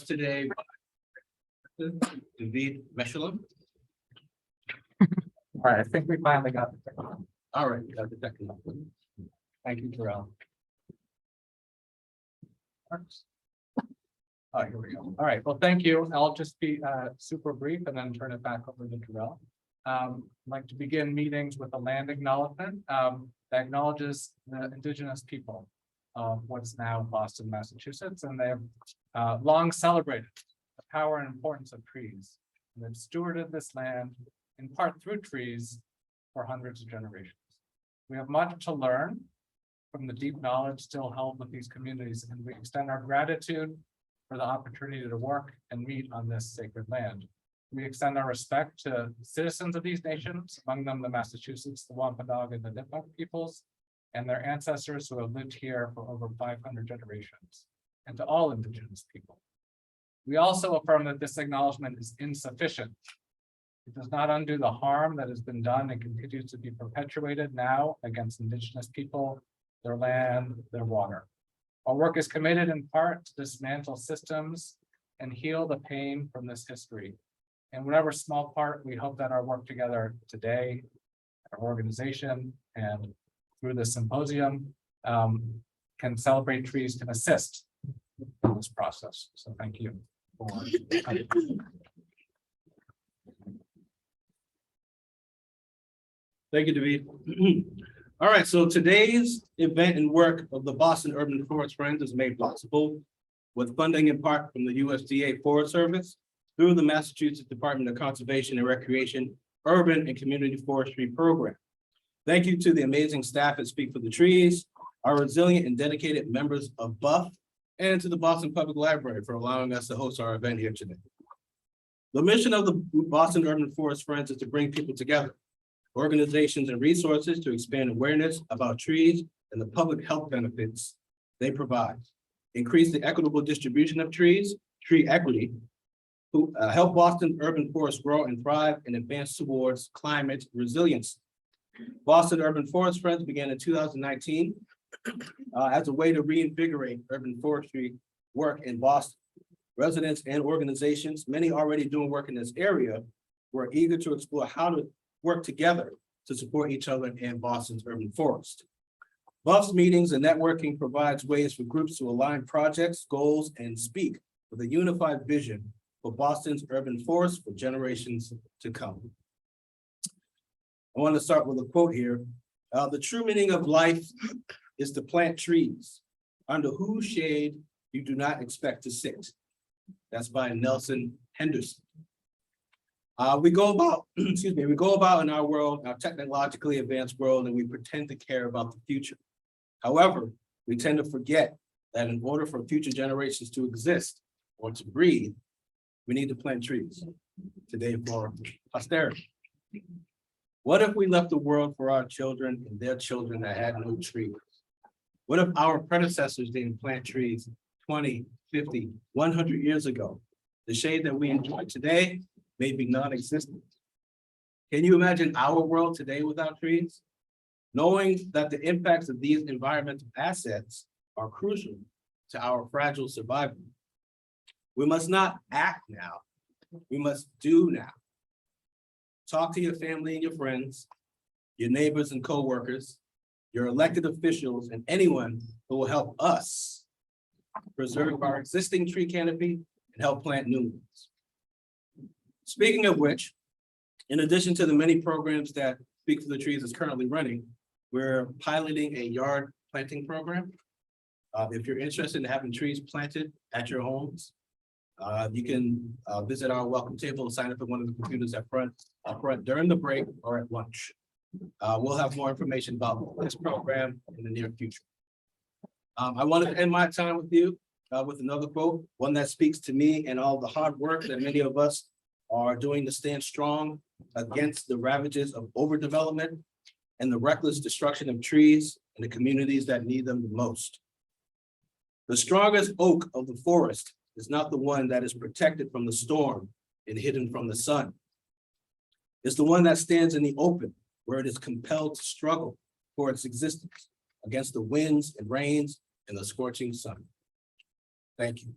today by David Meshulam. All right, I think we finally got it. All right, we got the second one. Thank you, Terrell. Oh, here we go. All right, well, thank you. I'll just be super brief and then turn it back over to Terrell. I'd like to begin meetings with a land acknowledgement that acknowledges the indigenous people of what's now Boston, Massachusetts, and they have long celebrated the power and importance of trees. And they've stewarded this land in part through trees for hundreds of generations. We have much to learn from the deep knowledge still held with these communities, and we extend our gratitude for the opportunity to work and meet on this sacred land. We extend our respect to citizens of these nations, among them the Massachusetts, the Wampanoag, and the Nipmuc peoples, and their ancestors who have lived here for over 500 generations, and to all indigenous people. We also affirm that this acknowledgement is insufficient. It does not undo the harm that has been done and continues to be perpetuated now against indigenous people, their land, their water. Our work is committed in part to dismantle systems and heal the pain from this history. In whatever small part, we hope that our work together today, our organization, and through the symposium can celebrate trees, can assist in this process. So thank you. Thank you, David. All right, so today's event and work of the Boston Urban Forest Friends is made possible with funding in part from the USDA Forest Service through the Massachusetts Department of Conservation and Recreation Urban and Community Forestry Program. Thank you to the amazing staff at Speak for the Trees, our resilient and dedicated members of BUF, and to the Boston Public Library for allowing us to host our event here today. The mission of the Boston Urban Forest Friends is to bring people together, organizations and resources to expand awareness about trees and the public health benefits they provide, increase the equitable distribution of trees, tree equity, who help Boston urban forests grow and thrive and advance towards climate resilience. Boston Urban Forest Friends began in 2019 as a way to reinvigorate urban forestry work in Boston. Residents and organizations, many already doing work in this area, were eager to explore how to work together to support each other in Boston's urban forest. BUF's meetings and networking provides ways for groups to align projects, goals, and speak with a unified vision for Boston's urban forest for generations to come. I want to start with a quote here. The true meaning of life is to plant trees under whose shade you do not expect to sit. That's by Nelson Henderson. We go about in our world, our technologically advanced world, and we pretend to care about the future. However, we tend to forget that in order for future generations to exist or to breathe, we need to plant trees today for posterity. What if we left the world for our children and their children that had no trees? What if our predecessors didn't plant trees 20, 50, 100 years ago? The shade that we enjoy today may be non-existent. Can you imagine our world today without trees? Knowing that the impacts of these environmental assets are crucial to our fragile survival. We must not act now, we must do now. Talk to your family and your friends, your neighbors and co-workers, your elected officials, and anyone who will help us preserve our existing tree canopy and help plant new ones. Speaking of which, in addition to the many programs that Speak for the Trees is currently running, we're piloting a yard planting program. If you're interested in having trees planted at your homes, you can visit our welcome table and sign up at one of the computers up front during the break or at lunch. We'll have more information about this program in the near future. I wanted to end my time with you with another quote, one that speaks to me and all the hard work that many of us are doing to stand strong against the ravages of overdevelopment and the reckless destruction of trees in the communities that need them the most. The strongest oak of the forest is not the one that is protected from the storm and hidden from the sun. It's the one that stands in the open, where it is compelled to struggle for its existence against the winds and rains and the scorching sun. Thank you.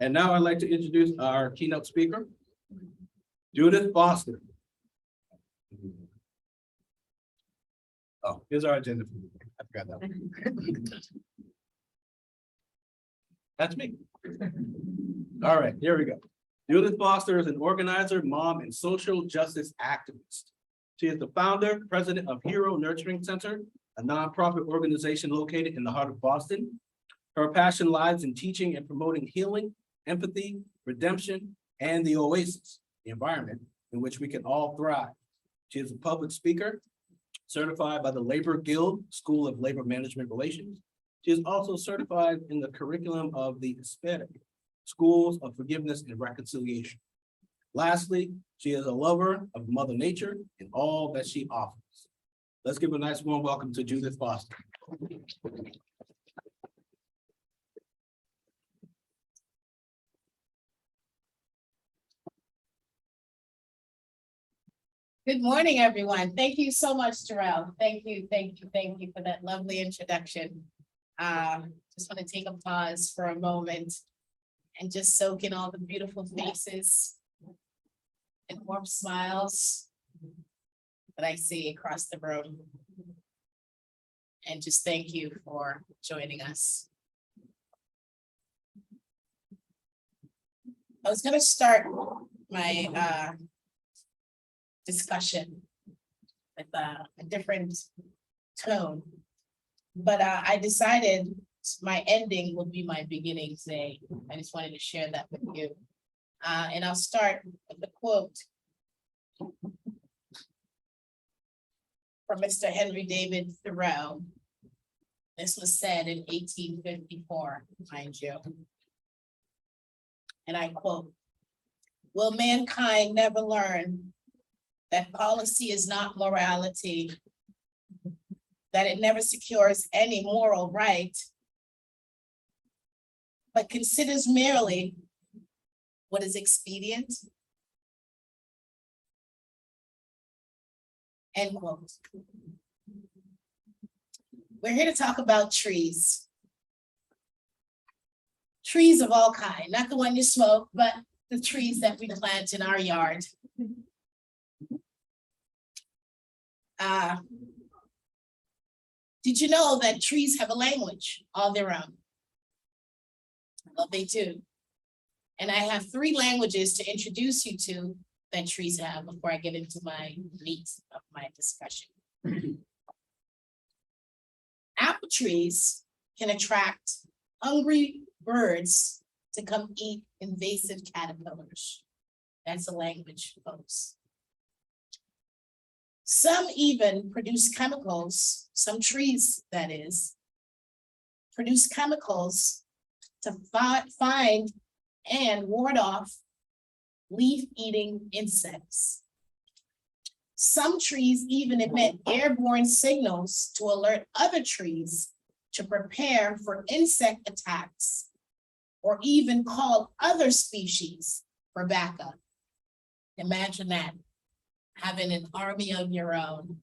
And now I'd like to introduce our keynote speaker, Judas Foster. Oh, here's our agenda. I forgot that one. That's me. All right, here we go. Julian Foster is an organizer, mom, and social justice activist. She is the founder, president of Hero Nurturing Center, a nonprofit organization located in the heart of Boston. Her passion lies in teaching and promoting healing, empathy, redemption, and the oasis, the environment in which we can all thrive. She is a public speaker, certified by the Labor Guild School of Labor Management Relations. She is also certified in the curriculum of the Hispanic Schools of Forgiveness and Reconciliation. Lastly, she is a lover of Mother Nature and all that she offers. Let's give a nice warm welcome to Judith Foster. Good morning, everyone. Thank you so much, Terrell. Thank you for that lovely introduction. Just want to take a pause for a moment and just soak in all the beautiful faces and warm smiles that I see across the room. And just thank you for joining us. I was going to start my discussion with a different tone, but I decided my ending will be my beginning today. I just wanted to share that with you. And I'll start with a quote from Mr. Henry David Thoreau. This was said in 1854, mind you. And I quote, "Will mankind never learn that policy is not morality, that it never secures any moral right, but considers merely what is expedient?" End quote. We're here to talk about trees. Trees of all kinds, not the one you smoke, but the trees that we plant in our yard. Did you know that trees have a language all their own? Well, they do. And I have 3 languages to introduce you to that trees have before I get into my meat of my discussion. Apple trees can attract hungry birds to come eat invasive caterpillars. That's a language, folks. Some even produce chemicals, some trees, that is, produce chemicals to find and ward off leaf-eating insects. Some trees even emit airborne signals to alert other trees to prepare for insect attacks, or even call other species for backup. Imagine that, having an army of your own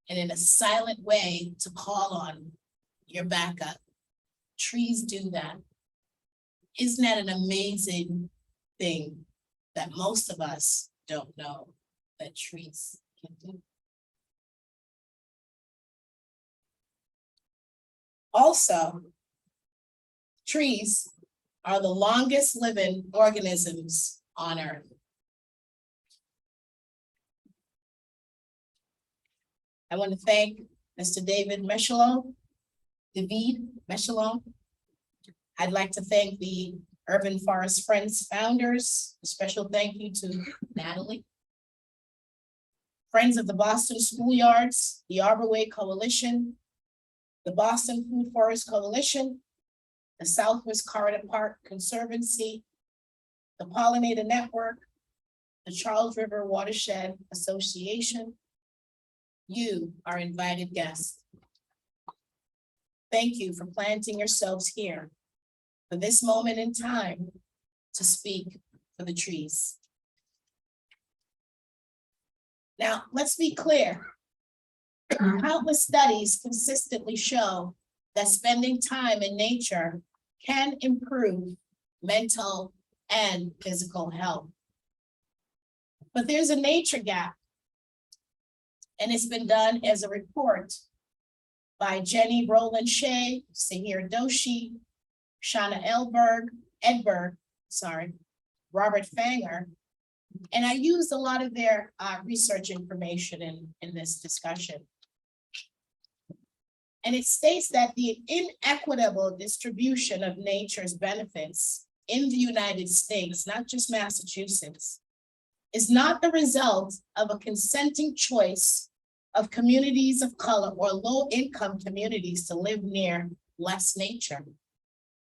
and in a silent way to call on your backup. Trees do that. Isn't that an amazing thing that most of us don't know that trees can do? Also, trees are the longest living organisms on Earth. I want to thank Mr. David Mechelon. I'd like to thank the Urban Forest Friends founders. A special thank you to Natalie. Friends of the Boston Schoolyards, the Arborway Coalition, the Boston Food Forest Coalition, the Southwest Corridor Park Conservancy, the Pollinator Network, the Charles River Watershed Association. You are invited guests. Thank you for planting yourselves here for this moment in time to speak for the trees. Now, let's be clear. Countless studies consistently show that spending time in nature can improve mental and physical health. But there's a nature gap, and it's been done as a report by Jenny Rowland Shea, Sahir Doshi, Shauna Edberg, Robert Fanger. And I used a lot of their research information in this discussion. And it states that the inequitable distribution of nature's benefits in the United States, not just Massachusetts, is not the result of a consenting choice of communities of color or low-income communities to live near less nature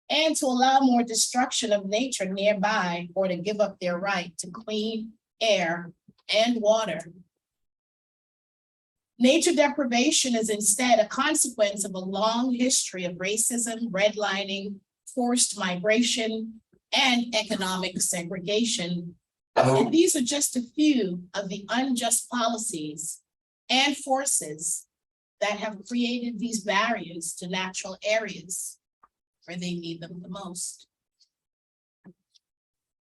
and to allow more destruction of nature nearby or to give up their right to clean air and water. Nature deprivation is instead a consequence of a long history of racism, redlining, forced migration, and economic segregation. And these are just a few of the unjust policies and forces that have created these barriers to natural areas where they need them the most.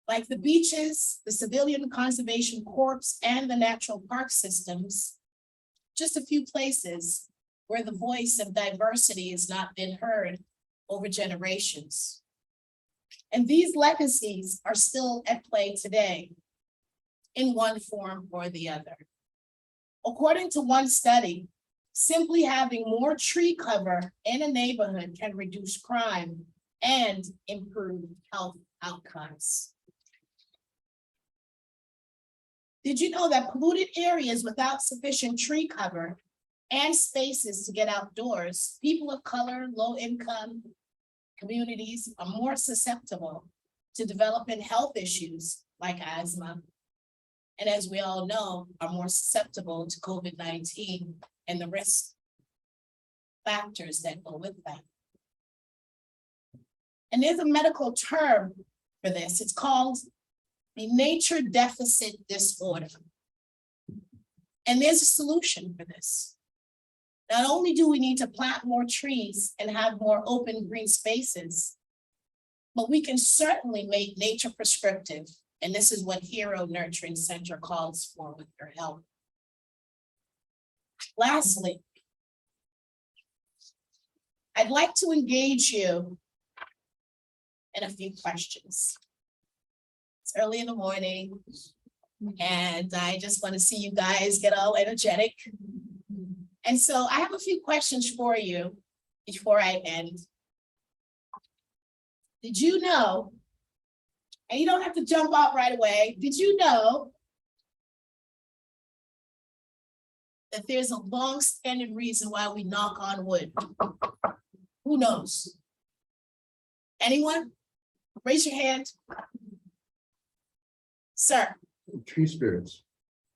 Like the beaches, the Civilian Conservation Corps, and the natural park systems, just a few places where the voice of diversity has not been heard over generations. And these legacies are still at play today in one form or the other. According to one study, simply having more tree cover in a neighborhood can reduce crime and improve health outcomes. Did you know that polluted areas without sufficient tree cover and spaces to get outdoors, people of color, low income communities are more susceptible to developing health issues like asthma, and as we all know, are more susceptible to COVID-19 and the risk factors that go with that. And there's a medical term for this. It's called the nature deficit disorder. And there's a solution for this. Not only do we need to plant more trees and have more open green spaces, but we can certainly make nature prescriptive. And this is what Hero Nurturing Center calls for with their help. Lastly, I'd like to engage you in a few questions. It's early in the morning, and I just want to see you guys get all energetic. And so I have a few questions for you before I end. Did you know, and you don't have to jump out right away, did you know that there's a long-standing reason why we knock on wood? Who knows? Anyone? Raise your hand. Sir. Tree spirits.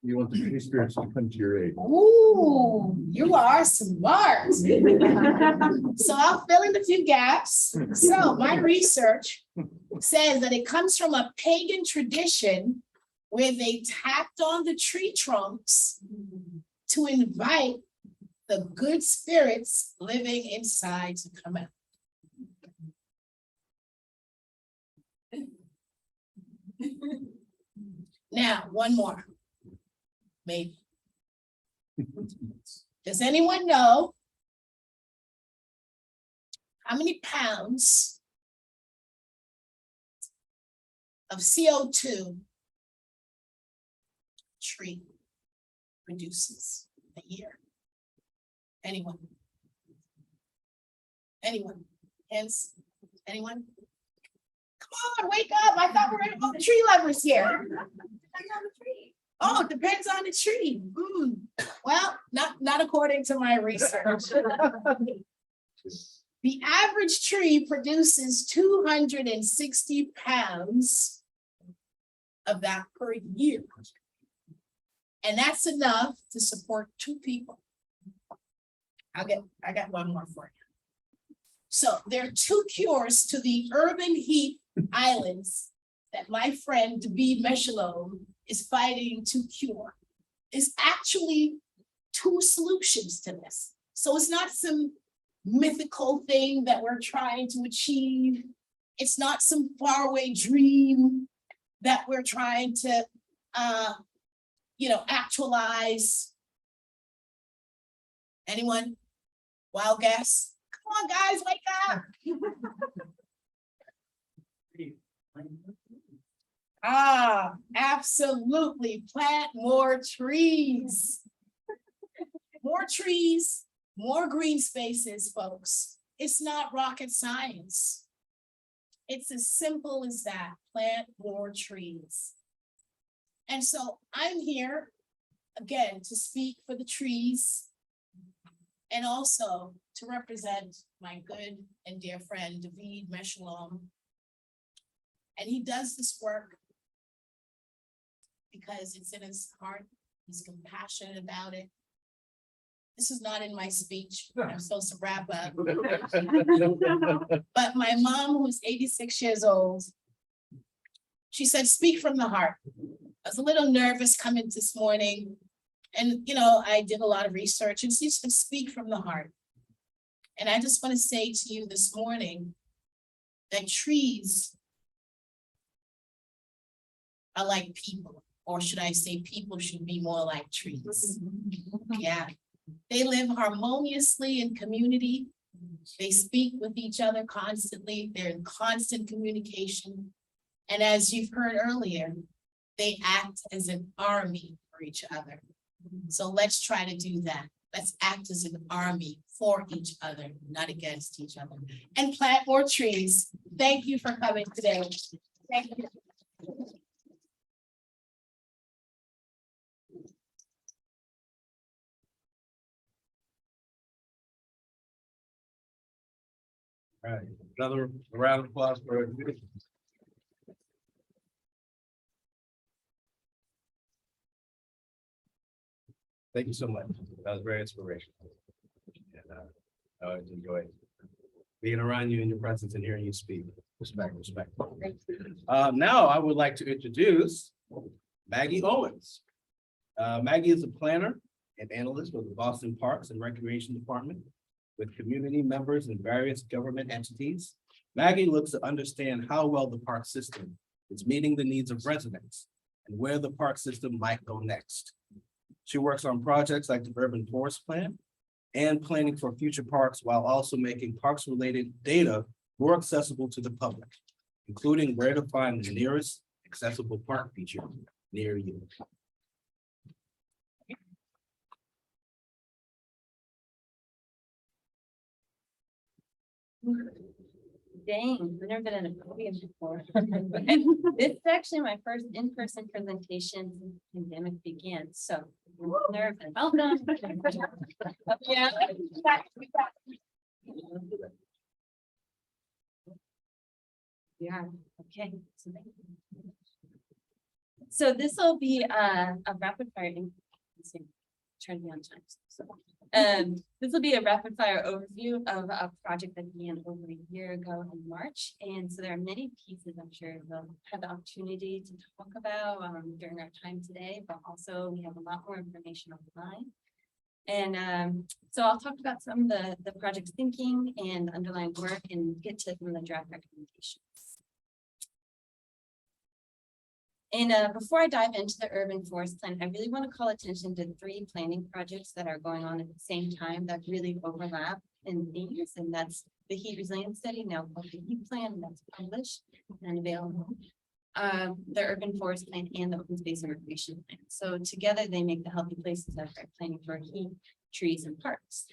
You want the tree spirits to come to your aid. Ooh, you are smart. So I'll fill in a few gaps. So my research says that it comes from a pagan tradition where they tapped on the tree trunks to invite the good spirits living inside to come out. Now, one more. Maybe. Does anyone know how many pounds of CO2 tree produces a year? Anyone? Anyone? Hence, anyone? Come on, wake up. I thought we were about tree lovers here. Oh, it depends on the tree. Well, not according to my research. The average tree produces 260 pounds of that per year. And that's enough to support 2 people. I got one more for you. So there are 2 cures to the urban heat islands that my friend David Mechelon is fighting to cure. Is actually 2 solutions to this. So it's not some mythical thing that we're trying to achieve. It's not some faraway dream that we're trying to, actualize. Anyone? Wild guess? Come on, guys, wake up. Absolutely. Plant more trees. More trees, more green spaces, folks. It's not rocket science. It's as simple as that. Plant more trees. And so I'm here again to speak for the trees and also to represent my good and dear friend, David Meshalom. And he does this work because it's in his heart. He's compassionate about it. This is not in my speech. I'm supposed to wrap up. But my mom, who's 86 years old, she said, speak from the heart. I was a little nervous coming this morning. And, I did a lot of research and she said, speak from the heart. And I just want to say to you this morning that trees are like people, or should I say people should be more like trees. Yeah. They live harmoniously in community. They speak with each other constantly. They're in constant communication. And as you've heard earlier, they act as an army for each other. So let's try to do that. Let's act as an army for each other, not against each other. And plant more trees. Thank you for coming today. Thank you. All right, another round of applause for her. Thank you so much. That was very inspirational. And I always enjoy being around you in your presence and hearing you speak. Respect, respect. Now I would like to introduce Maggie Owens. Maggie is a planner and analyst with the Boston Parks and Recreation Department, with community members and various government entities. Maggie looks to understand how well the park system is meeting the needs of residents and where the park system might go next. She works on projects like the Urban Forest Plan and planning for future parks, while also making parks-related data more accessible to the public, including where to find the nearest accessible park feature near you. Dang, I've never been in a podium before. This is actually my first in-person presentation since the pandemic began, so I'm nervous. Welcome. Yeah. Yeah, okay. So this will be a rapid fire. Trying to be on time. So, this will be a rapid fire overview of a project that began over a year ago in March. And so there are many pieces I'm sure we'll have the opportunity to talk about during our time today, but also we have a lot more information online. And so I'll talk about some of the project's thinking and underlying work and get to some of the draft recommendations. And before I dive into the urban forest plan, I really want to call attention to 3 planning projects that are going on at the same time that really overlap in themes, and that's the heat resilience study, now called the heat plan, and that's published and available. The urban forest plan and the open space and recreation plan. So together they make the healthy places that are planning for heat, trees, and parks.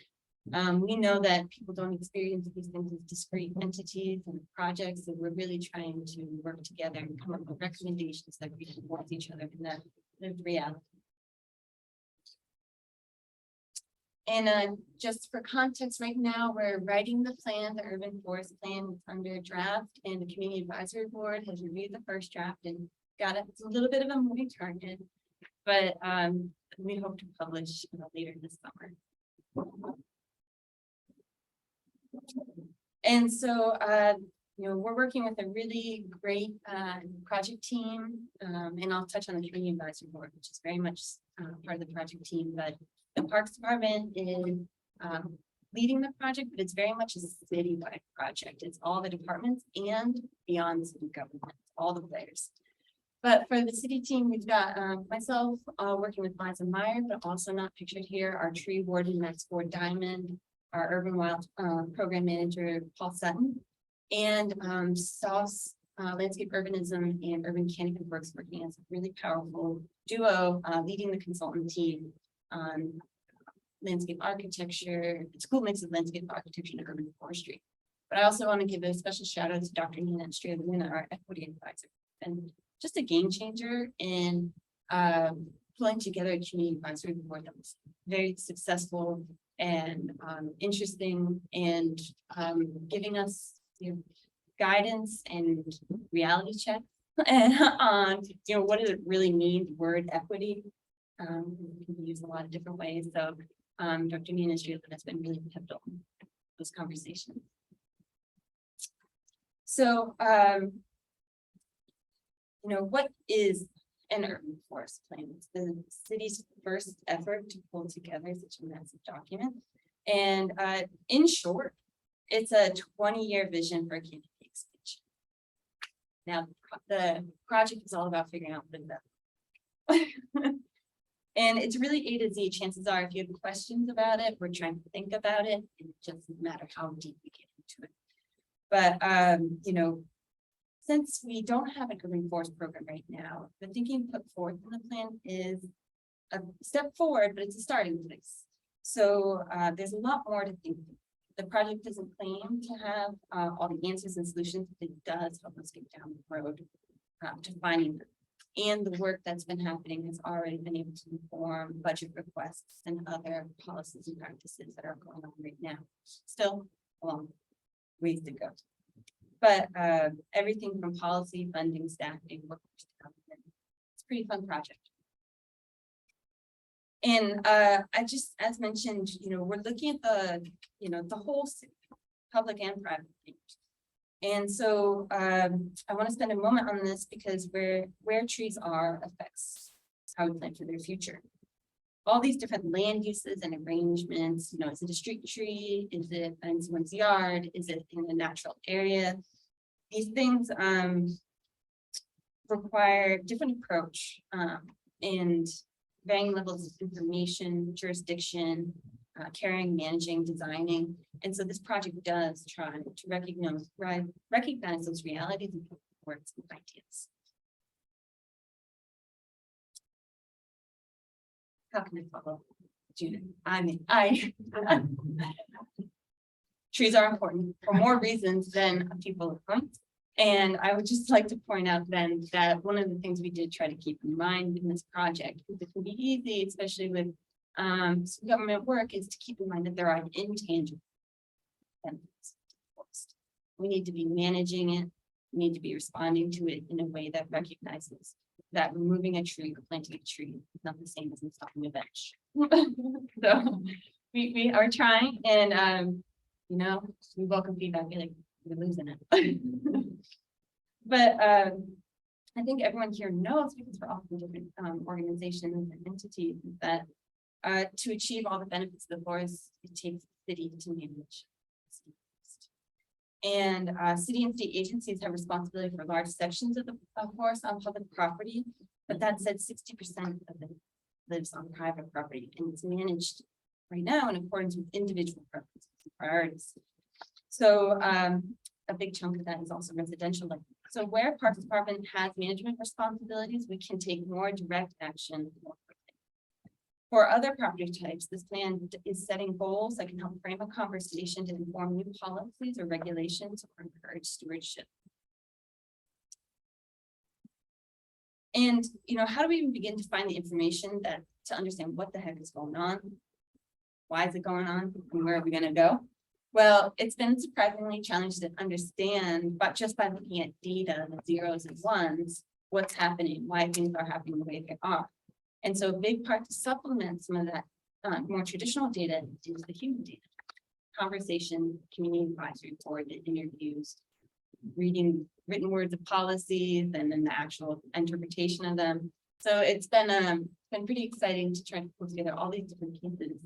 We know that people don't experience these things as discrete entities and projects, and we're really trying to work together and come up with recommendations that reinforce each other in that lived reality. And just for context, right now we're writing the plan, the urban forest plan. It's under draft, and the community advisory board has reviewed the first draft and got it. It's a little bit of a moving target, but we hope to publish later this summer. And so, we're working with a really great project team, and I'll touch on the community advisory board, which is very much part of the project team. But the Parks Department is leading the project, but it's very much a citywide project. It's all the departments and beyond city government, all the players. But for the city team, we've got myself working with Liza Meyer, but also not pictured here, our tree warden, Max Ford Diamond, our urban wild program manager, Paul Sutton, and Sauce Landscape Urbanism and Urban Canopy Works working as a really powerful duo, leading the consultant team on landscape architecture. It's a cool mix of landscape architecture and urban forestry. But I also want to give a special shout out to Dr. Nina Estrella, our equity advisor, and just a game changer in pulling together a community advisory board that was very successful and interesting, and giving us guidance and reality check on what does it really mean, the word equity. Can be used a lot of different ways. So Dr. Nina Estrella has been really pivotal in those conversations. So what is an urban forest plan? It's the city's first effort to pull together such a massive document. And in short, it's a 20-year vision for Canopy expansion. Now, the project is all about figuring out what is that. And it's really A to Z. Chances are, if you have questions about it, we're trying to think about it. It just doesn't matter how deep we get into it. But since we don't have an urban forest program right now, the thinking put forth in the plan is a step forward, but it's a starting place. So there's a lot more to think. The project doesn't claim to have all the answers and solutions, but it does help us get down the road to finding them. And the work that's been happening has already been able to inform budget requests and other policies and practices that are going on right now. Still a long ways to go. But everything from policy, funding, staffing, workforce development, it's a pretty fun project. And I just, as mentioned, we're looking at the whole city, public and private. And so I want to spend a moment on this because where trees are affects how we plan for their future. All these different land uses and arrangements, is it a street tree? Is it in someone's yard? Is it in a natural area? These things require different approach and varying levels of information, jurisdiction, caring, managing, designing. And so this project does try to recognize those realities and put forward some ideas. How can I follow Judith? Trees are important for more reasons than people are. And I would just like to point out then that one of the things we did try to keep in mind in this project, because it can be easy, especially with government work, is to keep in mind that there are intangible benefits. We need to be managing it. We need to be responding to it in a way that recognizes that removing a tree or planting a tree is not the same as installing a bench. So we are trying, and we welcome feedback. Like we're losing it. But I think everyone here knows, because we're all from different organizations and entities, that to achieve all the benefits of the forest, it takes the city to manage. And city and state agencies have responsibility for large sections of the forest on public property, but that said, 60% of it lives on private property, and it's managed right now in accordance with individual preferences and priorities. So a big chunk of that is also residential. So where Parks Department has management responsibilities, we can take more direct action more quickly. For other property types, this plan is setting goals that can help frame a conversation to inform new policies or regulations or encourage stewardship. And how do we even begin to find the information to understand what the heck is going on? Why is it going on? And where are we going to go? Well, it's been surprisingly challenging to understand, but just by looking at data, the zeros and ones, what's happening, why things are happening the way they are. And so a big part to supplement some of that more traditional data is the human data. Conversation, community advisory board, interviews, reading written words of policies, and then the actual interpretation of them. So it's been pretty exciting to try to put together all these different pieces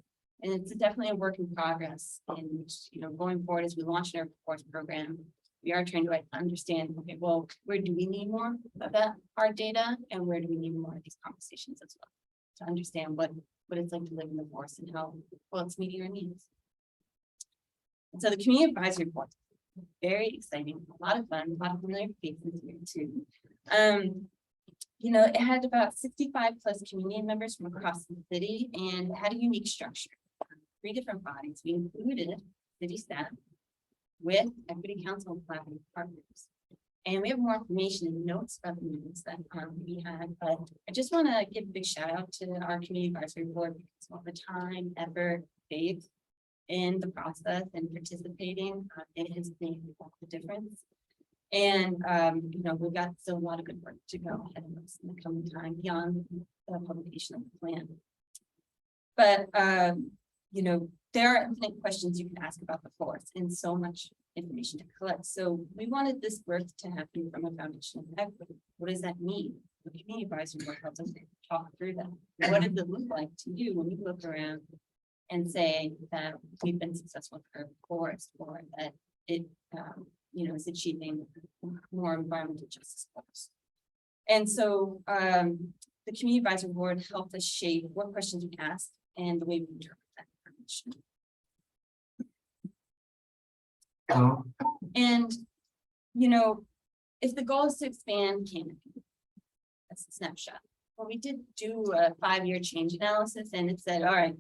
And it's definitely a work in progress. And, going forward as we launch our course program, we are trying to understand, okay, well, where do we need more of our data, and where do we need more of these conversations as well? To understand what it's like to live in the forest and how well it's meeting our needs. And so the community advisory board, very exciting, a lot of fun, a lot of familiar faces here too. It had about 65 plus community members from across the city and had a unique structure. 3 different bodies. We included city staff with equity council and collaborative partners. And we have more information and notes about the meetings that we had, but I just want to give a big shout out to our community advisory board because of all the time, effort, faith in the process and participating. It has made the difference. And, we've got still a lot of good work to go ahead of us in the coming time beyond the publication of the plan. But, there are infinite questions you can ask about the forest and so much information to collect. So we wanted this work to happen from a foundation of equity. What does that mean? The community advisory board helps us talk through that. What does it look like to you when you look around and say that we've been successful with our forest, or that it, is achieving more environmental justice goals? And so the community advisory board helped us shape what questions we asked and the way we interpret that information. And, if the goal is to expand Canopy, that's a snapshot. Well, we did do a 5-year change analysis, and it said, all right,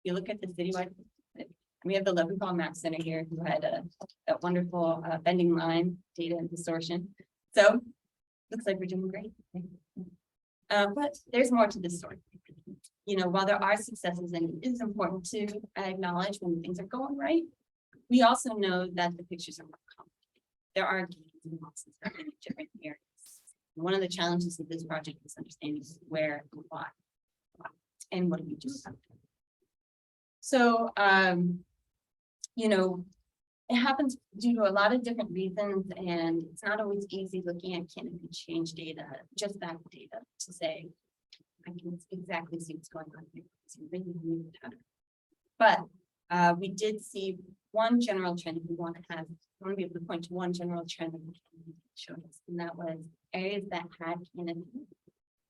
you look at the citywide, we have the Leprechaun Map Center here who had that wonderful bending line data and distortion. So looks like we're doing great. But there's more to this story. While there are successes, and it is important to acknowledge when things are going right, we also know that the pictures are more complicated. There are gains and losses in many different areas. One of the challenges of this project is understanding where and why, and what do we do about it. So, it happens due to a lot of different reasons, and it's not always easy looking at canopy change data, just that data, to say, I can exactly see what's going on here. It's really moving pattern. But we did see one general trend we want to be able to point to one general trend that we showed us, and that was areas that had canopy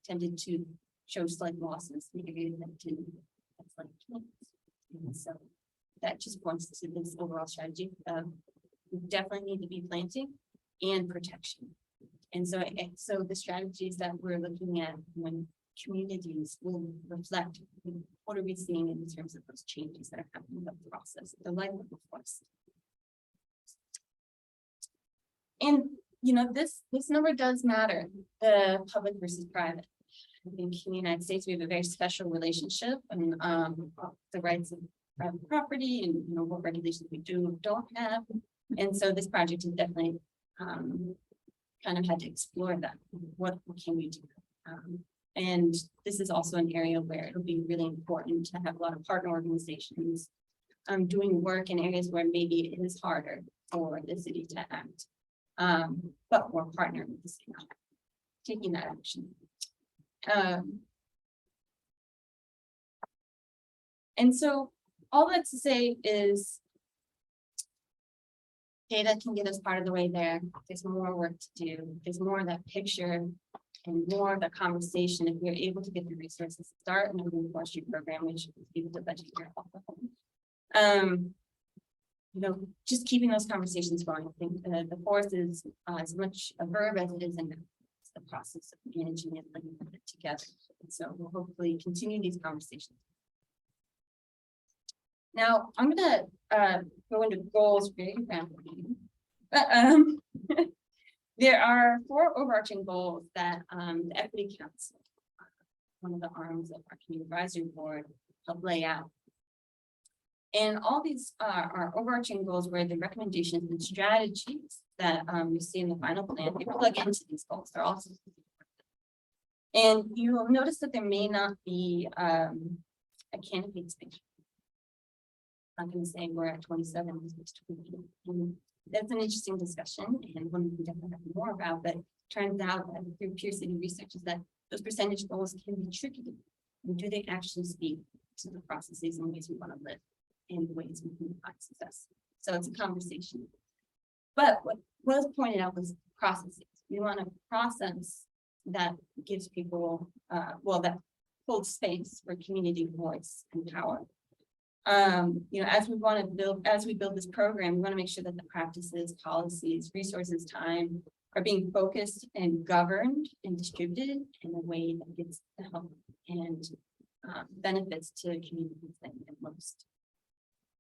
tended to show slight losses, the areas that didn't. That's like and so that just points to this overall strategy of we definitely need to be planting and protection. And so the strategies that we're looking at when communities will reflect what are we seeing in terms of those changes that are happening in the process, the life of the forest. And this number does matter, the public versus private. I think in the United States we have a very special relationship and the rights of private property and what regulations we don't have. And so this project has definitely kind of had to explore that. What can we do? And this is also an area where it'll be really important to have a lot of partner organizations doing work in areas where maybe it is harder for the city to act. But we're partnering with the city, taking that action. And so all that to say is data can get us part of the way there. There's more work to do. There's more of that picture and more of the conversation if we're able to get the resources to start an urban forestry program, which is the budget here. Just keeping those conversations going. I think the forest is as much a verb as it is in the process of managing it, living with it together. And so we'll hopefully continue these conversations. Now I'm gonna go into goals very rapidly. There are 4 overarching goals that the Equity Council, one of the arms of our community advisory board, helped lay out. And all these are overarching goals where the recommendations and strategies that you see in the final plan, they plug into these goals. They're also, and you will notice that there may not be a canopy expansion. I'm going to say we're at 27. That's an interesting discussion and one we can definitely have more about, but turns out that through peer city research is that those percentage goals can be tricky. And do they actually speak to the processes and ways we want to live and ways we can find success. So it's a conversation. But what was pointed out was processes. We want a process that gives people, that holds space for community voice and power. As we build this program, we want to make sure that the practices, policies, resources, time are being focused and governed and distributed in a way that gives the help and benefits to communities that need it most.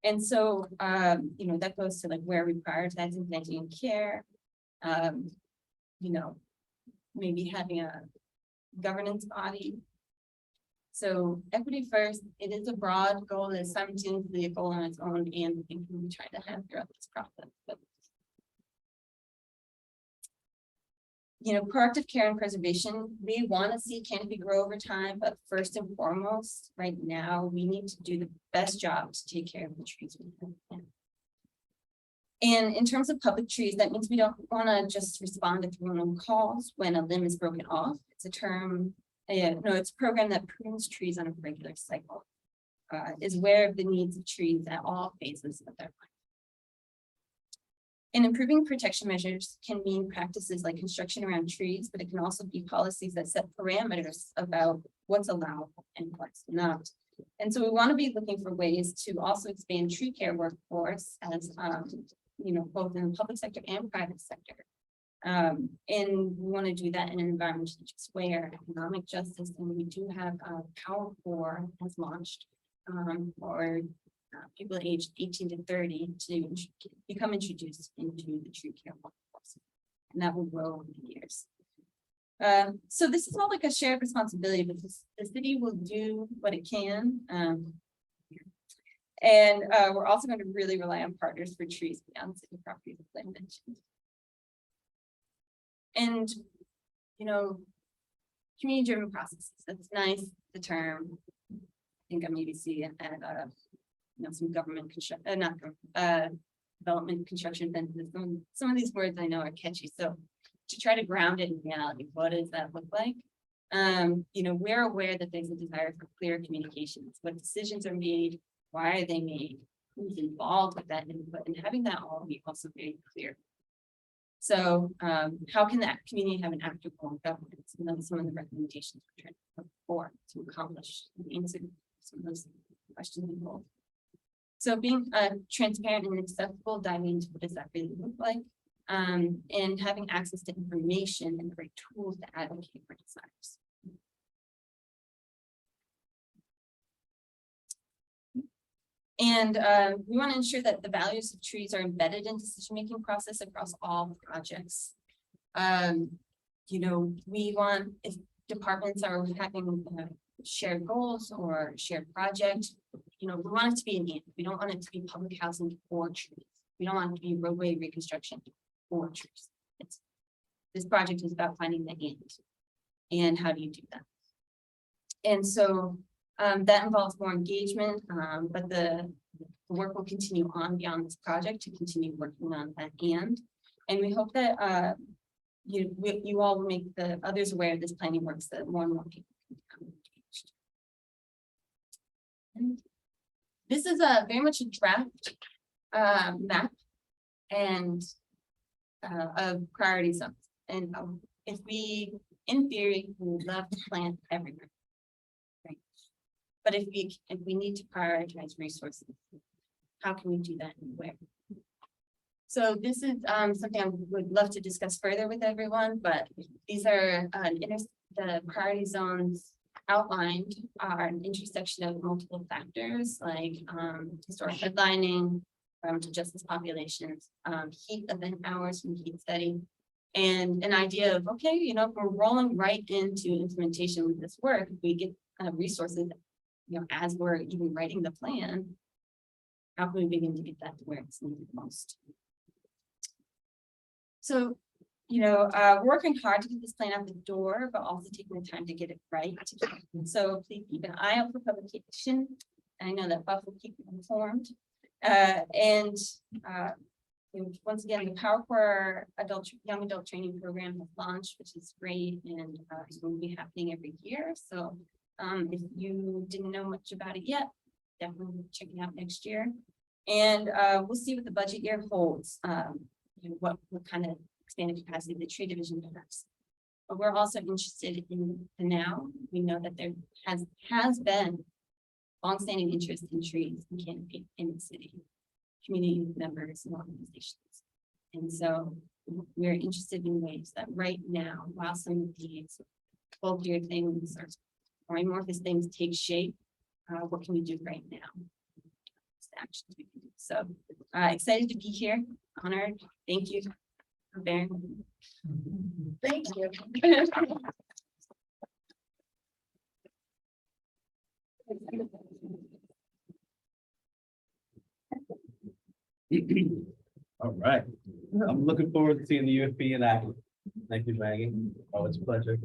And so, that goes to like where we prioritizing thinking and care, maybe having a governance body. So equity first, it is a broad goal, it's simultaneously a goal on its own and the thing we try to have throughout this process. But proactive care and preservation, we want to see Canopy grow over time, but first and foremost, right now, we need to do the best job to take care of the trees we have. And in terms of public trees, that means we don't want to just respond to everyone calls when a limb is broken off. It's a term, it's a program that prunes trees on a regular cycle, is aware of the needs of trees at all phases of their life. And improving protection measures can mean practices like construction around trees, but it can also be policies that set parameters about what's allowable and what's not. And so we want to be looking for ways to also expand tree care workforce as, both in the public sector and private sector. And we want to do that in an environmentally just where economic justice, and we do have Power 4 has launched for people aged 18 to 30 to become introduced into the tree care workforce, and that will grow over the years. So this is all like a shared responsibility, but the city will do what it can. And we're also going to really rely on partners for trees beyond city properties, as I mentioned. And, community-driven processes, that's nice, the term. I think I maybe see it at, some government construction, development construction fences. Some of these words I know are catchy. So to try to ground it in reality, what does that look like? We're aware that there's a desire for clear communications, what decisions are made, why are they made, who's involved with that input, and having that all be also very clear. So how can that community have an active role in governance? And that's some of the recommendations we're trying to put forward to accomplish and answer some of those questions involved. So being transparent and accessible, diving into what does that really look like, and having access to information and the right tools to advocate for desires. And we want to ensure that the values of trees are embedded in decision-making process across all projects. We want, if departments are having shared goals or shared project, we want it to be an and. We don't want it to be public housing for trees. We don't want it to be roadway reconstruction for trees. This project is about finding the and. And how do you do that? And so that involves more engagement, but the work will continue on beyond this project to continue working on that and we hope that you all will make the others aware of this planning work so that more and more people can become engaged. And this is very much a draft map and of priority zones, and if we, in theory, we would love to plant everywhere. But if we need to prioritize resources, how can we do that and where? So this is something I would love to discuss further with everyone, but these are the priority zones outlined are an intersection of multiple factors like historic redlining, environmental justice populations, heat event hours from heat study, and an idea of, okay, if we're rolling right into implementation with this work, if we get resources as we're even writing the plan, how can we begin to get that to where it's needed most? So, we're working hard to get this plan out the door, but also taking the time to get it right. So please keep an eye out for publication. I know that Buff will keep you informed. Once again, the Power for Young Adult Training Program has launched, which is great, and it will be happening every year. So If you didn't know much about it yet, definitely check it out next year. And we'll see what the budget year holds, and what kind of expanded capacity the tree division has. But we're also interested in the now. We know that there has been longstanding interest in trees and canopy in the city, community members and organizations. And so we're interested in ways that right now, while some of these bulkier things or amorphous things take shape, what can we do right now? The actions we can do. So excited to be here, honored. Thank you for bearing with me. Thank you. All right, I'm looking forward to seeing the UFP in action. Thank you, Maggie. Always a pleasure.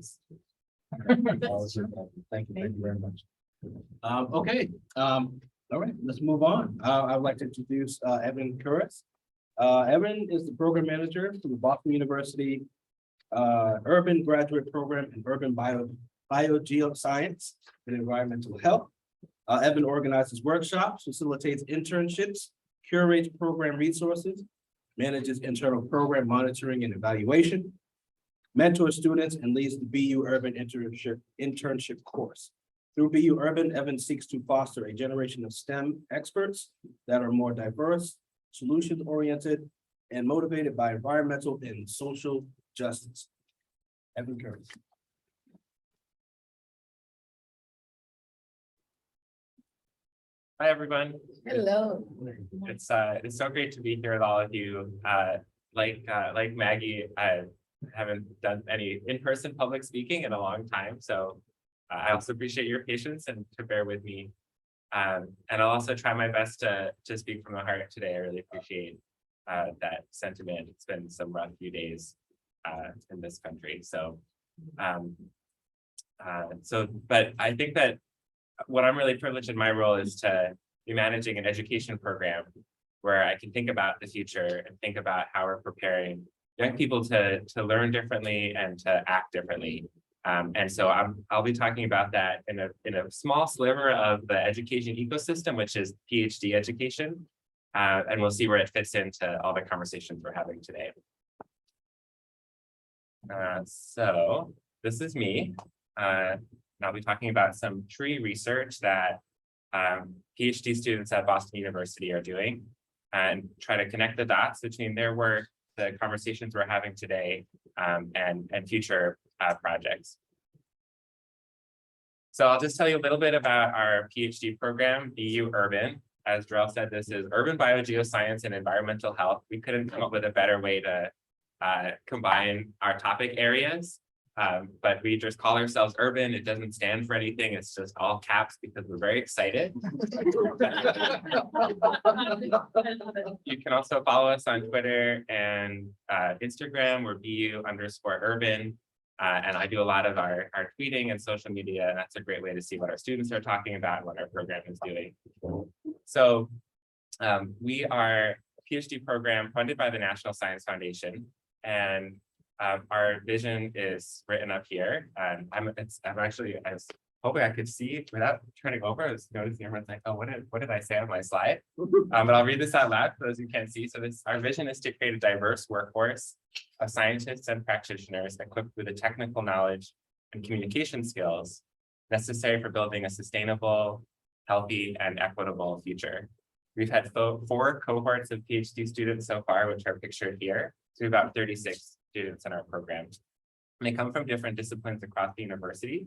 Always a pleasure. Thank you very much. Okay, all right, let's move on. I would like to introduce Evan Kurris. Evan is the program manager for the Boston University Urban Graduate Program in Urban Biogeoscience and Environmental Health. Evan organizes workshops, facilitates internships, curates program resources, manages internal program monitoring and evaluation, mentors students, and leads the BU Urban internship course. Through BU Urban, Evan seeks to foster a generation of STEM experts that are more diverse, solution-oriented, and motivated by environmental and social justice. Evan Kurris. Hi, everyone. Hello. It's so great to be here with all of you. Like Maggie, I haven't done any in-person public speaking in a long time, so I also appreciate your patience and to bear with me. And I'll also try my best to speak from the heart today. I really appreciate that sentiment. It's been some rough few days in this country. So, but I think that what I'm really privileged in my role is to be managing an education program where I can think about the future and think about how we're preparing young people to learn differently and to act differently. And so I'll be talking about that in a small sliver of the education ecosystem, which is PhD education. And we'll see where it fits into all the conversations we're having today. So this is me. I'll be talking about some tree research that PhD students at Boston University are doing and try to connect the dots between their work, the conversations we're having today, and future projects. So I'll just tell you a little bit about our PhD program, BU Urban. As Drell said, this is Urban Biogeoscience and Environmental Health. We couldn't come up with a better way to combine our topic areas. But we just call ourselves Urban. It doesn't stand for anything. It's just all caps because we're very excited. You can also follow us on Twitter and Instagram. We're BU_Urban. And I do a lot of our tweeting and social media. And that's a great way to see what our students are talking about and what our program is doing. So we are a PhD program funded by the National Science Foundation. And our vision is written up here, and I was hoping I could see without turning over. I was noticing everyone's like, "Oh, what did I say on my slide?" But I'll read this out loud for those who can't see. So our vision is to create a diverse workforce of scientists and practitioners equipped with the technical knowledge and communication skills necessary for building a sustainable, healthy, and equitable future. We've had 4 cohorts of PhD students so far, which are pictured here. So we have about 36 students in our program. And they come from different disciplines across the university,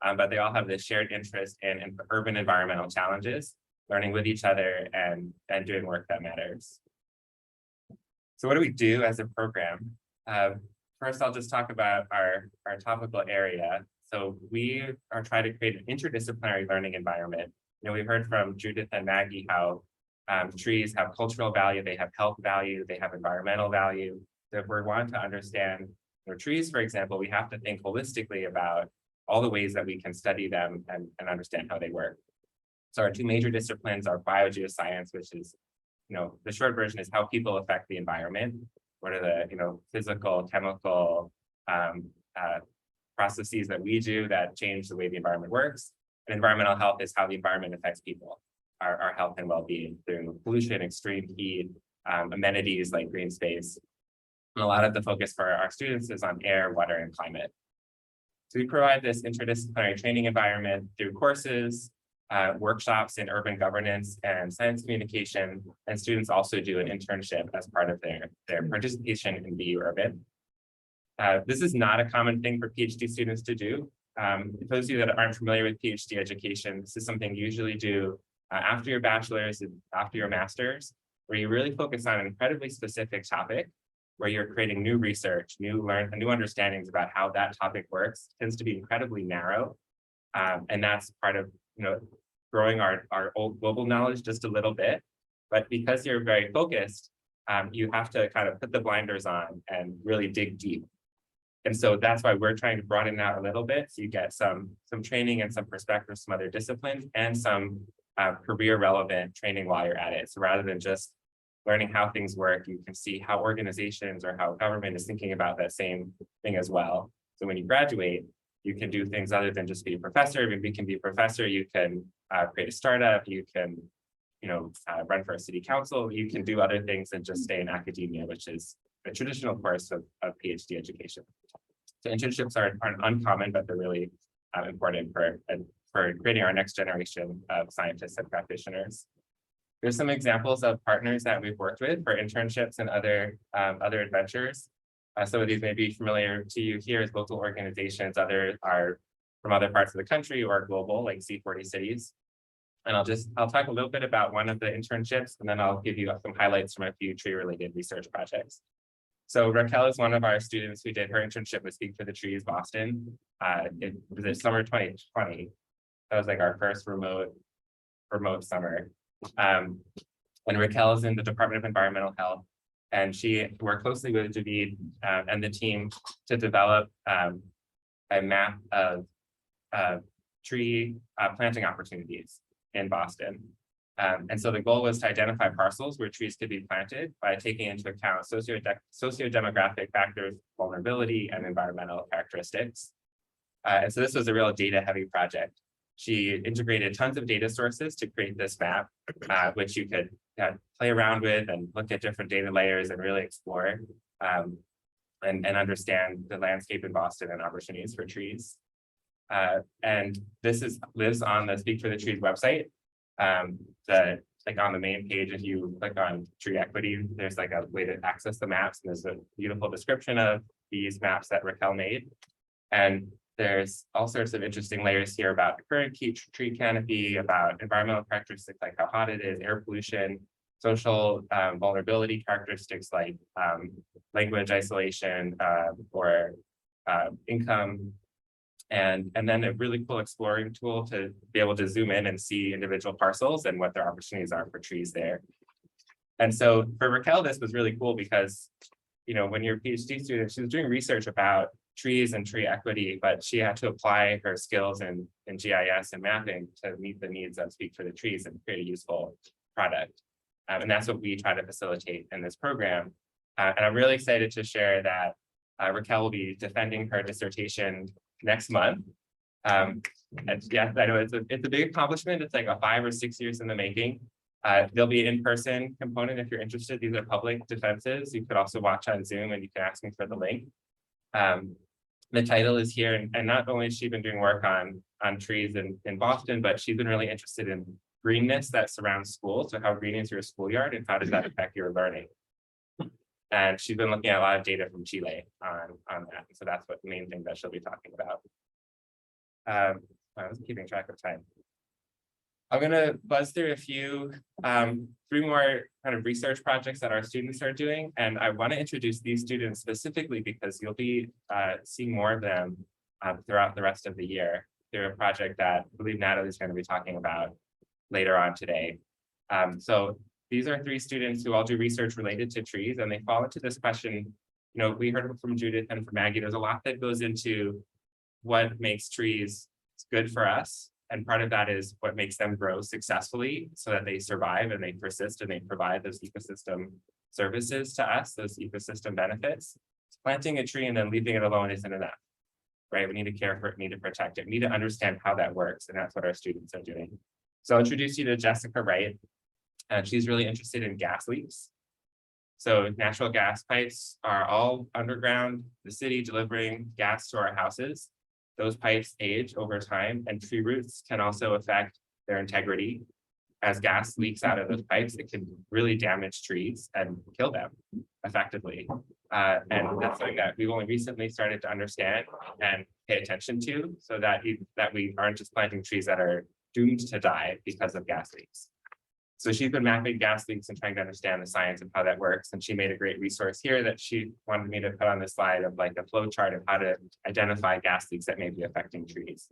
but they all have this shared interest in urban environmental challenges, learning with each other and doing work that matters. So what do we do as a program? First, I'll just talk about our topical area. So we are trying to create an interdisciplinary learning environment. You know, we've heard from Judith and Maggie how trees have cultural value, they have health value, they have environmental value. So if we're wanting to understand trees, for example, we have to think holistically about all the ways that we can study them and understand how they work. So our 2 major disciplines are biogeoscience, which is, the short version is how people affect the environment. What are the, physical, chemical processes that we do that change the way the environment works? And environmental health is how the environment affects people, our health and well-being through pollution, extreme heat, amenities like green space. And a lot of the focus for our students is on air, water, and climate. So we provide this interdisciplinary training environment through courses, workshops in urban governance and science communication, and students also do an internship as part of their participation in BU Urban. This is not a common thing for PhD students to do. For those of you that aren't familiar with PhD education, this is something you usually do after your bachelor's and after your master's, where you really focus on an incredibly specific topic, where you're creating new research, new understandings about how that topic works. It tends to be incredibly narrow. And that's part of, growing our old global knowledge just a little bit. But because you're very focused, you have to kind of put the blinders on and really dig deep. And so that's why we're trying to broaden it out a little bit. So you get some training and some perspectives from other disciplines and some career relevant training while you're at it. So rather than just learning how things work, you can see how organizations or how government is thinking about that same thing as well. So when you graduate, you can do things other than just be a professor. If you can be a professor, you can create a startup, you can run for a city council, you can do other things than just stay in academia, which is a traditional course of PhD education. So internships aren't uncommon, but they're really important for creating our next generation of scientists and practitioners. There's some examples of partners that we've worked with for internships and other adventures. Some of these may be familiar to you here as local organizations. Others are from other parts of the country or global, like C40 cities. And I'll talk a little bit about one of the internships, and then I'll give you some highlights from a few tree-related research projects. So Raquel is one of our students who did her internship with Speak for the Trees Boston. It was in summer 2020. That was like our first remote summer. And Raquel is in the Department of Environmental Health, and she worked closely with David and the team to develop a map of tree planting opportunities in Boston. And so the goal was to identify parcels where trees could be planted by taking into account socio-demographic factors, vulnerability, and environmental characteristics. And so this was a real data-heavy project. She integrated tons of data sources to create this map, which you could play around with and look at different data layers and really explore and understand the landscape in Boston and opportunities for trees. And this lives on the Speak for the Trees website. Like on the main page, if you click on tree equity, there's like a way to access the maps, and there's a beautiful description of these maps that Raquel made. And there's all sorts of interesting layers here about the current tree canopy, about environmental characteristics like how hot it is, air pollution, social vulnerability characteristics like language isolation or income. And then a really cool exploring tool to be able to zoom in and see individual parcels and what their opportunities are for trees there. And so for Raquel, this was really cool because, when you're a PhD student, she was doing research about trees and tree equity, but she had to apply her skills in GIS and mapping to meet the needs of Speak for the Trees and create a useful product. And that's what we try to facilitate in this program. And I'm really excited to share that Raquel will be defending her dissertation next month. And yeah, I know it's a big accomplishment. It's like a 5 or 6 years in the making. There'll be an in-person component if you're interested. These are public defenses. You could also watch on Zoom, and you can ask me for the link. The title is here, and not only has she been doing work on trees in Boston, but she's been really interested in greenness that surrounds schools. So how green is your schoolyard, and how does that affect your learning? And she's been looking at a lot of data from Chile on that. So that's what the main thing that she'll be talking about. I was keeping track of time. I'm going to buzz through a few, 3 more kind of research projects that our students are doing. And I want to introduce these students specifically because you'll be seeing more of them throughout the rest of the year through a project that I believe Natalie's going to be talking about later on today. So these are 3 students who all do research related to trees, and they fall into this question. We heard from Judith and from Maggie, there's a lot that goes into what makes trees good for us. And part of that is what makes them grow successfully so that they survive and they persist and they provide those ecosystem services to us, those ecosystem benefits. Planting a tree and then leaving it alone isn't enough. right? We need to care for it, we need to protect it, we need to understand how that works, and that's what our students are doing. So I'll introduce you to Jessica Wright, and she's really interested in gas leaks. So natural gas pipes are all underground, the city delivering gas to our houses. Those pipes age over time, and tree roots can also affect their integrity. As gas leaks out of those pipes, it can really damage trees and kill them effectively. And that's something that we've only recently started to understand and pay attention to, so that we aren't just planting trees that are doomed to die because of gas leaks. So she's been mapping gas leaks and trying to understand the science of how that works. And she made a great resource here that she wanted me to put on the slide of like a flow chart of how to identify gas leaks that may be affecting trees.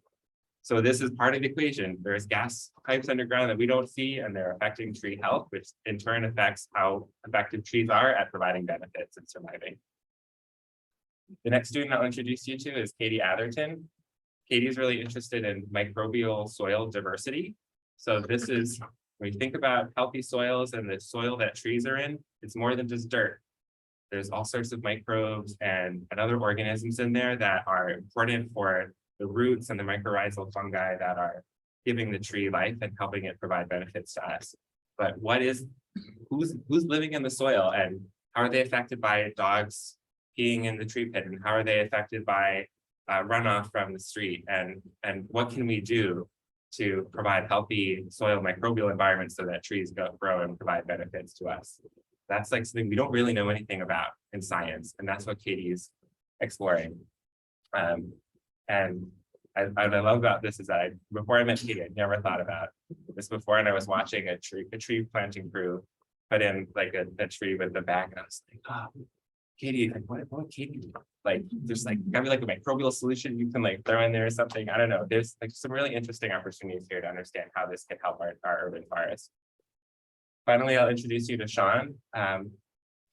So this is part of the equation. There's gas pipes underground that we don't see, and they're affecting tree health, which in turn affects how effective trees are at providing benefits and surviving. The next student I'll introduce you to is Katie Atherton. Katie is really interested in microbial soil diversity. So this is, when you think about healthy soils and the soil that trees are in, it's more than just dirt. There's all sorts of microbes and other organisms in there that are important for the roots and the mycorrhizal fungi that are giving the tree life and helping it provide benefits to us. But who's living in the soil, and how are they affected by dogs peeing in the tree pit, and how are they affected by runoff from the street, and what can we do to provide healthy soil microbial environments so that trees grow and provide benefits to us? That's like something we don't really know anything about in science, and that's what Katie's exploring. And what I love about this is that before I met Katie, I never thought about this before, and I was watching a tree planting crew put in like a tree with the bag, and I was like, oh, Katie, like what would Katie do? Like there's like gotta be like a microbial solution you can like throw in there or something. I don't know. There's like some really interesting opportunities here to understand how this can help our urban forests. Finally, I'll introduce you to Sean,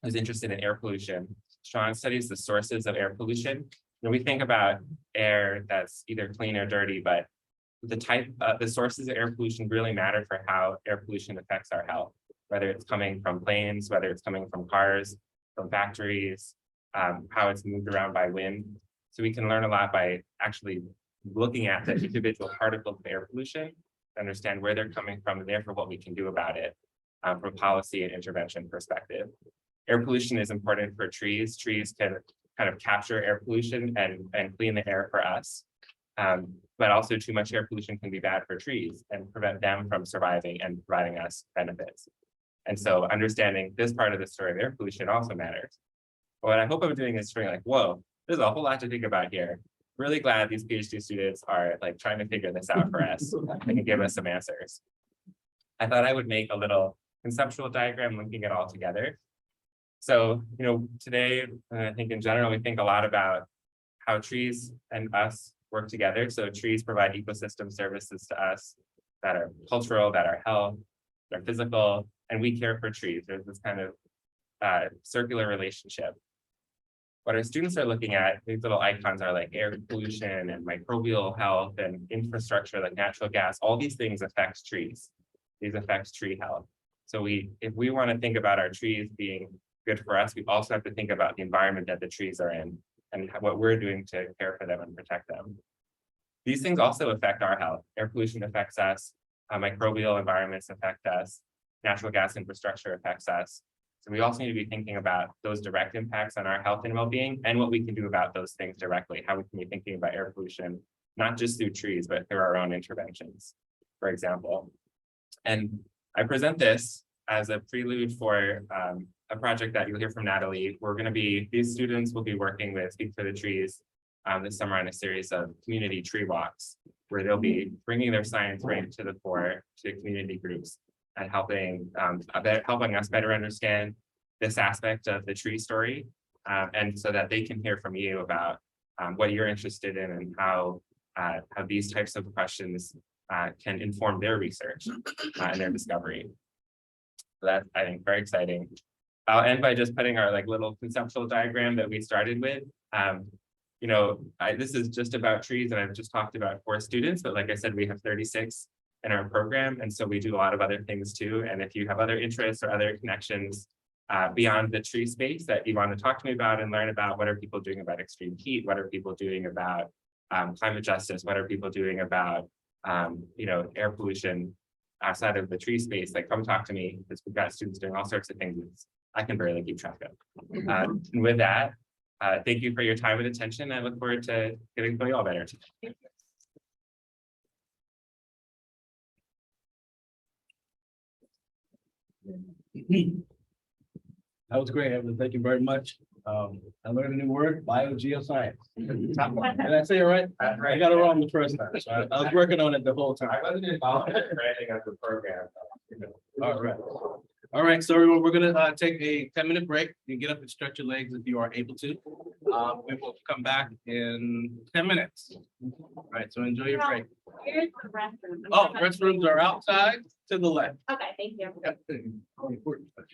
who's interested in air pollution. Sean studies the sources of air pollution. When we think about air that's either clean or dirty, but the sources of air pollution really matter for how air pollution affects our health, whether it's coming from planes, whether it's coming from cars, from factories, how it's moved around by wind. So we can learn a lot by actually looking at the individual particles of air pollution, understand where they're coming from, and therefore what we can do about it from a policy and intervention perspective. Air pollution is important for trees. Trees can kind of capture air pollution and clean the air for us. But also too much air pollution can be bad for trees and prevent them from surviving and providing us benefits. And so understanding this part of the story of air pollution also matters. But what I hope I'm doing is showing like, whoa, there's a whole lot to think about here. Really glad these PhD students are like trying to figure this out for us and give us some answers. I thought I would make a little conceptual diagram linking it all together. So, you know, today, I think in general, we think a lot about how trees and us work together. So trees provide ecosystem services to us that are cultural, that are health, that are physical, and we care for trees. There's this kind of circular relationship. What our students are looking at, these little icons are like air pollution and microbial health and infrastructure like natural gas. All these things affect trees. These affect tree health. So if we want to think about our trees being good for us, we also have to think about the environment that the trees are in and what we're doing to care for them and protect them. These things also affect our health. Air pollution affects us, microbial environments affect us, natural gas infrastructure affects us. So we also need to be thinking about those direct impacts on our health and well-being and what we can do about those things directly, how we can be thinking about air pollution, not just through trees, but through our own interventions, for example. And I present this as a prelude for a project that you'll hear from Natalie. These students will be working with Speak for the Trees this summer on a series of community tree walks, where they'll be bringing their science right to the fore to community groups and helping us better understand this aspect of the tree story, and so that they can hear from you about what you're interested in and how these types of questions can inform their research and their discovery. So that's, I think, very exciting. I'll end by just putting our like little conceptual diagram that we started with. You know, this is just about trees, and I've just talked about 4 students, but like I said, we have 36 in our program, and so we do a lot of other things too. And if you have other interests or other connections beyond the tree space that you want to talk to me about and learn about, what are people doing about extreme heat? What are people doing about climate justice, what are people doing about, air pollution outside of the tree space, like come talk to me, because we've got students doing all sorts of things I can barely keep track of. And with that, thank you for your time and attention. I look forward to getting to know you all better. That was great, Evan. Thank you very much. I learned a new word, biogeoscience. Did I say it right? I got it wrong the first time. So I was working on it the whole time. I wasn't involved in writing of the program. All right. All right, so everyone, we're gonna take a 10-minute break. You can get up and stretch your legs if you are able to. We will come back in 10 minutes. All right, so enjoy your break. Here's the restroom. Oh, restrooms are outside to the left. Okay, thank you. Yep.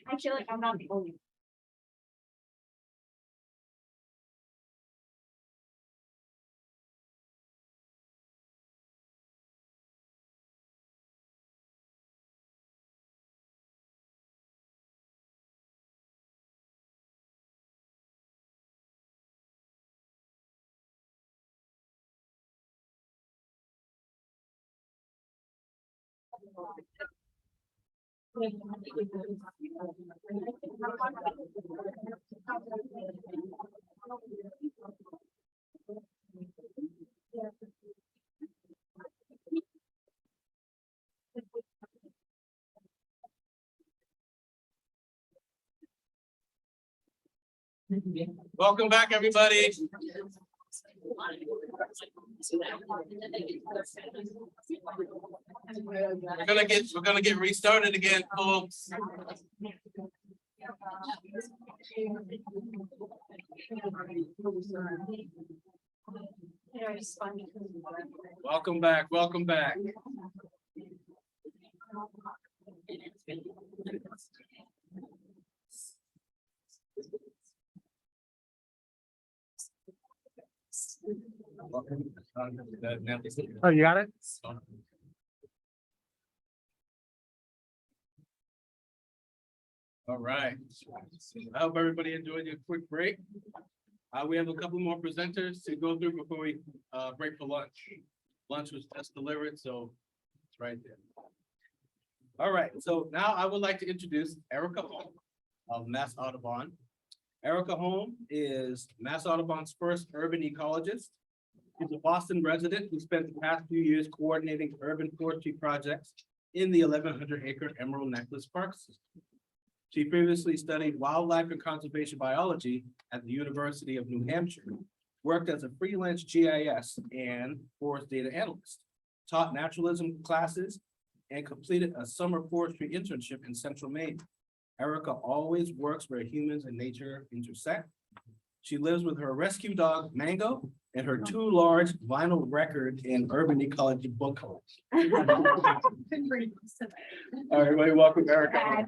I feel like I'm not the only. Welcome back, everybody. We're gonna get restarted again, folks. Welcome back, welcome back. Oh, you got it? All right. I hope everybody enjoyed your quick break. We have a couple more presenters to go through before we break for lunch. Lunch was just delivered, so it's right there. All right, so now I would like to introduce Erica Holm of Mass Audubon. Erica Holm is Mass Audubon's first urban ecologist. She's a Boston resident who spent the past few years coordinating urban forestry projects in the 1,100-acre Emerald Necklace Park system. She previously studied wildlife and conservation biology at the University of New Hampshire, worked as a freelance GIS and forest data analyst, taught naturalism classes, and completed a summer forestry internship in Central Maine. Erica always works where humans and nature intersect. She lives with her rescue dog, Mango, and her 2 large vinyl record and urban ecology book collections. All right, everybody, welcome Erica.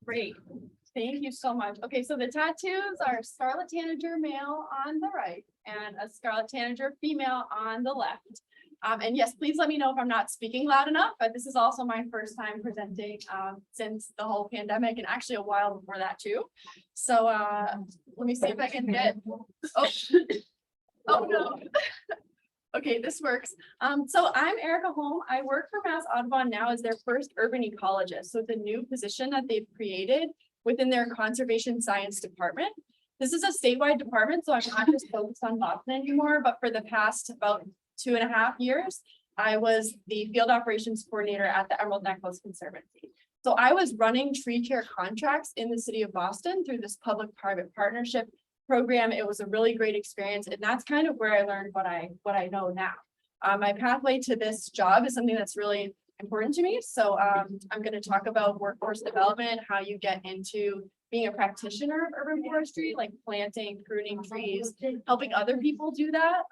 Great. Thank you so much. Okay, so the tattoos are Scarlet Tanager male on the right and a Scarlet Tanager female on the left. And yes, please let me know if I'm not speaking loud enough, but this is also my first time presenting since the whole pandemic and actually a while before that too. So let me see if I can get, oh no. Okay, this works. So I'm Erica Holm. I work for Mass Audubon now as their first urban ecologist. So it's a new position that they've created within their conservation science department. This is a statewide department, so I'm not just focused on Boston anymore, but for the past about 2.5 years, I was the field operations coordinator at the Emerald Necklace Conservancy. So I was running tree care contracts in the city of Boston through this public-private partnership program. It was a really great experience, and that's kind of where I learned what I know now. My pathway to this job is something that's really important to me. So I'm going to talk about workforce development, how you get into being a practitioner of urban forestry, like planting, pruning trees, helping other people do that.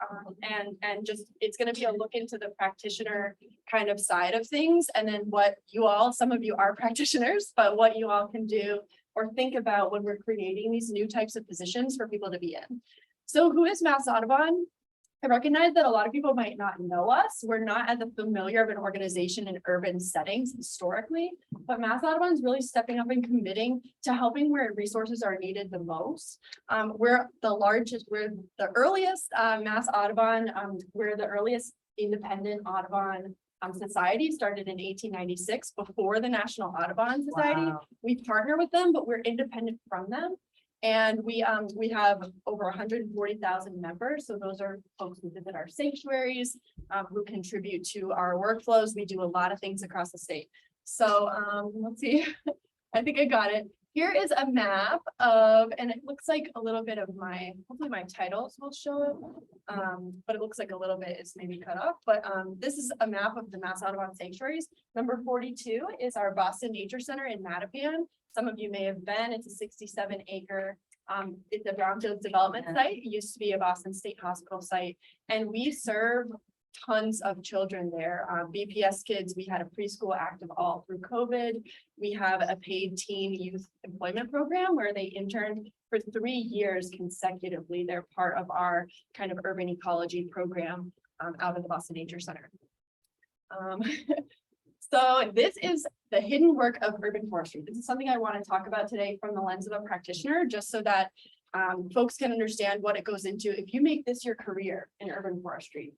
And just, it's going to be a look into the practitioner kind of side of things. And then what you all, some of you are practitioners, but what you all can do or think about when we're creating these new types of positions for people to be in. So who is Mass Audubon? I recognize that a lot of people might not know us. We're not as familiar of an organization in urban settings historically, but Mass Audubon is really stepping up and committing to helping where resources are needed the most. We're the earliest Mass Audubon, we're the earliest independent Audubon society, started in 1896 before the National Audubon Society. Wow. We partner with them, but we're independent from them. And we have over 140,000 members. So those are folks who visit our sanctuaries, who contribute to our workflows. We do a lot of things across the state. So let's see, I think I got it. Here is a map of, and it looks like a little bit of hopefully my titles will show up. But it looks like a little bit is maybe cut off, but this is a map of the Mass Audubon sanctuaries. Number 42 is our Boston Nature Center in Mattapan. Some of you may have been, it's a 67-acre, it's a brownfield development site. It used to be a Boston State Hospital site, and we serve tons of children there. BPS kids, we had a preschool active all through COVID. We have a paid teen youth employment program where they interned for 3 years consecutively. They're part of our kind of urban ecology program out of the Boston Nature Center. So this is the hidden work of urban forestry. This is something I want to talk about today from the lens of a practitioner, just so that folks can understand what it goes into. If you make this your career in urban forestry,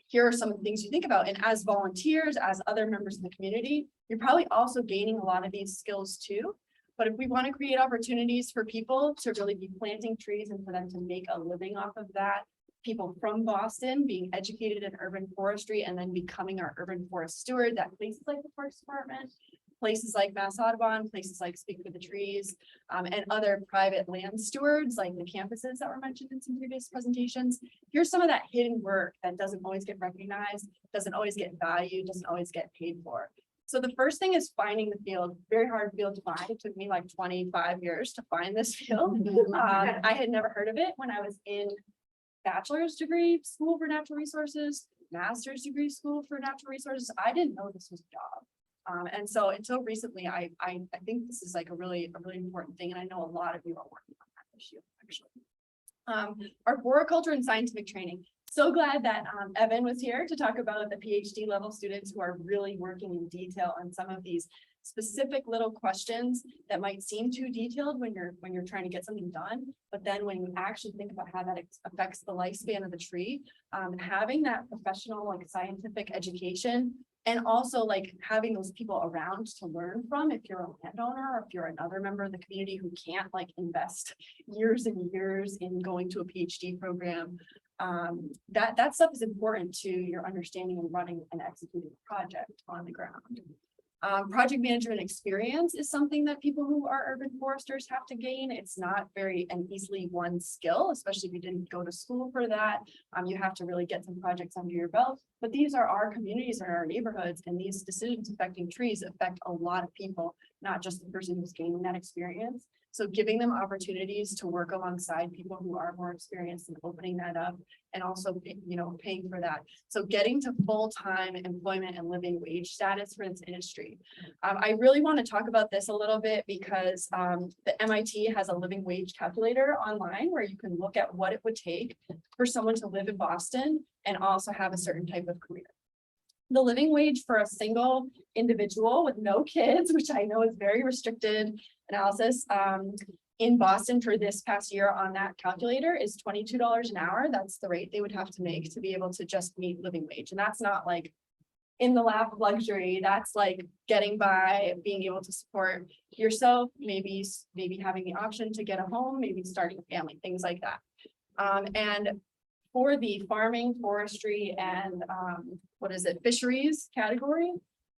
here are some of the things you think about. And as volunteers, as other members of the community, you're probably also gaining a lot of these skills too. But if we want to create opportunities for people to really be planting trees and for them to make a living off of that, people from Boston being educated in urban forestry and then becoming our urban forest steward, that places like the Parks Department, places like Mass Audubon, places like Speak for the Trees, and other private land stewards like the campuses that were mentioned in some previous presentations. Here's some of that hidden work that doesn't always get recognized, doesn't always get valued, doesn't always get paid for. So the first thing is finding the field. Very hard field to find. It took me like 25 years to find this field. I had never heard of it when I was in bachelor's degree school for natural resources, master's degree school for natural resources. I didn't know this was a job. And so until recently, I think this is like a really important thing. And I know a lot of you are working on that issue, actually. Arboriculture and scientific training. So glad that Evan was here to talk about the PhD level students who are really working in detail on some of these specific little questions that might seem too detailed when you're trying to get something done, but then when you actually think about how that affects the lifespan of the tree, having that professional like scientific education, and also like having those people around to learn from if you're a landowner or if you're another member of the community who can't like invest years and years in going to a PhD program. That stuff is important to your understanding and running and executing a project on the ground. Project management experience is something that people who are urban foresters have to gain. It's not very an easily won skill, especially if you didn't go to school for that. You have to really get some projects under your belt, but these are our communities and our neighborhoods, and these decisions affecting trees affect a lot of people, not just the person who's gaining that experience. So giving them opportunities to work alongside people who are more experienced and opening that up, and also, paying for that. So getting to full-time employment and living wage status for this industry. I really want to talk about this a little bit because the MIT has a living wage calculator online where you can look at what it would take for someone to live in Boston and also have a certain type of career. The living wage for a single individual with no kids, which I know is very restricted analysis, in Boston for this past year on that calculator is $22 an hour. That's the rate they would have to make to be able to just meet living wage. And that's not like in the lap of luxury. That's like getting by, being able to support yourself, maybe having the option to get a home, maybe starting a family, things like that. And for the farming, forestry, and fisheries category,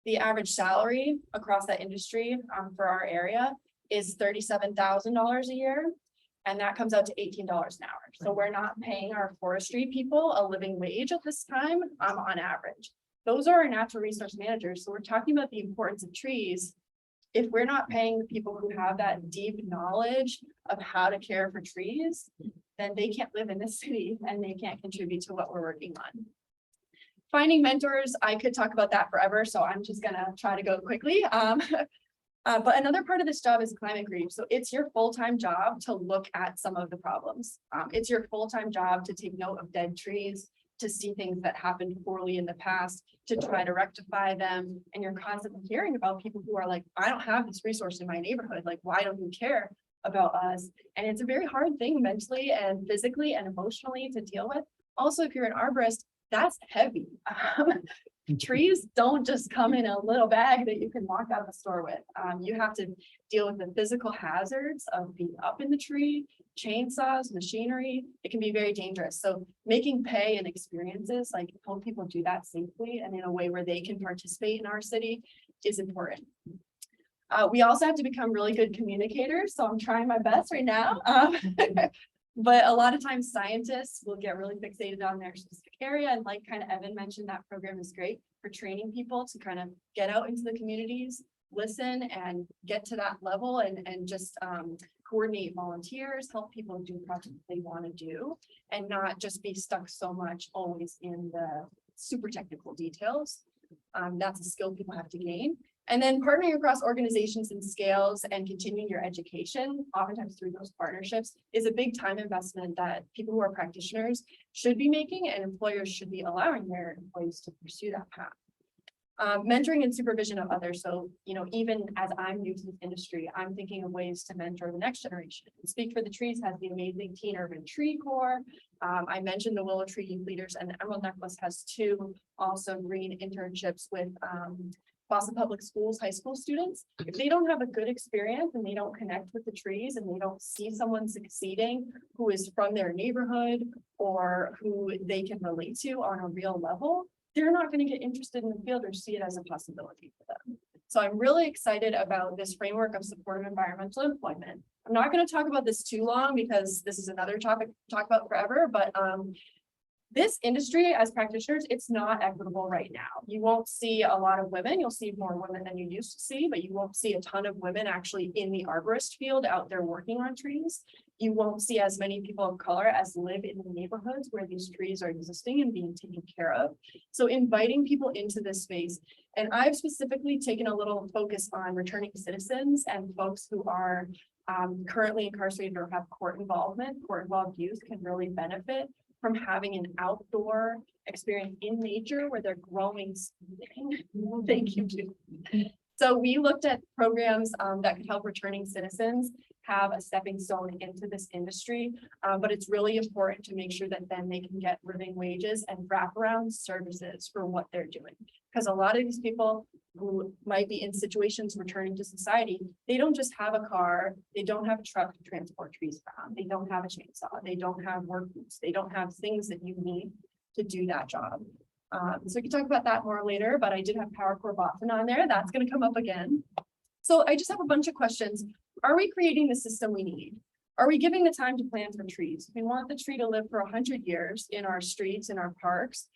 the average salary across that industry for our area is $37,000 a year, and that comes out to $18 an hour. So we're not paying our forestry people a living wage at this time on average. Those are our natural resource managers. So we're talking about the importance of trees. If we're not paying the people who have that deep knowledge of how to care for trees, then they can't live in this city and they can't contribute to what we're working on. Finding mentors, I could talk about that forever, so I'm just gonna try to go quickly. But another part of this job is climate grief. So it's your full-time job to look at some of the problems. It's your full-time job to take note of dead trees, to see things that happened poorly in the past, to try to rectify them. And you're constantly hearing about people who are like, I don't have this resource in my neighborhood. Like, why don't you care about us? And it's a very hard thing mentally and physically and emotionally to deal with. Also, if you're an arborist, that's heavy. Trees don't just come in a little bag that you can walk out of the store with. You have to deal with the physical hazards of being up in the tree, chainsaws, machinery. It can be very dangerous. So making pay and experiences, like help people do that safely and in a way where they can participate in our city is important. We also have to become really good communicators. So I'm trying my best right now. But a lot of times scientists will get really fixated on their specific area. And like kind of Evan mentioned, that program is great for training people to kind of get out into the communities, listen and get to that level and just coordinate volunteers, help people do projects they want to do and not just be stuck so much always in the super technical details. That's a skill people have to gain. And then partnering across organizations and scales and continuing your education, oftentimes through those partnerships, is a big time investment that people who are practitioners should be making and employers should be allowing their employees to pursue that path. Mentoring and supervision of others. So, you know, even as I'm new to this industry, I'm thinking of ways to mentor the next generation. Speak for the Trees has the amazing Teen Urban Tree Corps. I mentioned the Willow Tree Youth Leaders, and the Emerald Necklace has 2 also green internships with Boston Public Schools high school students. If they don't have a good experience and they don't connect with the trees and they don't see someone succeeding who is from their neighborhood or who they can relate to on a real level, they're not going to get interested in the field or see it as a possibility for them. So I'm really excited about this framework of supportive environmental employment. I'm not going to talk about this too long because this is another topic to talk about forever, but this industry as practitioners, it's not equitable right now. You won't see a lot of women. You'll see more women than you used to see, but you won't see a ton of women actually in the arborist field out there working on trees. You won't see as many people of color as live in the neighborhoods where these trees are existing and being taken care of. So inviting people into this space, and I've specifically taken a little focus on returning citizens and folks who are currently incarcerated or have court involvement. Court-involved youth can really benefit from having an outdoor experience in nature where they're growing something. Thank you, Julie. So we looked at programs that could help returning citizens have a stepping stone into this industry, but it's really important to make sure that then they can get living wages and wraparound services for what they're doing. Because a lot of these people who might be in situations returning to society, they don't just have a car, they don't have a truck to transport trees around, they don't have a chainsaw, they don't have work boots, they don't have things that you need to do that job. So we can talk about that more later, but I did have Power Core Boston on there. That's going to come up again. So I just have a bunch of questions. Are we creating the system we need? Are we giving the time to plant for trees? We want the tree to live for 100 years in our streets, in our parks.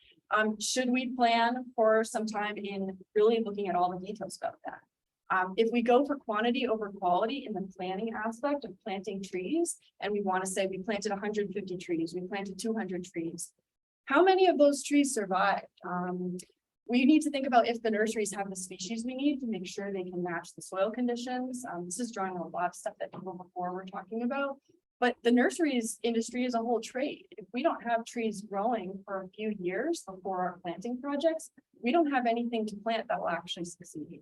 Should we plan for some time in really looking at all the details about that? If we go for quantity over quality in the planning aspect of planting trees, and we want to say we planted 150 trees, we planted 200 trees, how many of those trees survived? We need to think about if the nurseries have the species we need to make sure they can match the soil conditions. This is drawing a lot of stuff that people before were talking about, but the nurseries industry is a whole trade. If we don't have trees growing for a few years before our planting projects, we don't have anything to plant that will actually succeed.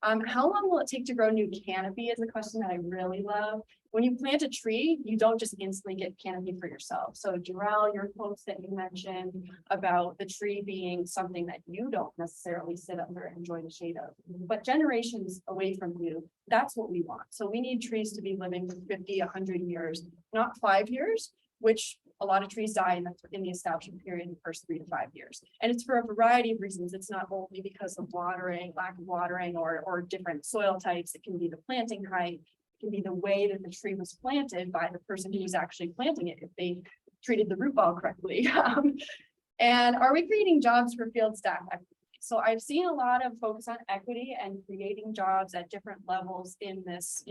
How long will it take to grow new canopy is a question that I really love. When you plant a tree, you don't just instantly get canopy for yourself. So Jarrell, your quotes that you mentioned about the tree being something that you don't necessarily sit under and enjoy the shade of, but generations away from you, that's what we want. So we need trees to be living for 50, 100 years, not 5 years, which a lot of trees die in the establishment period in the first 3 to 5 years. And it's for a variety of reasons. It's not only because of watering, lack of watering, or different soil types. It can be the planting height, it can be the way that the tree was planted by the person who was actually planting it, if they treated the root ball correctly. And are we creating jobs for field staff? So I've seen a lot of focus on equity and creating jobs at different levels in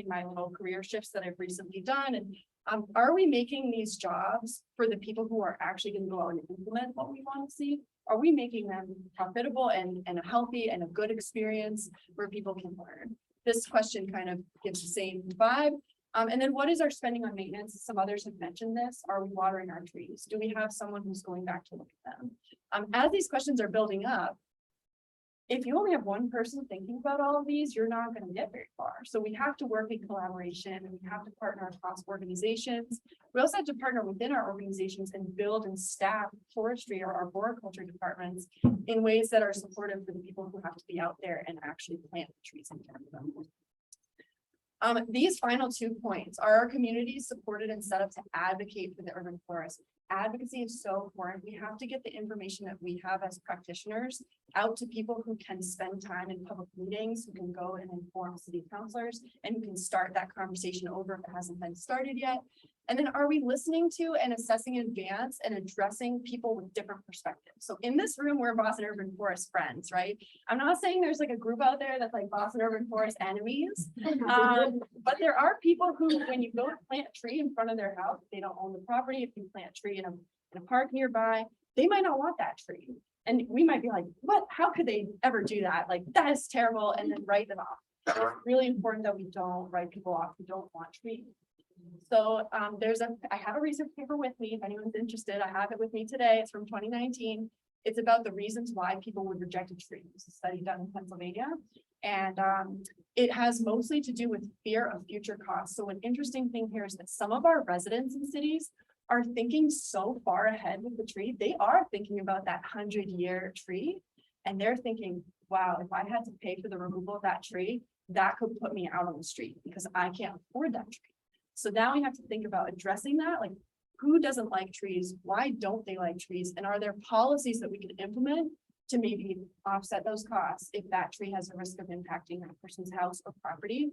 my little career shifts that I've recently done. And are we making these jobs for the people who are actually going to go out and implement what we want to see? Are we making them profitable and a healthy and a good experience where people can learn? this question kind of gives the same vibe. And then what is our spending on maintenance? Some others have mentioned this. Are we watering our trees? Do we have someone who's going back to look at them? As these questions are building up, if you only have one person thinking about all of these, you're not going to get very far. So we have to work in collaboration, and we have to partner across organizations. We also have to partner within our organizations and build and staff forestry or arboriculture departments in ways that are supportive for the people who have to be out there and actually plant the trees and care for them. These final 2 points, are our communities supported and set up to advocate for the urban forest? Advocacy is so important. We have to get the information that we have as practitioners out to people who can spend time in public meetings, who can go and inform city councilors, and who can start that conversation over if it hasn't been started yet. And then are we listening to and assessing in advance and addressing people with different perspectives? So in this room, we're Boston Urban Forest friends, right? I'm not saying there's like a group out there that's like Boston Urban Forest enemies. But there are people who, when you go to plant a tree in front of their house, they don't own the property. If you plant a tree in a park nearby, they might not want that tree. And we might be like, what, how could they ever do that? Like, that is terrible, and then write them off. It's really important that we don't write people off who don't want trees. So I have a research paper with me. If anyone's interested, I have it with me today. It's from 2019. It's about the reasons why people would reject a tree. It's a study done in Pennsylvania. And it has mostly to do with fear of future costs. So an interesting thing here is that some of our residents in cities are thinking so far ahead with the tree. They are thinking about that 100-year tree. And they're thinking, wow, if I had to pay for the removal of that tree, that could put me out on the street because I can't afford that tree. So now we have to think about addressing that, like who doesn't like trees? Why don't they like trees? And are there policies that we can implement to maybe offset those costs if that tree has a risk of impacting that person's house or property?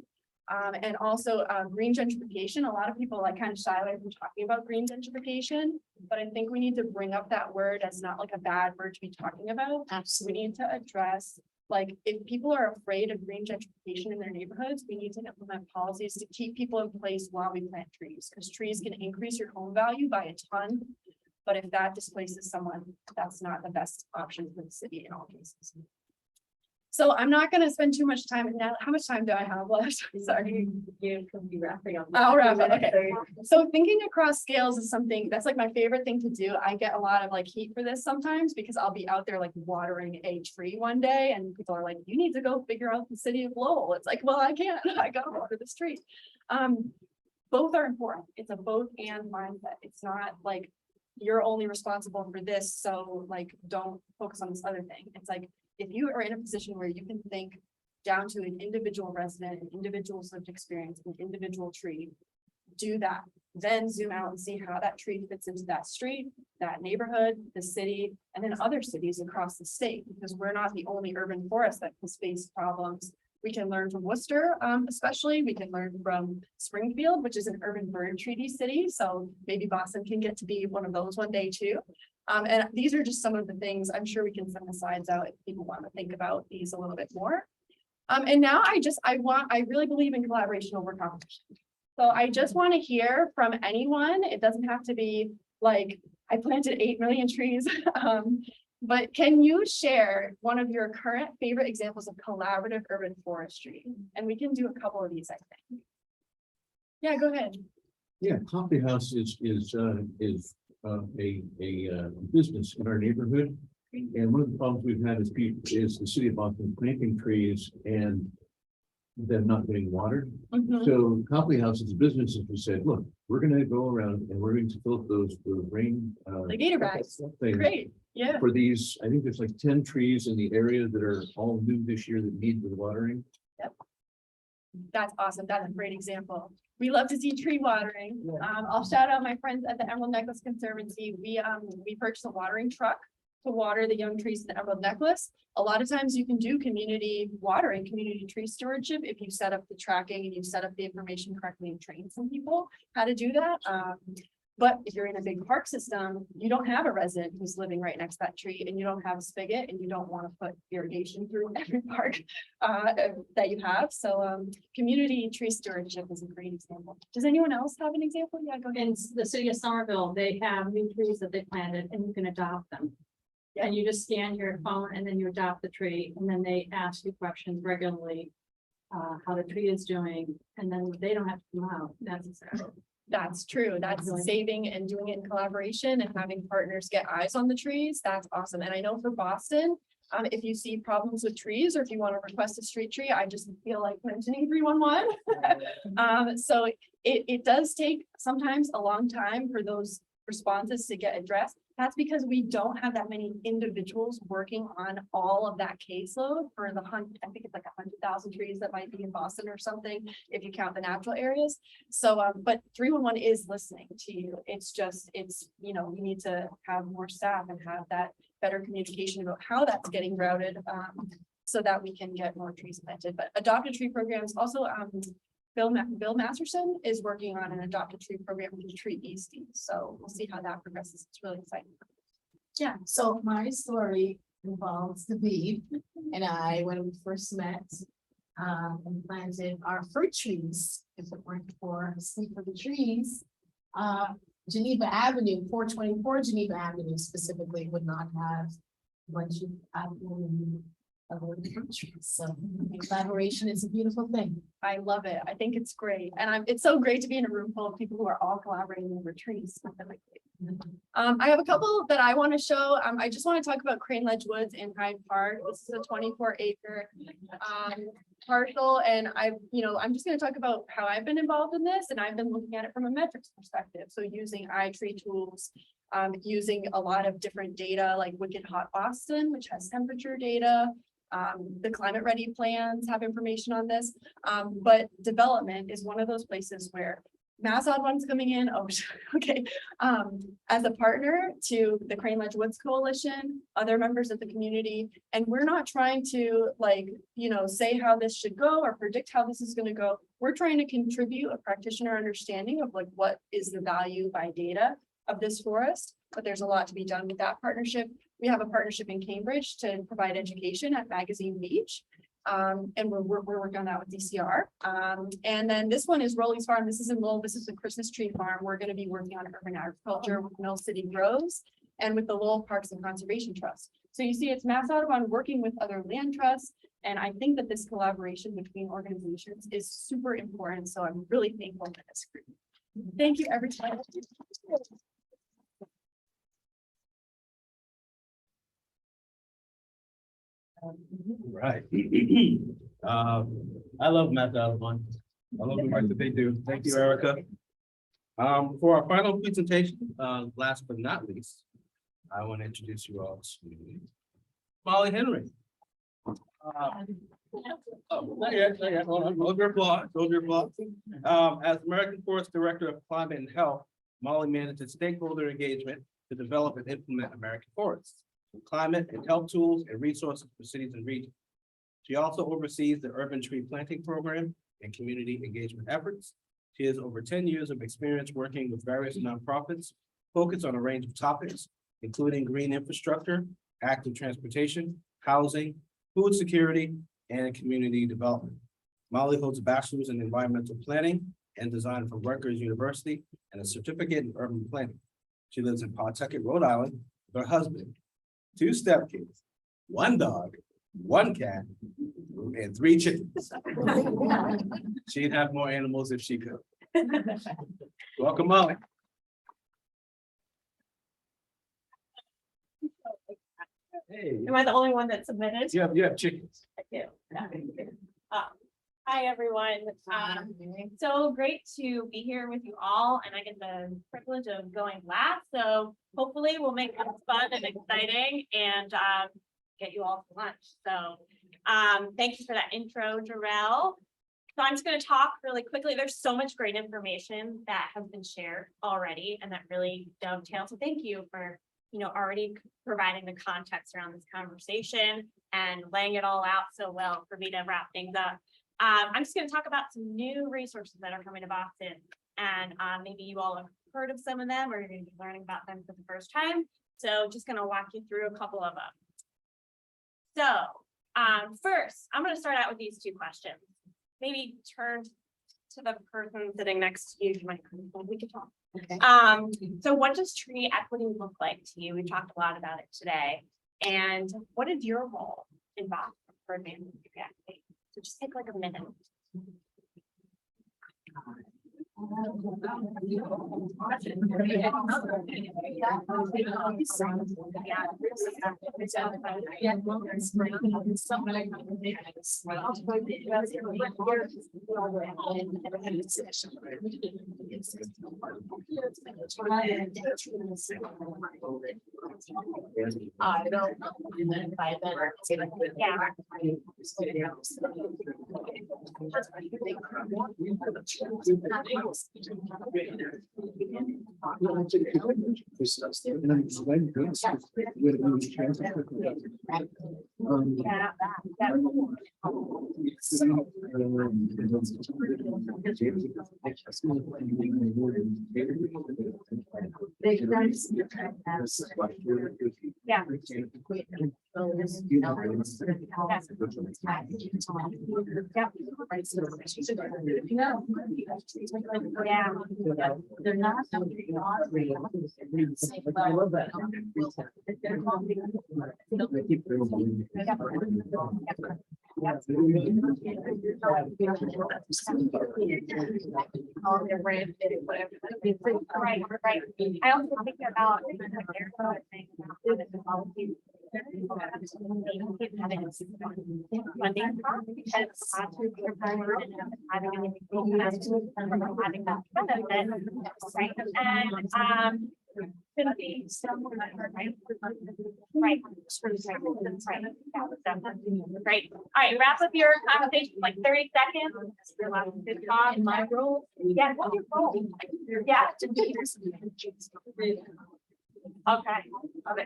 And also green gentrification. A lot of people like kind of shy away from talking about green gentrification, but I think we need to bring up that word as not like a bad word to be talking about. Absolutely. We need to address, like, if people are afraid of green gentrification in their neighborhoods, we need to implement policies to keep people in place while we plant trees, because trees can increase your home value by a ton. But if that displaces someone, that's not the best option for the city in all cases. So I'm not going to spend too much time now. How much time do I have left? Sorry. You can be wrapping up. I'll wrap it. Okay. So thinking across scales is something that's like my favorite thing to do. I get a lot of like heat for this sometimes because I'll be out there like watering a tree one day and people are like, you need to go figure out the city of Lowell. It's like, well, I can't. I gotta water this tree. Both are important. It's a both and mindset. It's not like you're only responsible for this, so like don't focus on this other thing. It's like, if you are in a position where you can think down to an individual resident, an individual's lived experience, an individual tree, do that. Then zoom out and see how that tree fits into that street, that neighborhood, the city, and then other cities across the state, because we're not the only urban forest that has faced problems. We can learn from Worcester, especially. We can learn from Springfield, which is an urban bird treaty city. So maybe Boston can get to be one of those one day too. And these are just some of the things. I'm sure we can send the slides out if people want to think about these a little bit more. And now I really believe in collaboration over competition. So I just want to hear from anyone. It doesn't have to be like, I planted 8 million trees. But can you share one of your current favorite examples of collaborative urban forestry? And we can do a couple of these, I think. Yeah, go ahead. Yeah, Coffee House is a business in our neighborhood. And one of the problems we've had is the city of Boston planting trees and them not getting watered. So Coffee House is a business that said, look, we're going to go around and we're going to fill those rain The gator bags. things Great. Yeah. for these. I think there's like 10 trees in the area that are all new this year that need the watering. That's awesome. That's a great example. We love to see tree watering. I'll shout out my friends at the Emerald Necklace Conservancy. We purchased a watering truck to water the young trees in the Emerald Necklace. A lot of times you can do community watering, community tree stewardship if you set up the tracking and you set up the information correctly and train some people how to do that. But if you're in a big park system, you don't have a resident who's living right next to that tree and you don't have a spigot and you don't want to put irrigation through every park that you have. So community tree stewardship is a great example. Does anyone else have an example? Yeah, go ahead. In the city of Somerville, they have new trees that they planted and you can adopt them. And you just scan your phone and then you adopt the tree and then they ask you questions regularly how the tree is doing, and then they don't have to come out necessarily. That's true. That's saving and doing it in collaboration and having partners get eyes on the trees. That's awesome. And I know for Boston, if you see problems with trees or if you want to request a street tree, I just feel like mentioning 311. So it does take sometimes a long time for those responses to get addressed. That's because we don't have that many individuals working on all of that caseload for the I think it's like 100,000 trees that might be in Boston or something, if you count the natural areas. So, but 311 is listening to you. It's just, you know, we need to have more staff and have that better communication about how that's getting routed, so that we can get more trees planted. But adopted tree programs also, Bill Masterson is working on an adopted tree program with Tree Eastie. So we'll see how that progresses. It's really exciting. Yeah, so my story involves the bee and I, when we first met, and planted our fruit trees. If it weren't for Sleep for the Trees, Geneva Avenue, 424 Geneva Avenue specifically would not have a bunch of fruit trees. So collaboration is a beautiful thing. I love it. I think it's great. And it's so great to be in a room full of people who are all collaborating over trees specifically. I have a couple that I want to show. I just want to talk about Crane Ledge Woods in Hyde Park. This is a 24-acre parcel, and I'm just going to talk about how I've been involved in this, and I've been looking at it from a metrics perspective. So using iTree tools, using a lot of different data like Wicked Hot Boston, which has temperature data. The climate ready plans have information on this, but development is one of those places where Mass Audubon's coming in. Oh, okay. As a partner to the Crane Ledge Woods Coalition, other members of the community, and we're not trying to say how this should go or predict how this is going to go. We're trying to contribute a practitioner understanding of what is the value by data of this forest, but there's a lot to be done with that partnership. We have a partnership in Cambridge to provide education at Magazine Beach. And we're working on that with DCR. And then this one is Rowley's Farm. This is in Lowell. This is the Christmas tree farm. We're going to be working on urban agriculture with Mill City Groves and with the Lowell Parks and Conservation Trust. So you see it's Mass Audubon working with other land trusts. And I think that this collaboration between organizations is super important. So I'm really thankful for this group. Thank you, everybody. Right. I love Mass Audubon. I love the work that they do. Thank you, Erica. For our final presentation, last but not least, I want to introduce you all to Molly Henry. Not yet. Hold your applause. As American Forest Director of Climate and Health, Molly manages stakeholder engagement to develop and implement American forests, climate and health tools and resources for cities and regions. She also oversees the urban tree planting program and community engagement efforts. She has over 10 years of experience working with various nonprofits focused on a range of topics, including green infrastructure, active transportation, housing, food security, and community development. Molly holds a bachelor's in environmental planning and design from Rutgers University and a certificate in urban planning. She lives in Pawtucket, Rhode Island, with her husband, 2 stepkids, 1 dog, 1 cat, and 3 chickens. She'd have more animals if she could. Welcome, Molly. Hey, Am I the only one that submitted? you have chickens. I do. Hi, everyone. So great to be here with you all, and I get the privilege of going last. So hopefully we'll make this fun and exciting and get you all to lunch. So thank you for that intro, Jarrell. So I'm just going to talk really quickly. There's so much great information that has been shared already, and that really dovetails. So thank you for already providing the context around this conversation and laying it all out so well for me to wrap things up. I'm just going to talk about some new resources that are coming to Boston, and maybe you all have heard of some of them or you're going to be learning about them for the first time. So just going to walk you through a couple of them. So first, I'm going to start out with these 2 questions. Maybe turn to the person sitting next to you. We can talk. Okay. So what does tree equity look like to you? We talked a lot about it today. And what is your role in Boston for advancing tree equity? So just take like a minute. I don't know. And then if I better say like, Yeah. Yeah. Yeah. Yeah. They're not. Right, right. I also think about. Funding because having that benefit, right? And gonna be somewhere, right? Right. Right. All right, wrap up your conversation in like 30 seconds. Good talk. My role. Yeah, what's your role? Yeah. Okay. Okay.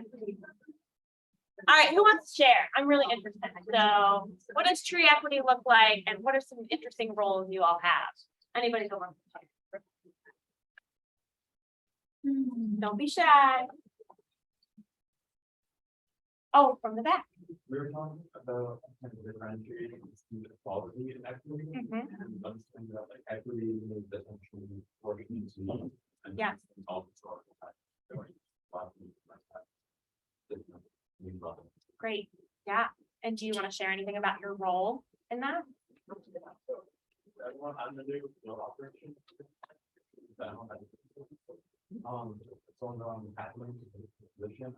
All right, who wants to share? I'm really interested. So what does tree equity look like and what are some interesting roles you all have? Anybody who wants to share? Don't be shy. Oh, from the back. We were talking about kind of differentiating between equality and equity. Mhm. And understanding that like equity is essentially working into. Yes. Great. Yeah. And do you want to share anything about your role in that? Everyone on the new operation. It's on happening position.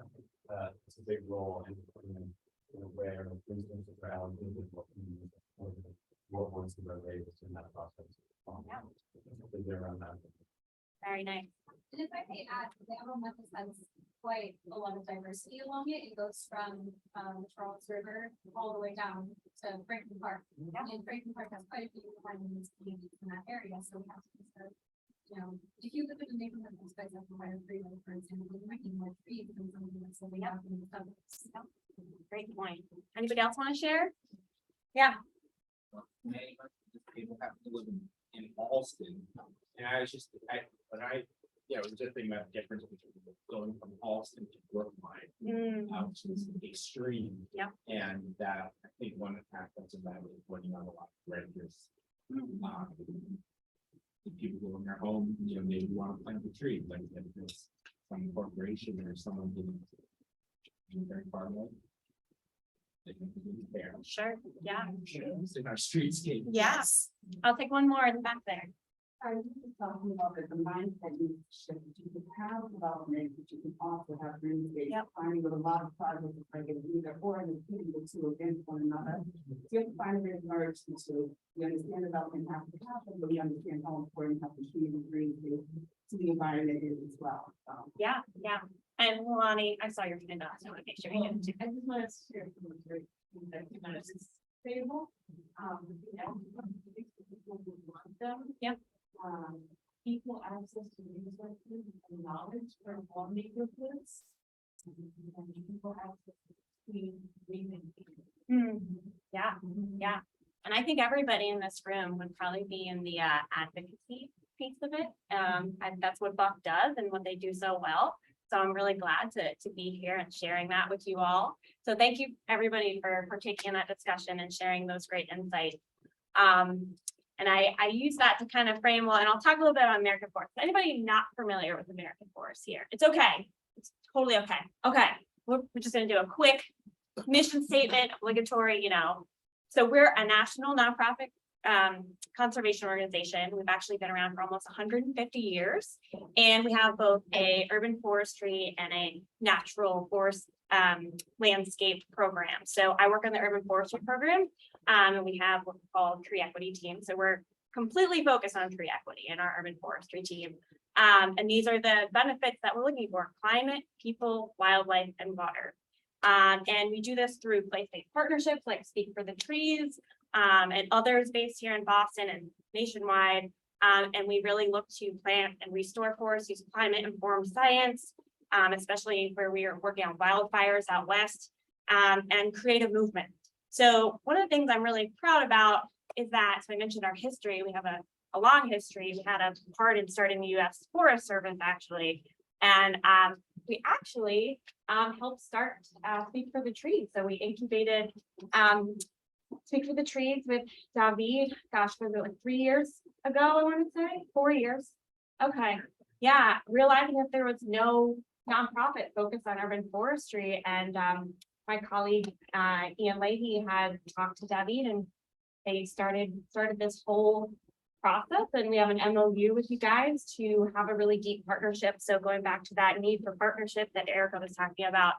It's a big role in where things around what was the relate in that process. Very nice. And if I may add, the Emerald Memphis has quite a lot of diversity along it. It goes from the Charles River all the way down to Franklin Park. And Franklin Park has quite a few communities in that area, so we have to consider, if you live in a neighborhood that's by the fire freeway, for example, you might need more trees than something that's living out in the suburbs. Great point. Anybody else want to share? Yeah. People have to live in Alston, and I was just, was just thinking about the difference between going from Alston to Brookline, which is extreme. Yeah. And that, I think one aspect of that is putting on a lot of renters. The people who in their home, maybe want to plant a tree, like if it's some corporation or someone who's very far away. They can be there. Sure. Yeah. In our streetscape. Yes. I'll take one more in the back there. I was just talking about the mindset shift. You can have development, but you can also have green space. Yep. Finding with a lot of projects, it's like either or the two against one another. So you have to find a way to merge the two. We understand development has to happen, but we understand how important having trees and green space to the environment is as well. So. Yeah, yeah. And Lonnie, I saw your hand up, so I want to make sure you get it. I just wanted to share some great things that is stable. Yep. Equal access to resources and knowledge for all neighborhoods. Equal access to Yeah, yeah. And I think everybody in this room would probably be in the advocacy piece of it. And that's what Buck does and what they do so well. So I'm really glad to be here and sharing that with you all. So thank you, everybody, for taking in that discussion and sharing those great insights. And I use that to kind of frame, well, and I'll talk a little bit about American Forest. Anybody not familiar with American Forest here? It's okay. It's totally okay. Okay, we're just gonna do a quick mission statement, obligatory, So we're a national nonprofit conservation organization. We've actually been around for almost 150 years. And we have both a urban forestry and a natural forest landscape program. So I work on the urban forestry program, and we have what we call tree equity team. So we're completely focused on tree equity in our urban forestry team. And these are the benefits that we're looking for: climate, people, wildlife, and water. And we do this through place-based partnerships like Speak for the Trees, and others based here in Boston and nationwide. And we really look to plant and restore forests, use climate-informed science, especially where we are working on wildfires out west, and create a movement. So one of the things I'm really proud about is that, so I mentioned our history, we have a long history. We had a part in starting the U.S. Forest Service, actually. And we actually helped start Speak for the Trees. So we incubated Speak for the Trees with David, gosh, was it like 3 years ago, I want to say? 4 years. Okay. Yeah, realizing that there was no nonprofit focused on urban forestry. And my colleague Ian Leahy had talked to David, and they started this whole process, and we have an MOU with you guys to have a really deep partnership. So going back to that need for partnership that Erica was talking about.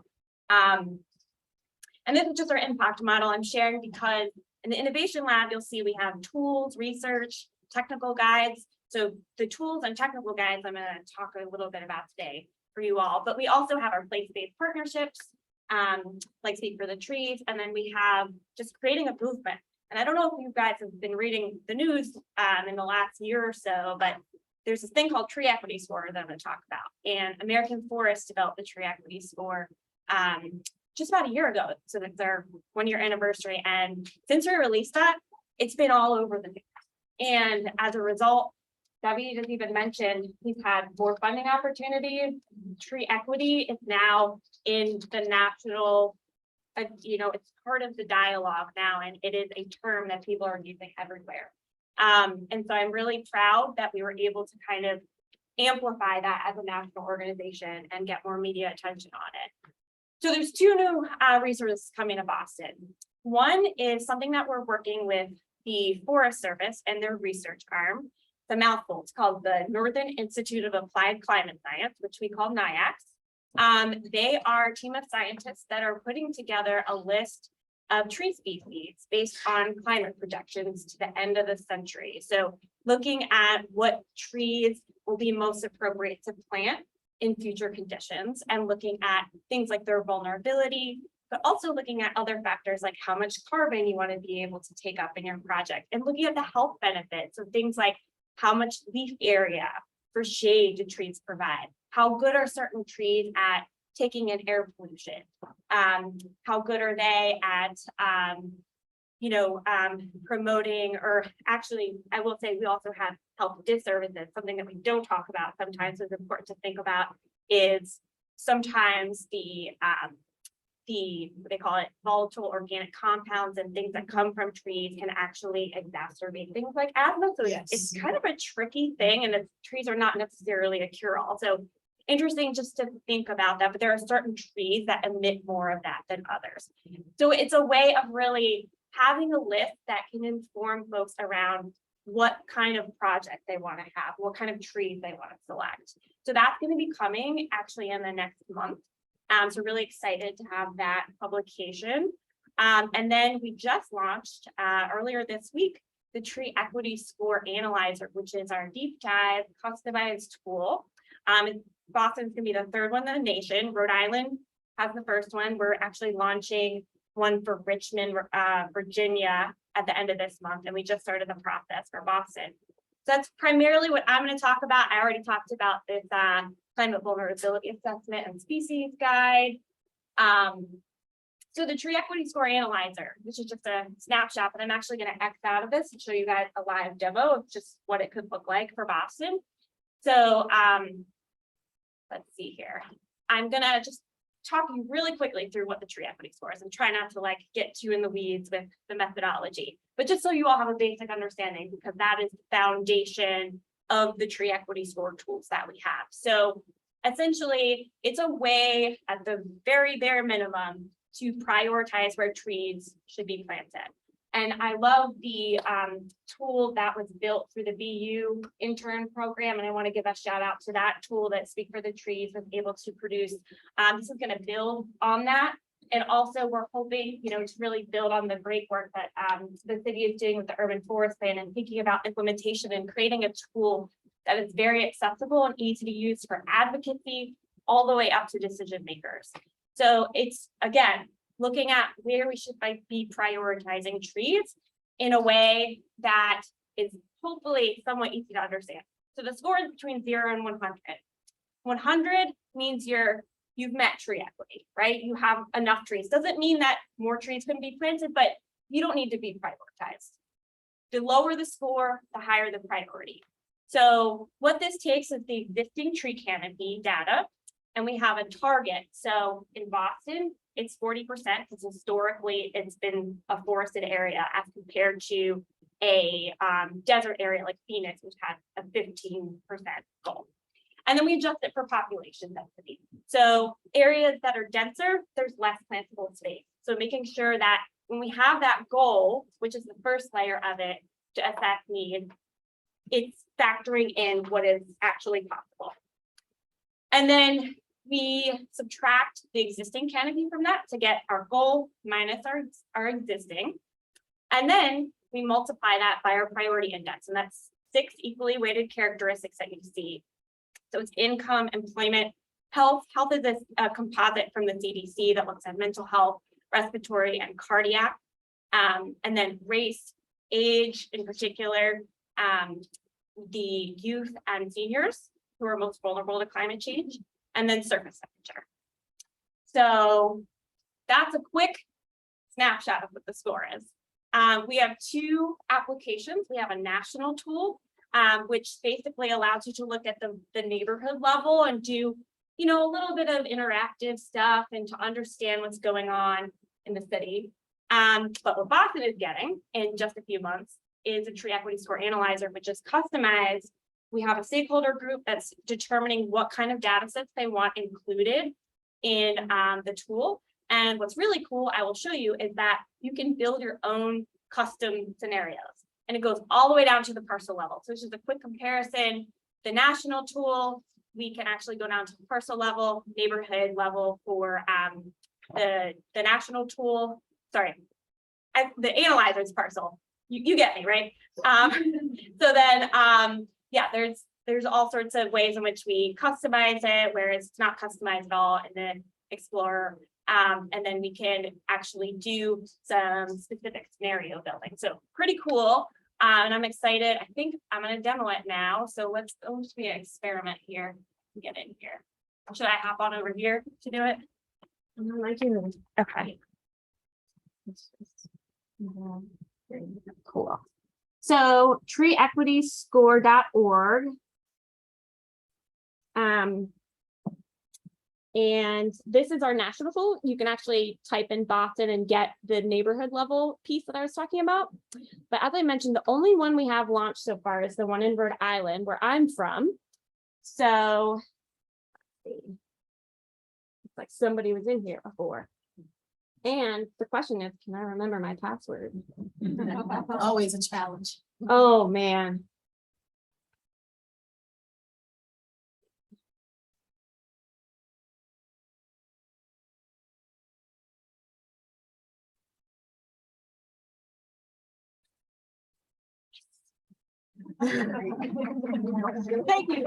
And this is just our impact model I'm sharing, because in the innovation lab, you'll see we have tools, research, technical guides. So the tools and technical guides I'm going to talk a little bit about today for you all, but we also have our place-based partnerships, like Speak for the Trees. And then we have just creating a movement. And I don't know if you guys have been reading the news in the last year or so, but there's this thing called tree equity score that I'm going to talk about. And American Forest developed the tree equity score just about a year ago. So that's their 1-year anniversary. And since we released that, it's been all over the news. And as a result, David has even mentioned he's had more funding opportunities. Tree equity is now in the national, it's part of the dialogue now, and it is a term that people are using everywhere. And so I'm really proud that we were able to kind of amplify that as a national organization and get more media attention on it. So there's 2 new resources coming to Boston. One is something that we're working with the Forest Service and their research arm. It's a mouthful. It's called the Northern Institute of Applied Climate Science, which we call NIACS. They are a team of scientists that are putting together a list of tree species based on climate projections to the end of the century. So looking at what trees will be most appropriate to plant in future conditions, and looking at things like their vulnerability, but also looking at other factors like how much carbon you want to be able to take up in your project, and looking at the health benefits of things like how much leaf area for shade do trees provide? How good are certain trees at taking in air pollution? How good are they at, promoting, or actually, I will say we also have health disservices. Something that we don't talk about sometimes is important to think about is sometimes what they call it, volatile organic compounds and things that come from trees can actually exacerbate things like asthma. So it's kind of a tricky thing, and trees are not necessarily a cure-all. So interesting just to think about that, but there are certain trees that emit more of that than others. So it's a way of really having a list that can inform folks around what kind of project they want to have, what kind of trees they want to select. So that's going to be coming actually in the next month. So really excited to have that publication. And then we just launched earlier this week, the Tree Equity Score Analyzer, which is our deep dive customized tool. Boston's gonna be the 3rd one in the nation. Rhode Island has the 1st one. We're actually launching one for Richmond, Virginia at the end of this month. And we just started the process for Boston. So that's primarily what I'm going to talk about. I already talked about this climate vulnerability assessment and species guide. So the Tree Equity Score Analyzer, which is just a snapshot, but I'm actually going to X out of this and show you guys a live demo of just what it could look like for Boston. So let's see here. I'm going to just talk you really quickly through what the Tree Equity Score is and try not to like get too in the weeds with the methodology, but just so you all have a basic understanding, because that is the foundation of the Tree Equity Score tools that we have. So essentially, it's a way at the very bare minimum to prioritize where trees should be planted. And I love the tool that was built through the BU intern program. And I want to give a shout out to that tool that Speak for the Trees was able to produce. This is going to build on that. And also we're hoping, to really build on the great work that the city is doing with the urban forest plan and thinking about implementation and creating a tool that is very accessible and easy to use for advocacy all the way up to decision makers. So it's, again, looking at where we should be prioritizing trees in a way that is hopefully somewhat easy to understand. So the score is between 0 and 100. 100 means you've met tree equity, right? You have enough trees. Doesn't mean that more trees can be planted, but you don't need to be prioritized. The lower the score, the higher the priority. So what this takes is the existing tree canopy data, and we have a target. So in Boston, it's 40% because historically it's been a forested area as compared to a desert area like Phoenix, which had a 15% goal. And then we adjust it for population density. So areas that are denser, there's less plantable space. So making sure that when we have that goal, which is the first layer of it to assess need, it's factoring in what is actually possible. And then we subtract the existing canopy from that to get our goal minus our existing. And then we multiply that by our priority index. And that's 6 equally weighted characteristics that you see. So it's income, employment, health. Health is a composite from the CDC that looks at mental health, respiratory, and cardiac. And then race, age in particular, the youth and seniors who are most vulnerable to climate change, and then surface temperature. So that's a quick snapshot of what the score is. We have 2 applications. We have a national tool, which basically allows you to look at the neighborhood level and do, a little bit of interactive stuff and to understand what's going on in the city. But what Boston is getting in just a few months is a tree equity score analyzer, which is customized. We have a stakeholder group that's determining what kind of data sets they want included in the tool. And what's really cool, I will show you, is that you can build your own custom scenarios. And it goes all the way down to the parcel level. So it's just a quick comparison. The national tool, we can actually go down to the parcel level, neighborhood level for the national tool. Sorry, the analyzer's parcel. You get me, right? So then, yeah, there's all sorts of ways in which we customize it, whereas it's not customized at all in the Explorer. And then we can actually do some specific scenario building. So pretty cool. And I'm excited. I think I'm going to demo it now. So let's just be an experiment here. Get in here. Should I hop on over here to do it? Okay. Cool. So treeequityscore.org. And this is our national tool. You can actually type in Boston and get the neighborhood level piece that I was talking about. But as I mentioned, the only one we have launched so far is the one in Rhode Island, where I'm from. So it's like somebody was in here before. And the question is, can I remember my password? Always a challenge. Oh, man. Thank you.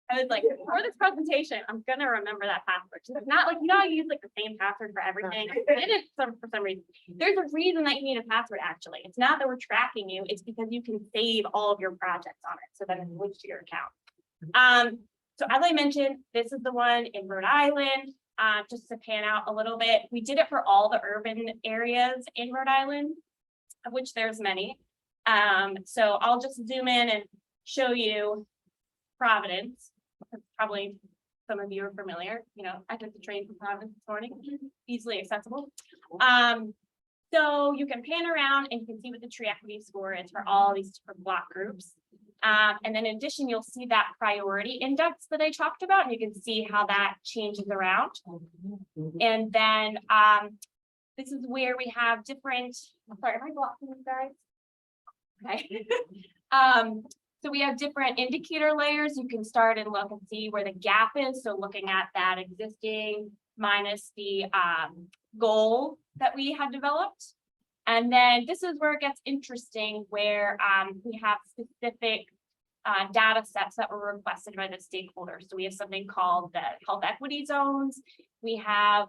I was like, for this presentation, I'm gonna remember that password. It's not like, I use like the same password for everything. I didn't for some reason. There's a reason that you need a password, actually. It's not that we're tracking you, it's because you can save all of your projects on it so that it's linked to your account. So as I mentioned, this is the one in Rhode Island. Just to pan out a little bit, we did it for all the urban areas in Rhode Island, of which there's many. So I'll just zoom in and show you Providence. Probably some of you are familiar. I took the train from Providence this morning, easily accessible. So you can pan around and you can see what the tree equity score is for all these different block groups. And then in addition, you'll see that priority index that I talked about, and you can see how that changes around. And then this is where we have different, sorry, am I blocking you guys? Okay. So we have different indicator layers. You can start and look and see where the gap is. So looking at that existing minus the goal that we had developed. And then this is where it gets interesting, where we have specific data sets that were requested by the stakeholders. So we have something called the health equity zones. We have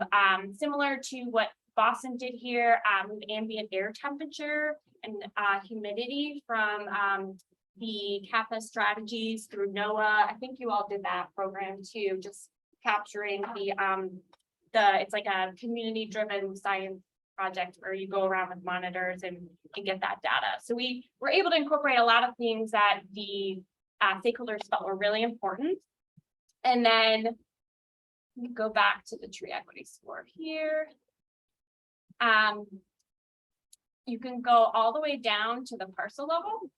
similar to what Boston did here, with ambient air temperature and humidity from the CAPA strategies through NOAA. I think you all did that program too, just capturing the it's like a community driven science project where you go around with monitors and get that data. So we were able to incorporate a lot of things that the stakeholders felt were really important. And then we go back to the tree equity score here. You can go all the way down to the parcel level.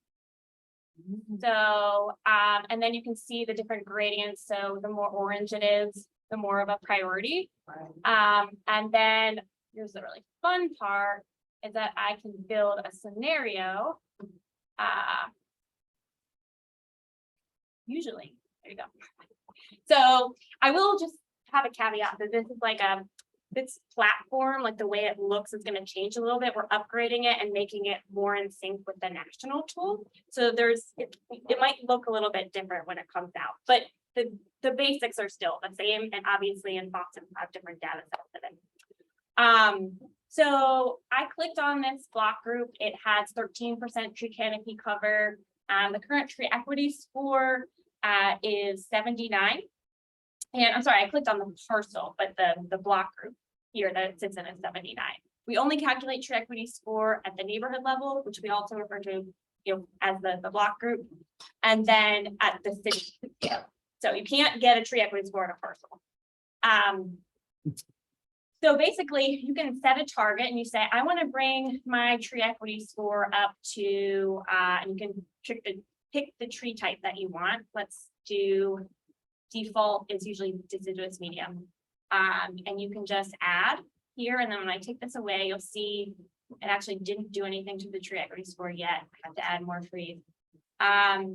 So, and then you can see the different gradients. So the more orange it is, the more of a priority. And then here's the really fun part is that I can build a scenario. Usually, there you go. So I will just have a caveat that this is like this platform, like the way it looks is going to change a little bit. We're upgrading it and making it more in sync with the national tool. So it might look a little bit different when it comes out, but the basics are still the same. And obviously in Boston, we have different data sets of it. So I clicked on this block group. It has 13% tree canopy cover. The current tree equity score is 79. And I'm sorry, I clicked on the parcel, but the block group here that sits in at 79. We only calculate tree equity score at the neighborhood level, which we also refer to, as the block group, and then at the city scale. So you can't get a tree equity score at a parcel. So basically, you can set a target and you say, I want to bring my tree equity score up to, and you can pick the tree type that you want. Let's do default is usually deciduous medium. And you can just add here. And then when I take this away, you'll see it actually didn't do anything to the tree equity score yet. I have to add more trees. Of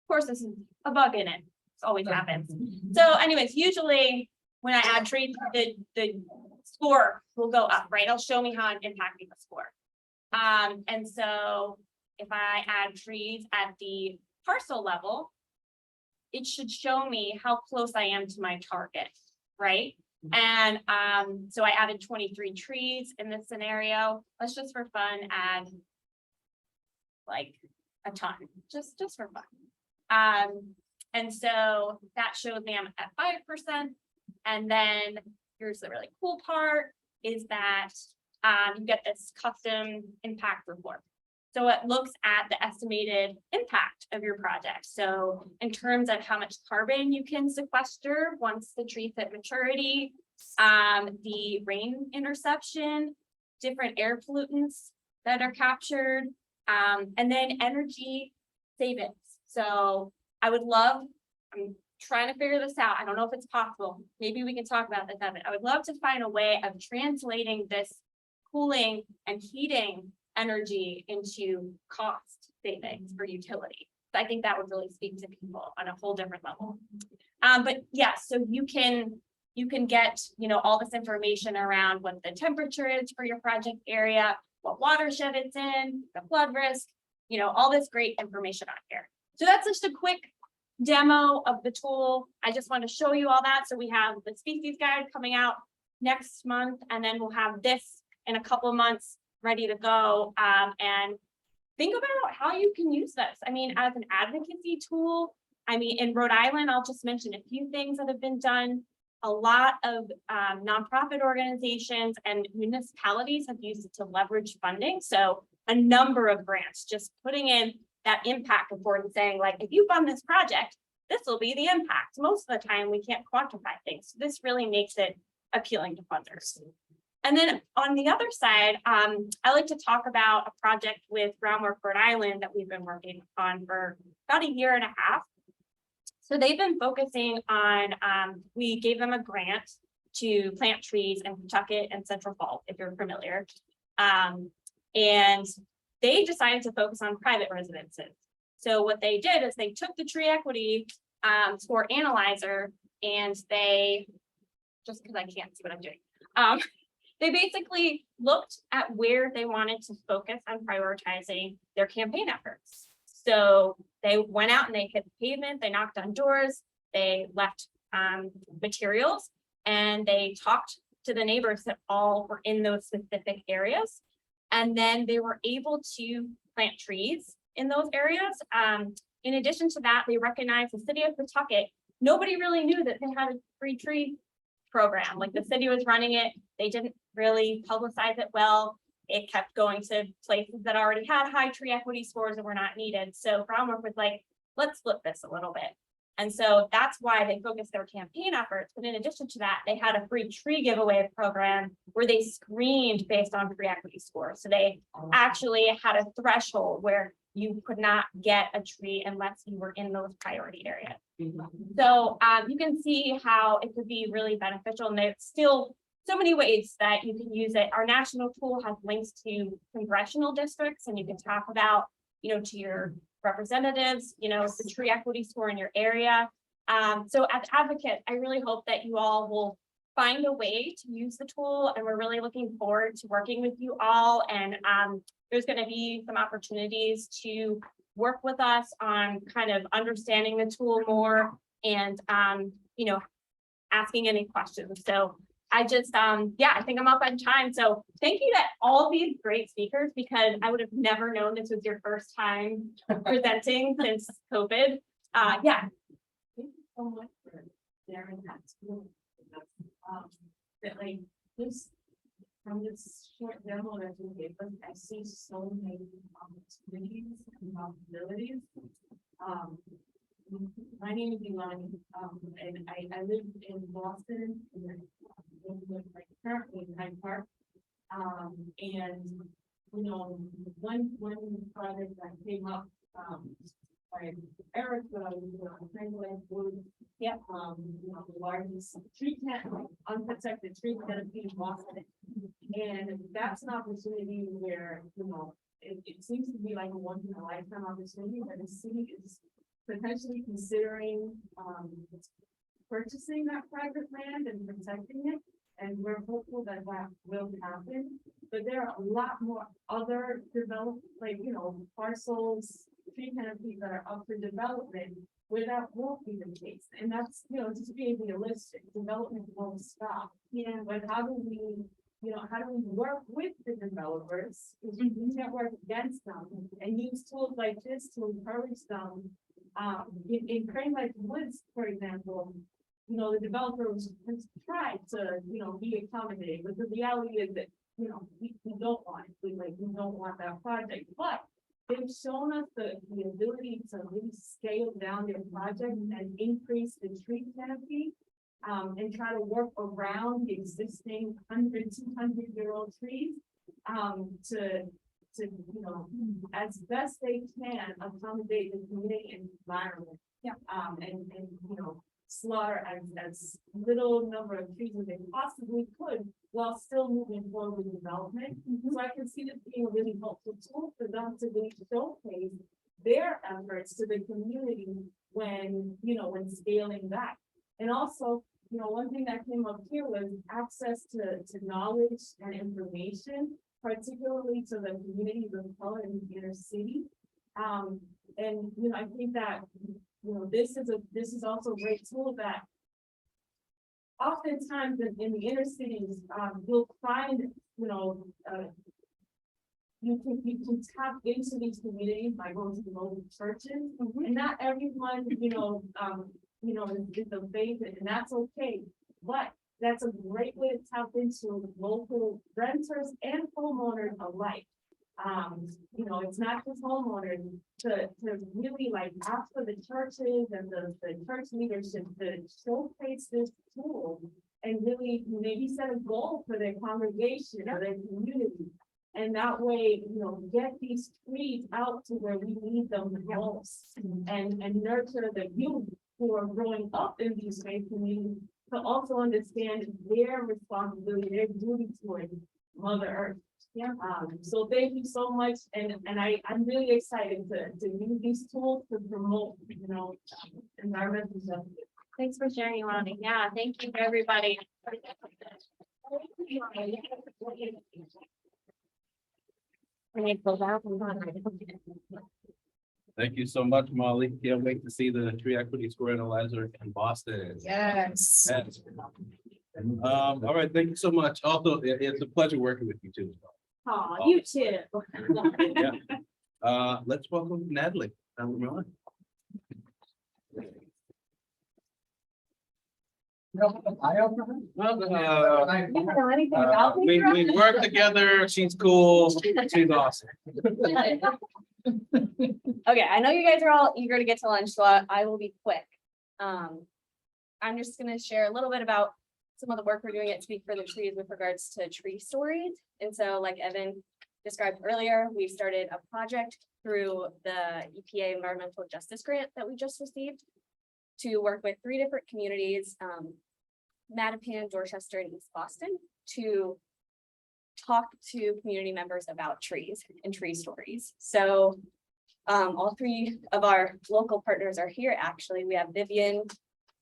course, this is a bug in it. This always happens. So anyways, usually when I add trees, the score will go up, right? It'll show me how I'm impacting the score. And so if I add trees at the parcel level, it should show me how close I am to my target, right? And so I added 23 trees in this scenario. Let's just for fun add like a ton, just for fun. And so that showed me I'm at 5%. And then here's the really cool part is that you get this custom impact report. So it looks at the estimated impact of your project. So in terms of how much carbon you can sequester once the trees hit maturity, the rain interception, different air pollutants that are captured, and then energy savings. So I would love, I'm trying to figure this out. I don't know if it's possible. Maybe we can talk about this. I would love to find a way of translating this cooling and heating energy into cost savings for utility. So I think that would really speak to people on a whole different level. But yeah, so you can get, all this information around what the temperature is for your project area, what watershed it's in, the flood risk, all this great information on here. So that's just a quick demo of the tool. I just want to show you all that. So we have the species guide coming out next month, and then we'll have this in a couple of months ready to go. And think about how you can use this. I mean, as an advocacy tool, in Rhode Island, I'll just mention a few things that have been done. A lot of nonprofit organizations and municipalities have used it to leverage funding. So a number of grants, just putting in that impact report and saying, like, if you fund this project, this will be the impact. Most of the time we can't quantify things. So this really makes it appealing to funders. And then on the other side, I like to talk about a project with Groundwork Rhode Island that we've been working on for about a year and a half. So they've been focusing on, we gave them a grant to plant trees in Pawtucket and Central Falls, if you're familiar. And they decided to focus on private residences. So what they did is they took the tree equity score analyzer, and they, just because I can't see what I'm doing, they basically looked at where they wanted to focus on prioritizing their campaign efforts. So they went out and they hit the pavement, they knocked on doors, they left materials, and they talked to the neighbors that all were in those specific areas. And then they were able to plant trees in those areas. In addition to that, they recognized the city of Pawtucket. Nobody really knew that they had a free tree program. Like, the city was running it. They didn't really publicize it well. It kept going to places that already had high tree equity scores and were not needed. So Groundwork was like, let's flip this a little bit. And so that's why they focused their campaign efforts. But in addition to that, they had a free tree giveaway program where they screened based on free equity scores. So they actually had a threshold where you could not get a tree unless you were in those priority areas. So you can see how it could be really beneficial, and there's still so many ways that you can use it. Our national tool has links to congressional districts, and you can talk about, to your representatives, the tree equity score in your area. So as advocates, I really hope that you all will find a way to use the tool, and we're really looking forward to working with you all. And there's going to be some opportunities to work with us on kind of understanding the tool more and, asking any questions. So I just, I think I'm up on time. So thank you to all these great speakers, because I would have never known this was your first time presenting since COVID. Yeah. Thank you so much for sharing that. That like this, from this short demo that you gave us, I see so many opportunities and possibilities. My name is Ilani, and I live in Boston, and like currently in Hyde Park. And one project that came up by Erica, yeah, the largest tree unprotected tree canopy in Boston. And that's an opportunity where, it seems to be like a once in a lifetime opportunity that the city is potentially considering purchasing that private land and protecting it. And we're hopeful that that will happen. But there are a lot more other developed, parcels, tree canopies that are up for development where that won't be the case. And that's, just being realistic, development won't stop. Yeah. But how do we work with the developers? Because we can't work against them, and use tools like this to encourage them. In Crane Lake Woods, for example, the developers tried to, be accommodating, but the reality is that, we don't want it. We don't want that project, but they've shown us the ability to really scale down their project and increase the tree canopy, and try to work around the existing 200-year-old trees, to as best they can accommodate the community environment. Yeah. And slaughter as little number of trees as they possibly could while still moving forward with development. So I can see this being a really helpful tool for them to really showcase their efforts to the community when scaling back. And also, one thing that came up here was access to knowledge and information, particularly to the communities of color in the inner city. And I think that this is also a great tool that oftentimes in the inner cities, you'll find you can tap into these communities by going to the local churches, and not everyone is the faith, and that's okay. But that's a great way to tap into local renters and homeowners alike. It's not just homeowners to really ask for the churches and the church leadership to showcase this tool and really maybe set a goal for their congregation or their community. And that way, get these trees out to where we need them the most and nurture the youth who are growing up in these faith communities to also understand their responsibility, their duty towards Mother Earth. Yeah. So thank you so much. And I'm really excited to use these tools to promote, environmental justice. Thanks for sharing, Ilani. Yeah, thank you, everybody. Thank you so much, Molly. Can't wait to see the tree equity score analyzer in Boston. Yes. Yes. All right, thank you so much. Also, it's a pleasure working with you too. Aw, you too. Yeah. Let's welcome Natalie. You don't know anything about me? We work together. She's cool. She's awesome. Okay, I know you guys are all eager to get to lunch, so I will be quick. I'm just gonna share a little bit about some of the work we're doing at Speak for the Trees with regards to tree stories. And so like Evan described earlier, we started a project through the EPA Environmental Justice Grant that we just received to work with 3 different communities, Mattapan, Dorchester, and East Boston, to talk to community members about trees and tree stories. So all 3 of our local partners are here. Actually, we have Vivian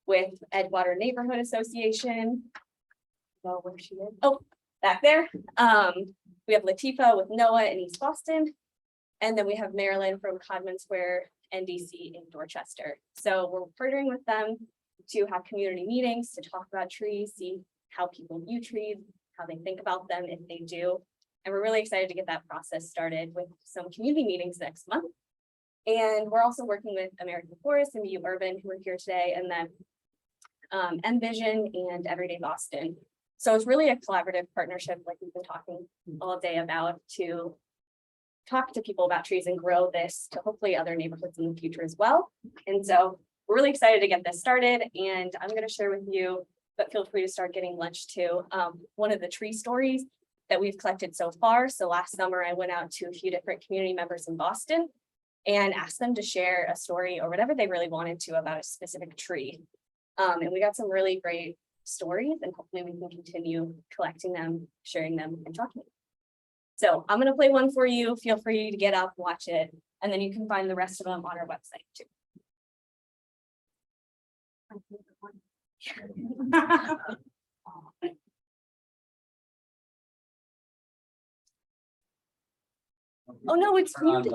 with Edgewater Neighborhood Association. Well, where she is? Oh, back there. We have Latifa with NOAA in East Boston. And then we have Marilyn from Codman Square NDC in Dorchester. So we're partnering with them to have community meetings to talk about trees, see how people view trees, how they think about them if they do. And we're really excited to get that process started with some community meetings next month. And we're also working with American Forest and BU Urban, who are here today, and then Envision and Everyday Boston. So it's really a collaborative partnership, like we've been talking all day about, to talk to people about trees and grow this to hopefully other neighborhoods in the future as well. And so we're really excited to get this started, and I'm going to share with you, but feel free to start getting lunch too, one of the tree stories that we've collected so far. So last summer, I went out to a few different community members in Boston and asked them to share a story or whatever they really wanted to about a specific tree. And we got some really great stories, and hopefully we can continue collecting them, sharing them, and talking. So I'm going to play one for you. Feel free to get up, watch it, and then you can find the rest of them on our website too. Oh no, it's muted.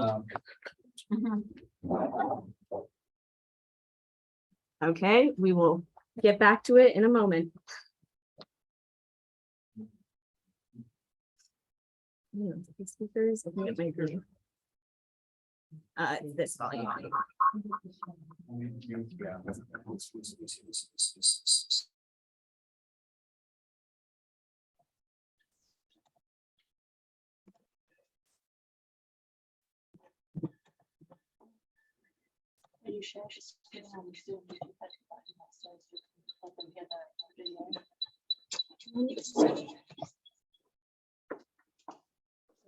Okay, we will get back to it in a moment. Speakers, looking at my group. This volume. Are you sure she's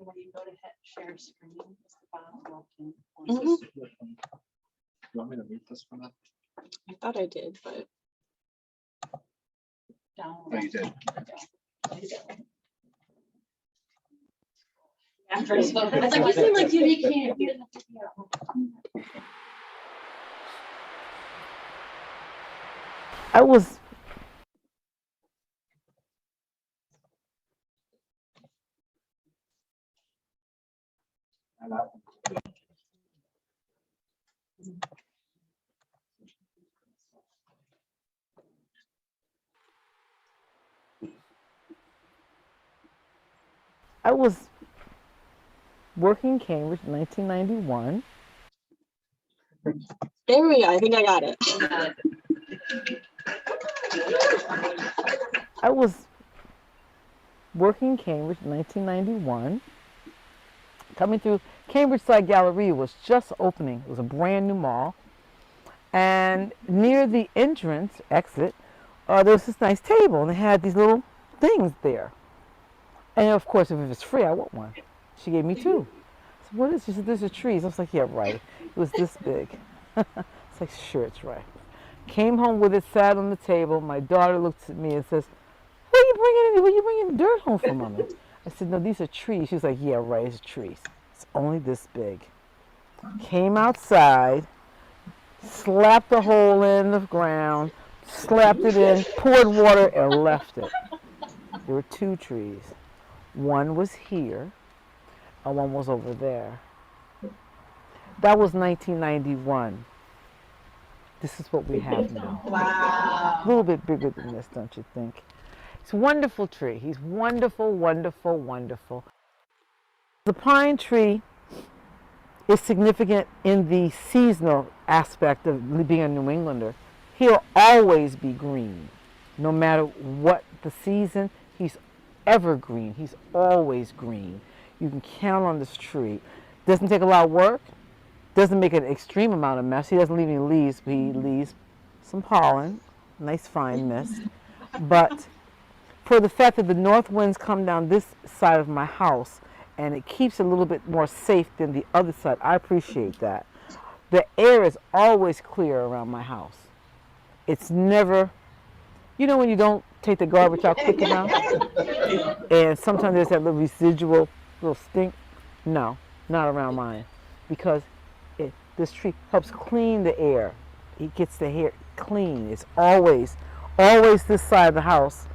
when you go to share screen, it's the bottom left-hand corner. You want me to read this one up? I thought I did, but. Down. Oh, you did. I was like, you seem like you can't hear the video. I was working in Cambridge in 1991. There we go. I think I got it. I was working in Cambridge in 1991. Coming through, Cambridge Side Galleria was just opening. It was a brand new mall. And near the entrance exit there was this nice table and they had these little things there. And of course, if it was free, I want one. She gave me two. So what is this? She said, "These are trees." I was like, "Yeah, right." It was this big. It's like, sure, it's right. Came home with it, sat on the table. My daughter looked at me and says, "What are you bringing dirt home for, Mommy?" I said, "No, these are trees." She was like, "Yeah, right, it's trees. It's only this big." Came outside, slapped a hole in the ground, slapped it in, poured water, and left it. There were two trees. One was here, and one was over there. That was 1991. This is what we have now. Wow. A little bit bigger than this, don't you think? It's a wonderful tree. He's wonderful, wonderful, wonderful. The pine tree is significant in the seasonal aspect of being a New Englander. He'll always be green. No matter what the season, he's evergreen. He's always green. You can count on this tree. Doesn't take a lot of work. Doesn't make an extreme amount of mess. He doesn't leave any leaves, but he leaves some pollen, nice fine mist. But for the fact that the north winds come down this side of my house and it keeps it a little bit more safe than the other side, I appreciate that. The air is always clear around my house. It's never, you know when you don't take the garbage out quick enough? And sometimes there's that little residual, little stink. No, not around mine. Because this tree helps clean the air. It gets the air clean. It's always this side of the house.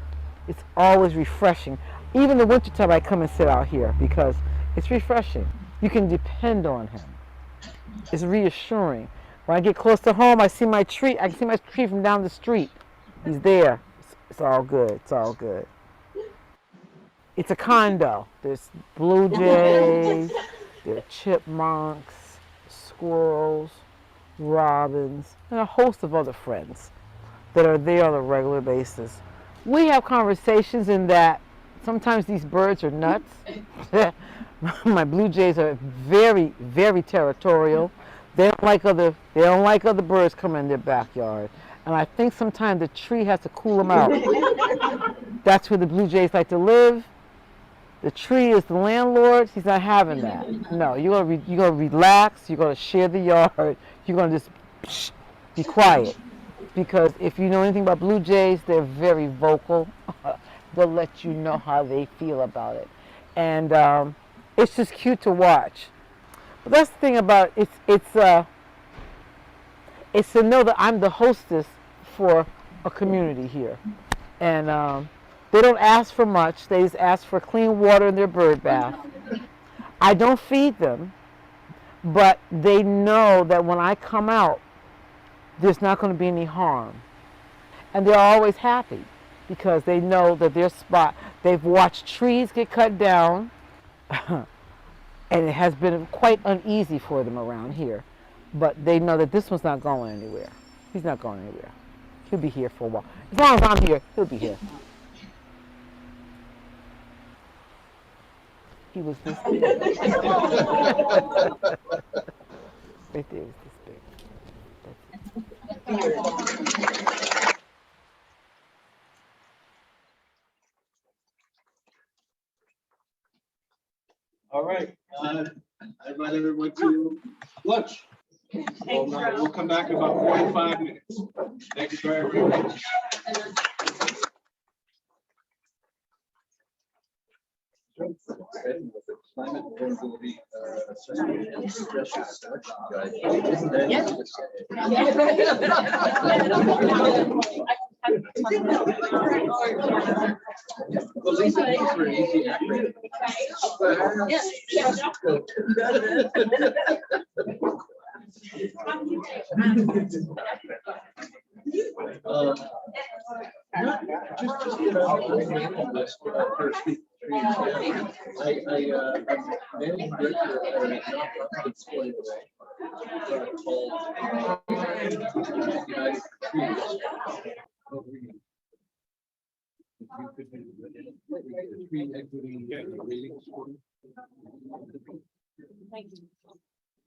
It's always refreshing. Even the wintertime I come and sit out here because it's refreshing. You can depend on him. It's reassuring. When I get close to home, I see my tree. I can see my tree from down the street. He's there. It's all good. It's all good. It's a condo. There's blue jays, there are chipmunks, squirrels, robins, and a host of other friends that are there on a regular basis. We have conversations in that sometimes these birds are nuts. My blue jays are very, very territorial. They don't like other birds coming in their backyard. And I think sometimes the tree has to cool them out. That's where the blue jays like to live. The tree is the landlord. He's not having that. No, you're gonna relax. You're gonna share the yard. You're gonna just be quiet. Because if you know anything about blue jays, they're very vocal. They'll let you know how they feel about it, and it's just cute to watch. But that's the thing about it. It's to know that I'm the hostess for a community here, and they don't ask for much. They just ask for clean water in their bird bath. I don't feed them, but they know that when I come out, there's not going to be any harm. And they're always happy because they know that their spot, they've watched trees get cut down, and it has been quite uneasy for them around here. But they know that this one's not going anywhere. He's not going anywhere. He'll be here for a while. As long as I'm here, he'll be here. He was this big. Right there was this big. All right, I invite everyone to lunch. We'll come back in about 45 minutes. Thank you very much.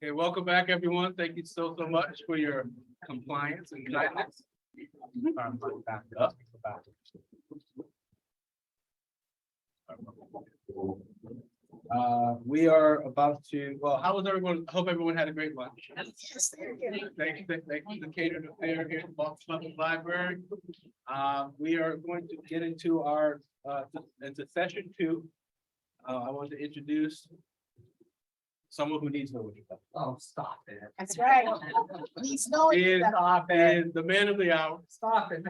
Okay, welcome back, everyone. Thank you so much for your compliance and kindness. Back up. back. We are about to, well, how was everyone? I hope everyone had a great lunch. Yes, thank you. Thank you to Catered Affair here at Boston Public Library. We are going to get into our, into session 2. I want to introduce someone who needs no introduction. Oh, stop it. That's right. Please know He it. is the man of the hour. Stop it.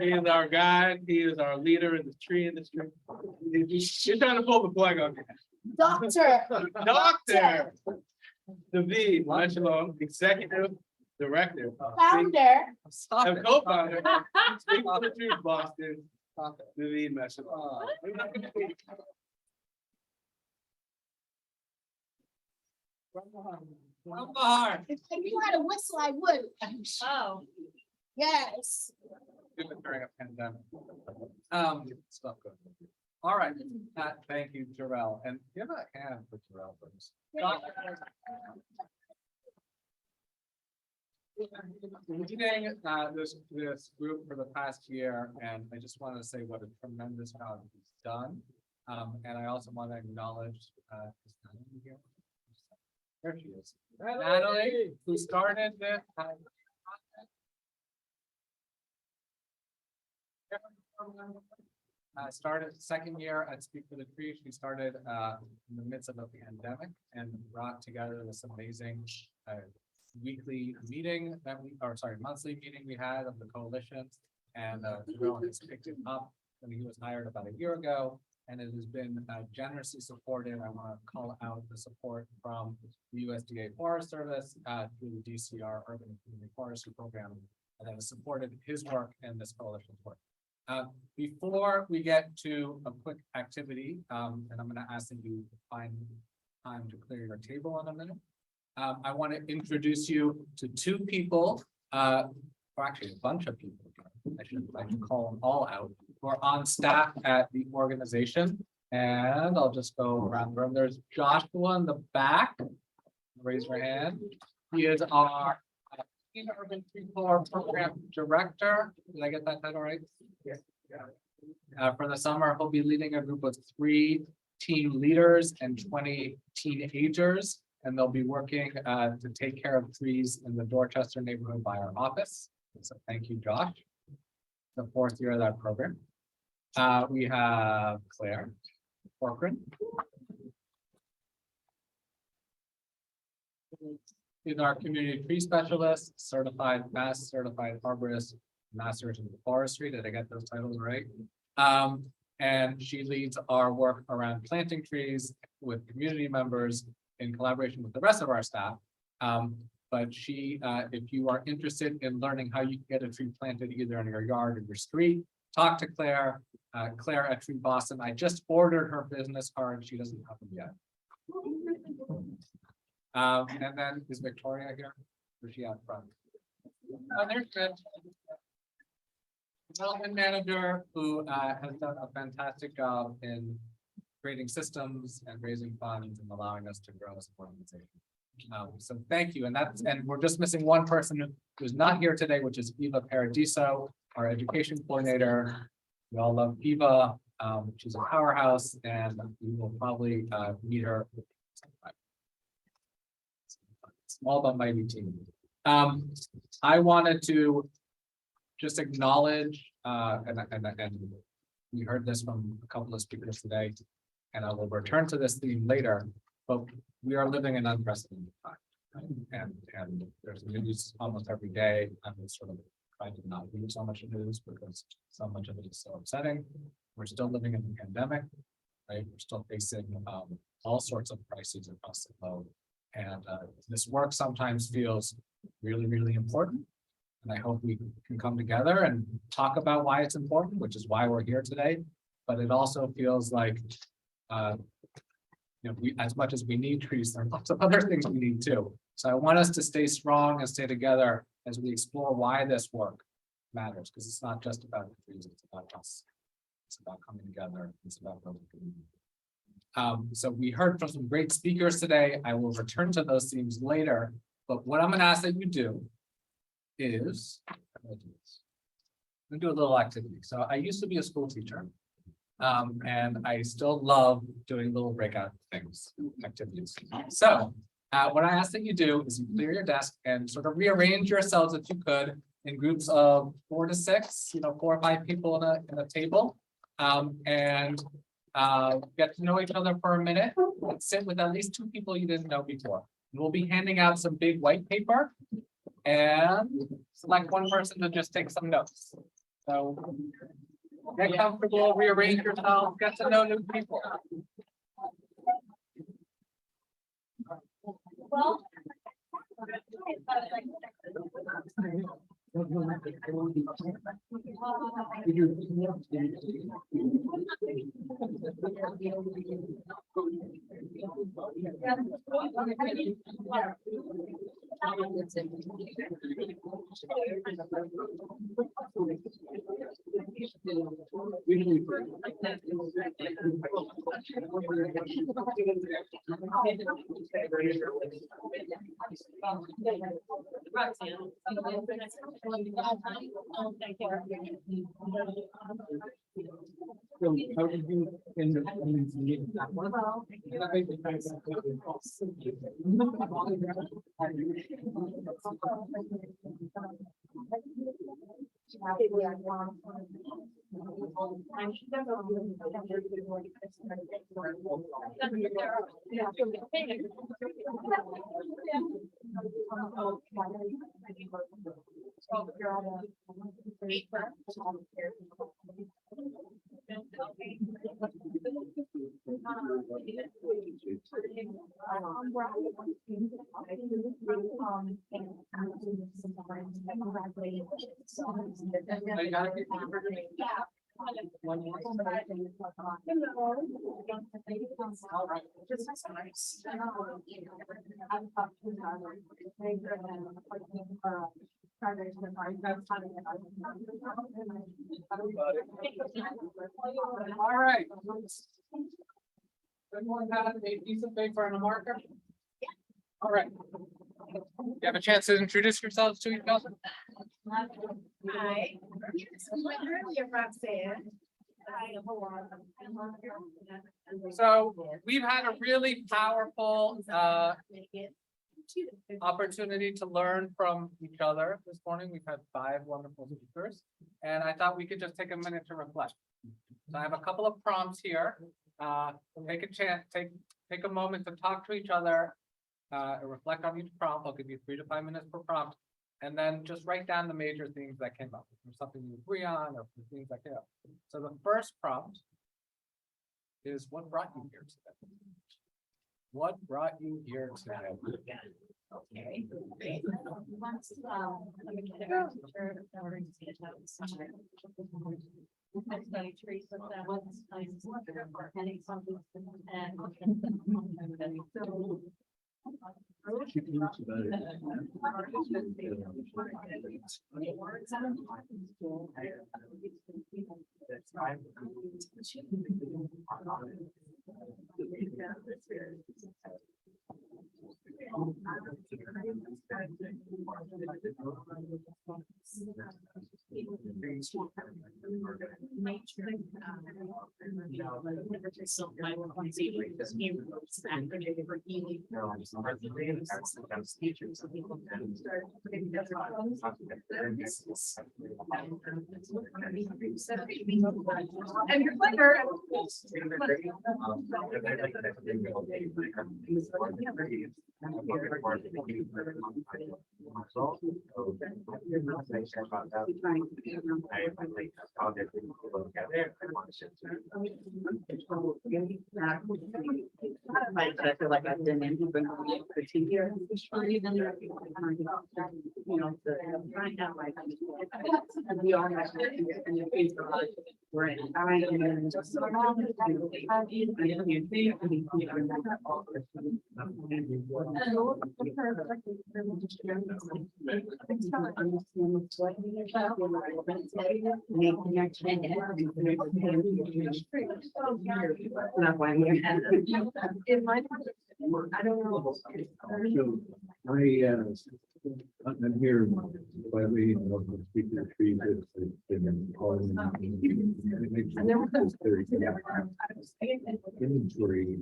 He is our guide. He is our leader in the tree industry. You're trying to pull the plug on me. Doctor. Dr. David Mechalon, Executive Director. Founder. And co-founder. of Speak for the Truth Boston. David Mechalon. If you had a whistle, I would. Oh. Yes. During a pandemic. Stop going. All right, thank you, Jarrell, and give a hand for Jarrell, please. Leading this group for the past year, and I just want to say what a tremendous job he's done. And I also want to acknowledge is Natalie here? There she is. Natalie, who started this. Started second year at Speak for the Tree. She started in the midst of a pandemic and brought together this amazing weekly meeting that monthly meeting we had of the coalition. And Will has picked it up when he was hired about a year ago, and it has been generously supported. I want to call out the support from the USDA Forest Service through the DCR Urban and Community Forestry Program, and that has supported his work and this coalition's work. Before we get to a quick activity, and I'm going to ask that you find time to clear your table in a minute. I want to introduce you to 2 people, or actually a bunch of people. I should call them all out, who are on staff at the organization. And I'll just go around the room. There's Joshua in the back. Raise your hand. He is our Urban Tree Core Program Director. Did I get that title right? Yeah. For the summer, he'll be leading a group of 3 teen leaders and 20 teenagers, and they'll be working to take care of trees in the Dorchester neighborhood by our office. So thank you, Josh. The 4th year of that program. We have Claire Corcoran. Is our community tree specialist, certified arborist, master's in forestry. Did I get those titles right? And she leads our work around planting trees with community members in collaboration with the rest of our staff. But she, if you are interested in learning how you can get a tree planted either in your yard or your street, talk to Claire. Claire at Tree Boston. I just ordered her business card. She doesn't have them yet. And then is Victoria here? Or is she out front? Oh, there's good. Development manager who has done a fantastic job in creating systems and raising funds and allowing us to grow as an organization. So thank you. And we're just missing one person who's not here today, which is Eva Paradiso, our education coordinator. We all love Eva. She's a powerhouse, and we will probably meet her. Small but mighty team. I wanted to just acknowledge, and we heard this from a couple of speakers today, and I will return to this theme later, but we are living in unprecedented times, right? And there's news almost every day. I'm sort of trying to not read so much news because so much of it is so upsetting. We're still living in the pandemic, right? We're still facing all sorts of crises across the globe. And this work sometimes feels really, really important. And I hope we can come together and talk about why it's important, which is why we're here today. But it also feels like, we, as much as we need trees, there are lots of other things we need too. So I want us to stay strong and stay together as we explore why this work matters, because it's not just about the trees, it's about us. It's about coming together. It's about building community. So we heard from some great speakers today. I will return to those themes later, but what I'm going to ask that you do is we do a little activity. So I used to be a school teacher. And I still love doing little breakout things, activities. So what I ask that you do is you clear your desk and sort of rearrange yourselves if you could in groups of 4 to 6, 4 or 5 people in a table. And get to know each other for a minute and sit with at least 2 people you didn't know before. We'll be handing out some big white paper and select one person to just take some notes. So get comfortable, rearrange yourself, get to know new people. Well. So how did you end up coming to meet that one? All right. Everyone have a piece of paper and a marker? All right. You have a chance to introduce yourselves to each other. Hi. Earlier, Roxanne. So we've had a really powerful opportunity to learn from each other this morning. We've had 5 wonderful speakers, and I thought we could just take a minute to reflect. So I have a couple of prompts here. Take a chance, take a moment to talk to each other, and reflect on each prompt. I'll give you 3 to 5 minutes per prompt, and then just write down the major themes that came up. If there's something you agree on, or things that came up. So the first prompt is, what brought you here today? What brought you here today? Okay. And your clicker. I feel like I've done anything for 2 years. You know, to find out like. And we all have and the kids are like, we're in. I am just. I I'm here by way of the speaker of trees that's been calling. Inventory.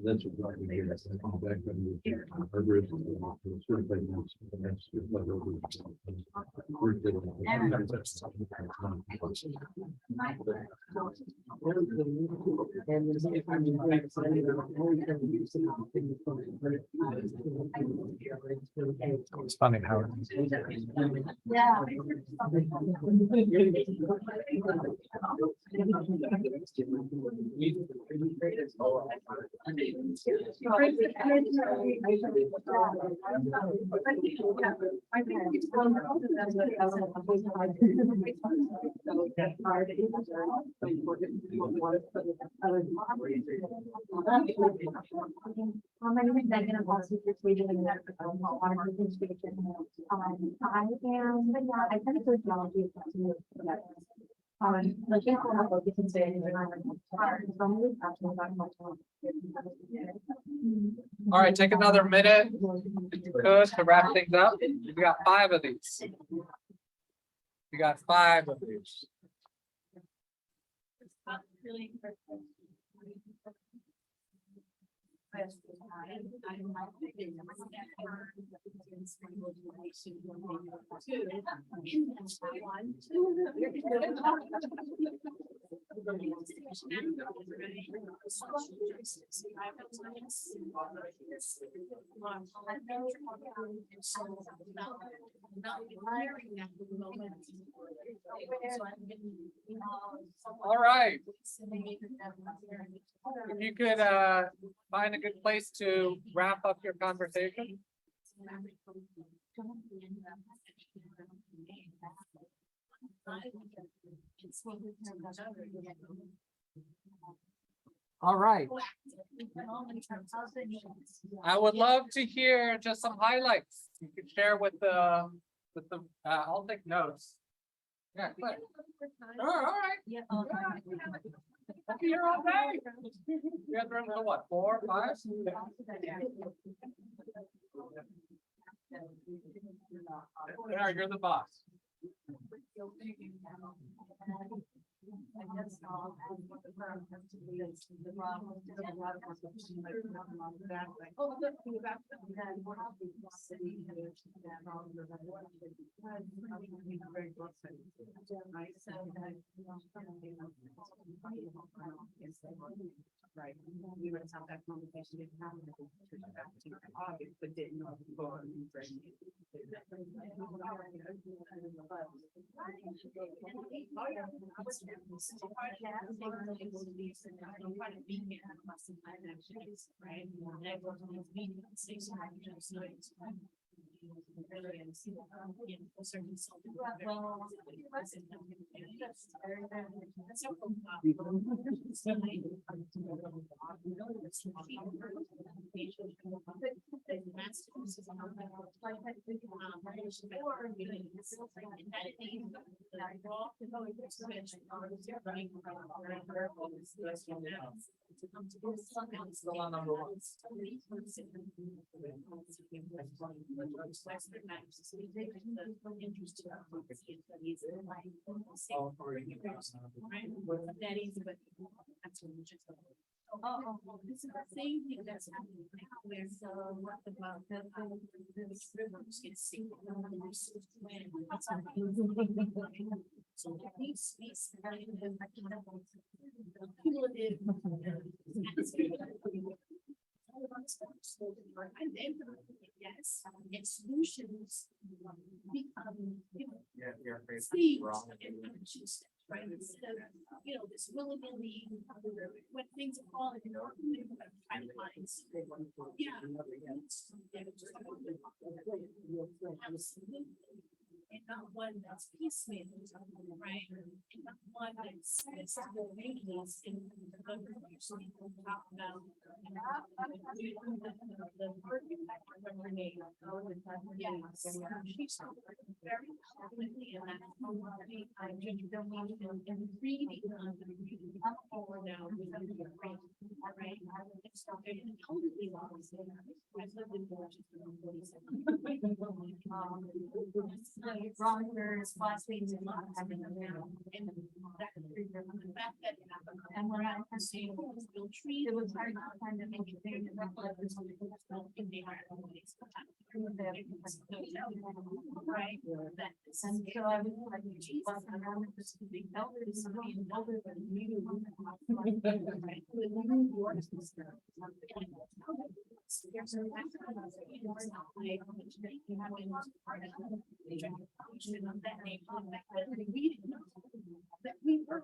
That's what we hear. That's back when we certified. It's funny how. My name is Megan. I'm also just reading in that. I kind of do geology. Looking for how we can say. All right, take another minute if you could to wrap things up. We got 5 of these. We got 5 of these. All right. If you could find a good place to wrap up your conversation. All right. I would love to hear just some highlights you could share with the I'll take notes. Yeah, quick. All right. Yeah. I'll be here all day. You have room for what, 4, 5? Yeah, you're the boss. Right, we would have had that conversation in August, but didn't know before. This is the same thing that's happening now, where what about the rivers get sink. So these cumulative. Yes, and solutions become, right? Instead of, this willy-nilly, when things are falling, pipelines. Yeah. Absolutely. And not one that's piecemeal, right? And not one that's maintenance in the government. Usually people talk about the perfect she's very quickly and that's and reading on the now, right? Rockers, phosphines, and not having them now. And we're at the same tree. It was hard to find them. Right. And so I was like, geez, around this big elder, somebody elder than me. That we were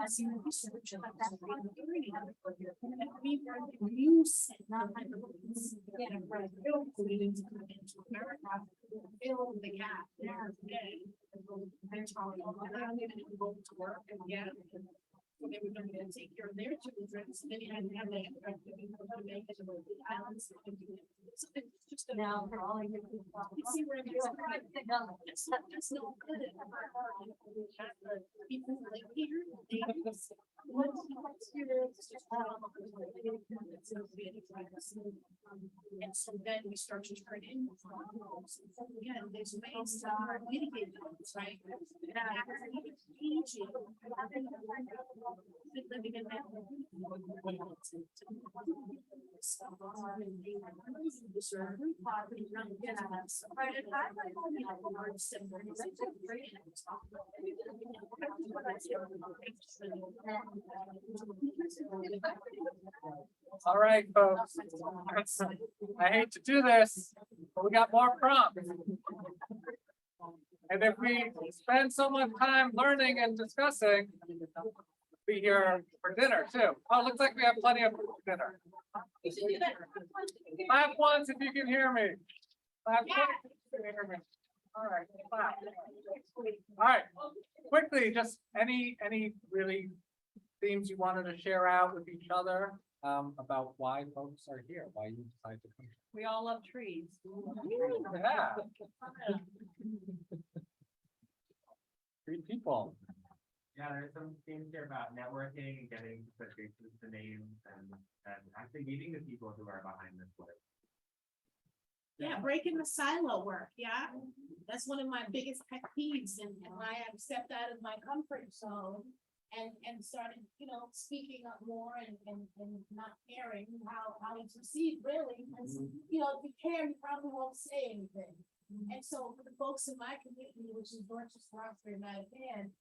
as you research about that we were use not fill the gap there today. To work and get they were going to take care of their children, so they had to have the balance. So it's just now for all you see where it's that's no good. People like here, and so then we start to turn in. Again, there's ways to mitigate those, right? Living in that. All right, folks. I hate to do this, but we got more prompts. And if we spend so much time learning and discussing, be here for dinner too. Oh, looks like we have plenty of food for dinner. Clap once if you can hear me. Clap once if you can hear me. All right, clap. All right, quickly, just any really themes you wanted to share out with each other about why folks are here, why you decided to come. We all love trees. Yeah. 3 people. Yeah, there's some things here about networking and getting the faces to names and actually meeting the people who are behind this work. Yeah, breaking the silo work, yeah. That's one of my biggest pet peeves and why I've stepped out of my comfort zone and started, speaking up more and not caring how it's received really. Because, if you care, you probably won't say anything. And so for the folks in my community, which is Dorchester, Roxbury, Mattapan,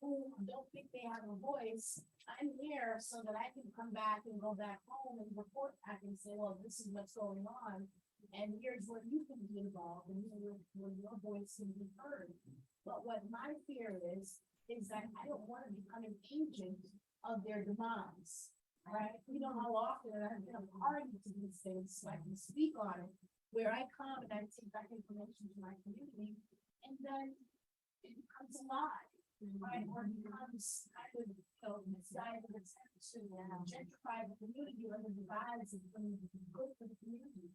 who don't think they have a voice, I'm here so that I can come back and go back home and report back and say, well, this is what's going on. And here's where you can be involved and where your voice can be heard. But what my fear is that I don't want to become an agent of their demise, right? You know how often I've been a party to these things, so I can speak on it, where I come and I take back information to my community, and then it becomes a lie, right? Or it becomes kind of, misguided attempts to gentrify the community or the divides and good for the community.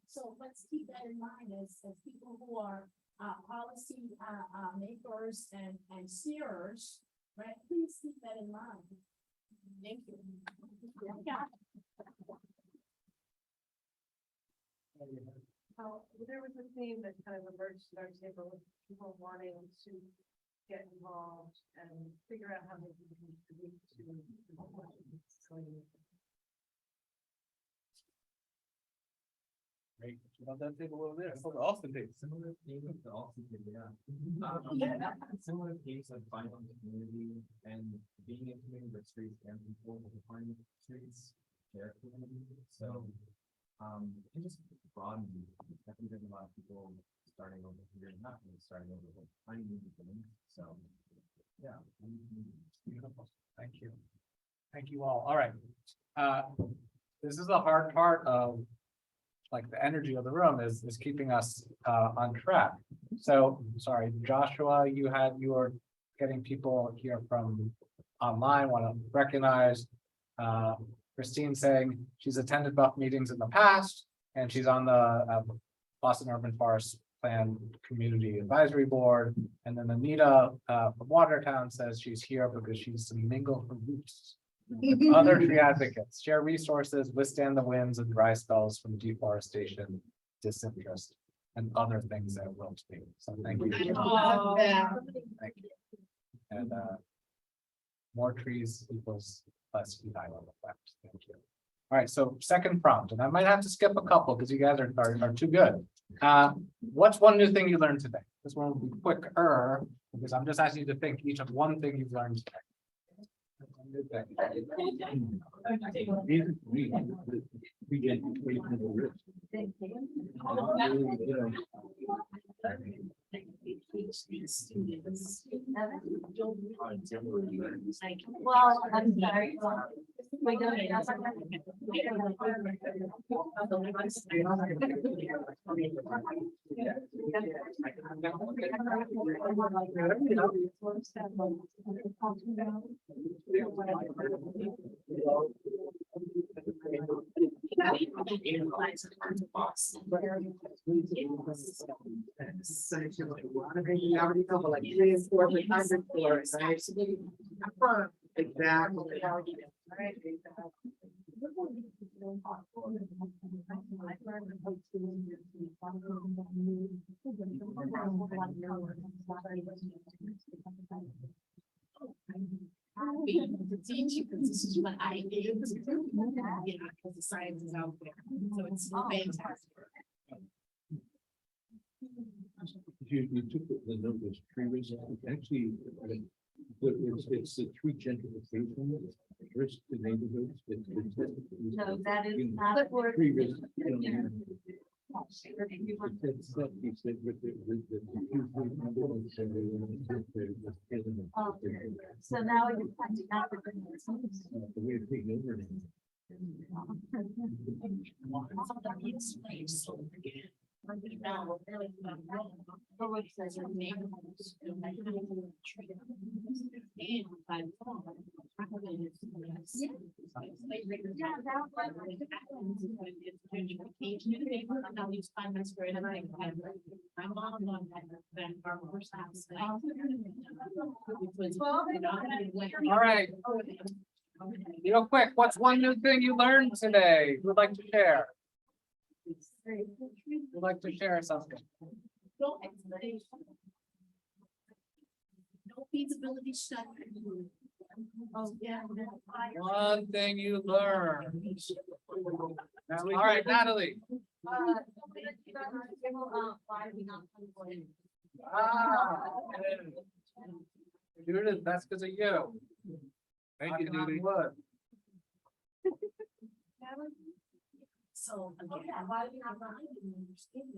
So let's keep that in mind as people who are policy makers and steerers, right? Please keep that in mind. Thank you. Yeah. There was a theme that kind of emerged at our table with people wanting to get involved and figure out how they can contribute to the Great. About that table over there. It's called the Austin table. Similar theme with the Austin table, yeah. Similar themes of finding community and being in community with streets and people who find streets, their community. So, and just broaden. I think there's a lot of people starting over here, not really starting over, but finding new beginnings. So, yeah. Beautiful. Thank you. Thank you all. All right. This is the hard part of the energy of the room is keeping us on track. So sorry, Joshua, you were getting people here from online, want to recognize Christine saying she's attended Buff meetings in the past and she's on the Boston Urban Forest Plan Community Advisory Board. And then Anita from Watertown says she's here because she's to mingle her roots Other tree advocates, share resources, withstand the winds and dry spells from deforestation, disinterest, and other things that will be. So thank you. Thank you. And more trees equals less heat island effect. Thank you. All right, so second prompt, and I might have to skip a couple because you guys are too good. What's one new thing you learned today? This one will be quicker because I'm just asking you to think each of one thing you've learned today. One new thing. Well, I'm sorry. To teach you, because this is what I did to do, because the science is out there, so it's fantastic. You took the note was tree resistance. Actually, it's the tree gentrification risk to neighborhoods. No, that is not what Tree resistance. So now you're finding out that All right. Real quick, what's one new thing you learned today? Who would like to share? Would like to share something? No feasibility study. Oh, yeah. One thing you learned. All right, Natalie. Judith, that's because of you. Thank you, Judy. So again,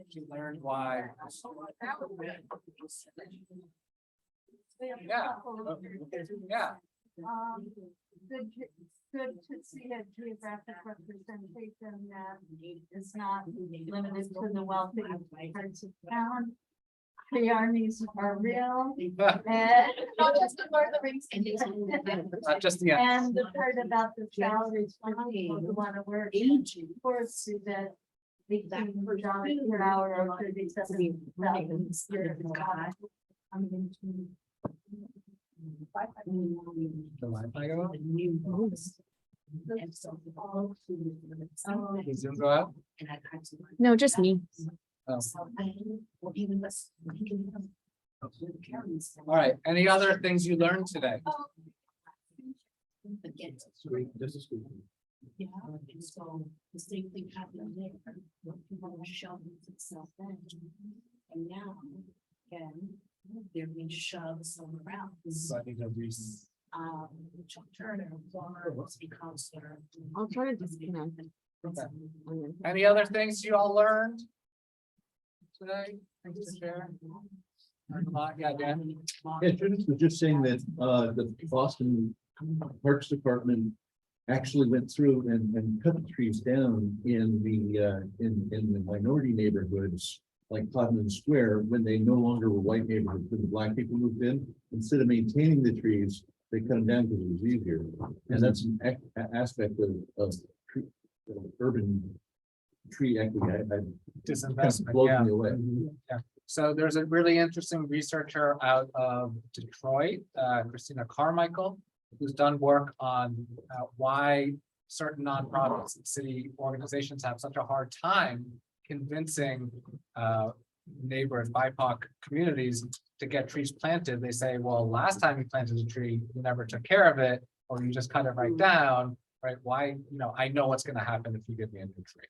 She learned why. Yeah. Yeah. Good to see a geographic representation that is not limited to the wealthy parts of town. The armies are real. And Not just the end. and the part about the salaries for people who want to work force to that. $18 per hour or 37,000. Zoom go out? No, just me. Oh. All right, any other things you learned today? This is good. Yeah, and so the same thing happened there, where people were shoving itself in. And now, again, they're being shoved somewhere else. So I think that we. Chuck Turner, former city councilor. I'll try to disconnect. Any other things you all learned today? Things to share? Yeah, Dan. Yeah, Judith was just saying that the Boston Parks Department actually went through and cut the trees down in the minority neighborhoods like Putnam Square, when they no longer were white neighborhoods, when the black people moved in. Instead of maintaining the trees, they cut them down because it was easier. And that's an aspect of urban tree equity. Disinvestment, blows yeah. me away. Yeah. So there's a really interesting researcher out of Detroit, Christina Carmichael, who's done work on why certain nonprofits and city organizations have such a hard time convincing neighbors, BIPOC communities to get trees planted. They say, well, last time you planted a tree, you never took care of it, or you just cut it right down, right? Why, I know what's gonna happen if you give me a new tree.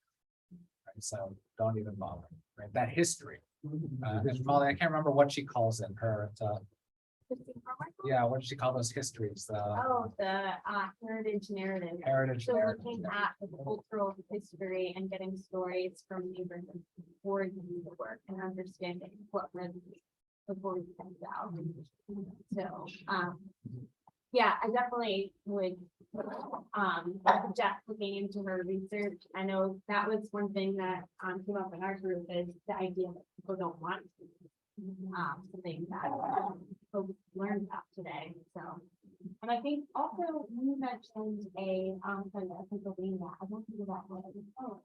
Right, so don't even bother, right? That history. And Molly, I can't remember what she calls it, her, yeah, what does she call those histories? Oh, the heritage narrative. Heritage So narrative. looking at the cultural history and getting stories from neighborhoods before you do the work and understanding what resonates before you send it out. So, yeah, I definitely would suggest looking into her research. I know that was one thing that came up in our group is the idea that people don't want something that folks learned about today. So, and I think also you mentioned a Pennsylvania. I don't know that was. Oh,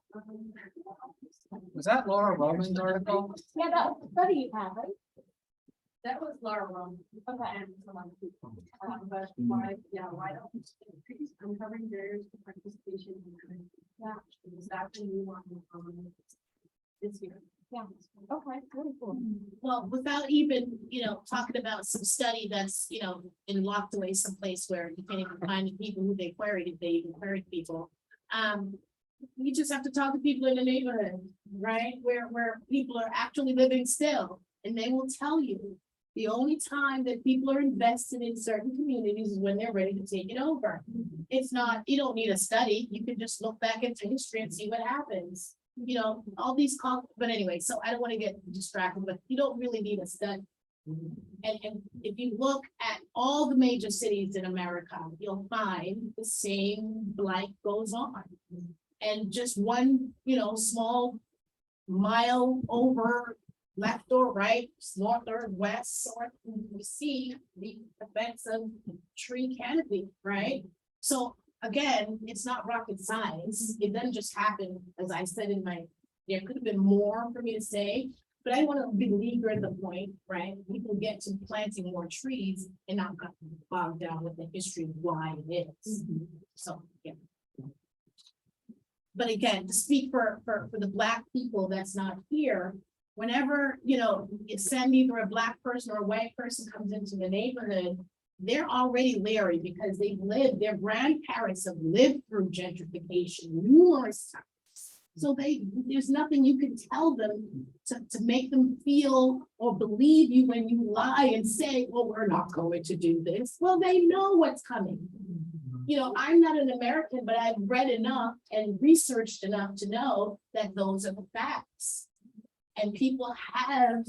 Was that Laura Roman's article? yeah, that was a study you had, right? That was Laura Roman. Okay. And some other people. But why don't we increase uncovering barriers to participation? Yeah. Exactly. We want this year. Yeah. Okay. Really cool. Well, without even, talking about some study that's, been locked away someplace where you can't even find the people who they queried, if they even queried people. You just have to talk to people in the neighborhood, right? Where people are actually living still, and they will tell you the only time that people are invested in certain communities is when they're ready to take it over. It's not, you don't need a study. You can just look back into history and see what happens. All these but anyway, so I don't want to get distracted, but you don't really need a study. And if you look at all the major cities in America, you'll find the same blight goes on. And just one, small mile over left or right, north or west, or we see the effects of tree canopy, right? So again, it's not rocket science. It doesn't just happen, as I said there could have been more for me to say, but I want to beleaguer the point, right? People get to planting more trees and not get bogged down with the history of why it is. So, yeah. But again, to speak for the Black people that's not here, whenever, it's either a Black person or a white person comes into the neighborhood, they're already leery because their grandparents have lived through gentrification numerous times. So there's nothing you can tell them to make them feel or believe you when you lie and say, well, we're not going to do this. Well, they know what's coming. I'm not an American, but I've read enough and researched enough to know that those are the facts. And people have,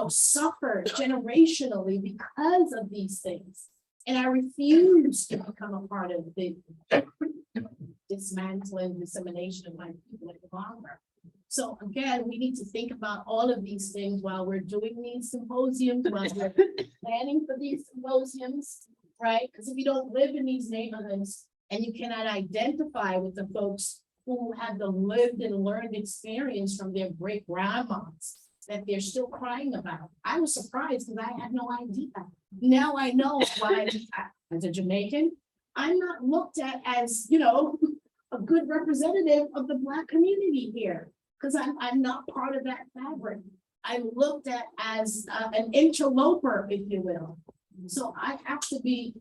suffered generationally because of these things. And I refuse to become a part of the dismantling, dissemination of my people any longer. So again, we need to think about all of these things while we're doing these symposiums, while we're planning for these symposiums, right? Because if you don't live in these neighborhoods and you cannot identify with the folks who had the lived and learned experience from their great grandmas that they're still crying about. I was surprised because I had no idea. Now I know why, as a Jamaican, I'm not looked at as, a good representative of the Black community here, because I'm not part of that fabric. I'm looked at as an interloper, if you will. So I have to be,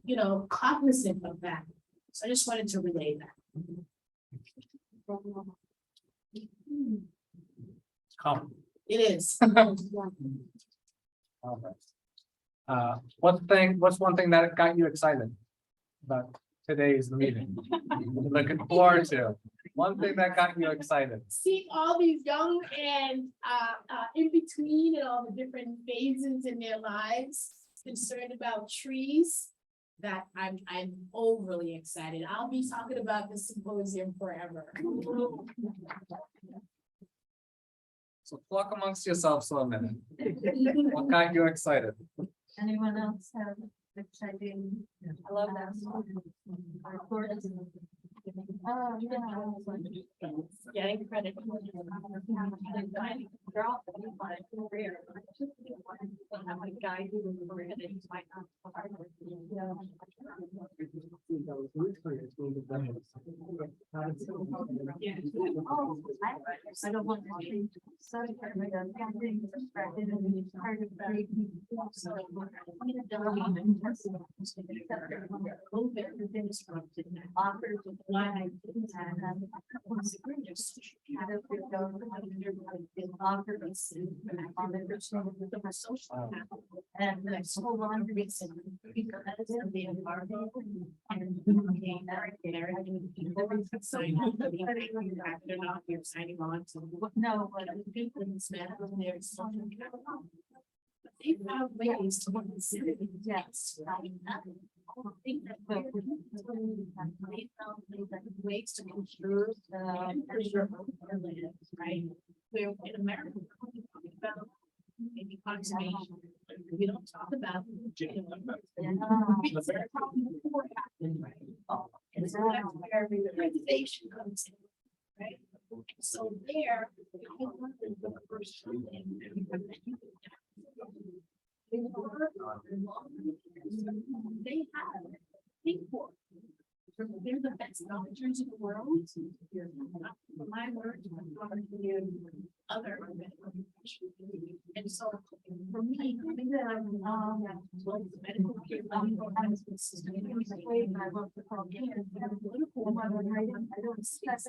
cognizant of that. So I just wanted to relay that. Come. It is. All right. What's one thing that got you excited about today's meeting? Looking forward to one thing that got you excited. Seeing all these young and in between and all the different phases in their lives, concerned about trees, that I'm overly excited. I'll be talking about this symposium forever. So talk amongst yourselves for a minute. What got you excited? Anyone else have exciting? I love that. Oh, yeah. Getting credit. They're all rare. I'm a guy who was might not. I don't want to change. And there's so long reason because of the environment and they're not here signing on to no, but people in this matter, there's something. They found ways to want to see it. Yes. I think that they found ways to ensure the pressure of our land, right? We're in America, we're talking about maybe conservation. We don't talk about. And so that's where reservation comes in, right? So there. They have think for. They're the best doctors in the world. My words other. And so for me, I think that medical care. I love the program. I don't stress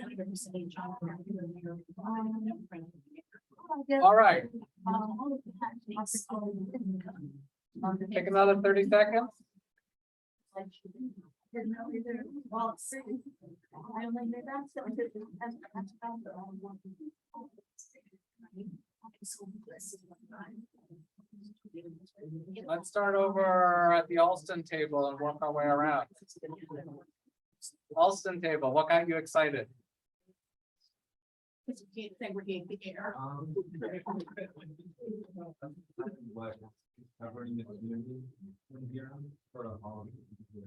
All right, take another 30 seconds. Let's start over at the Alston table and work our way around. Alston table, what got you excited? Because you can't segregate the air. What covering the community here for all of you.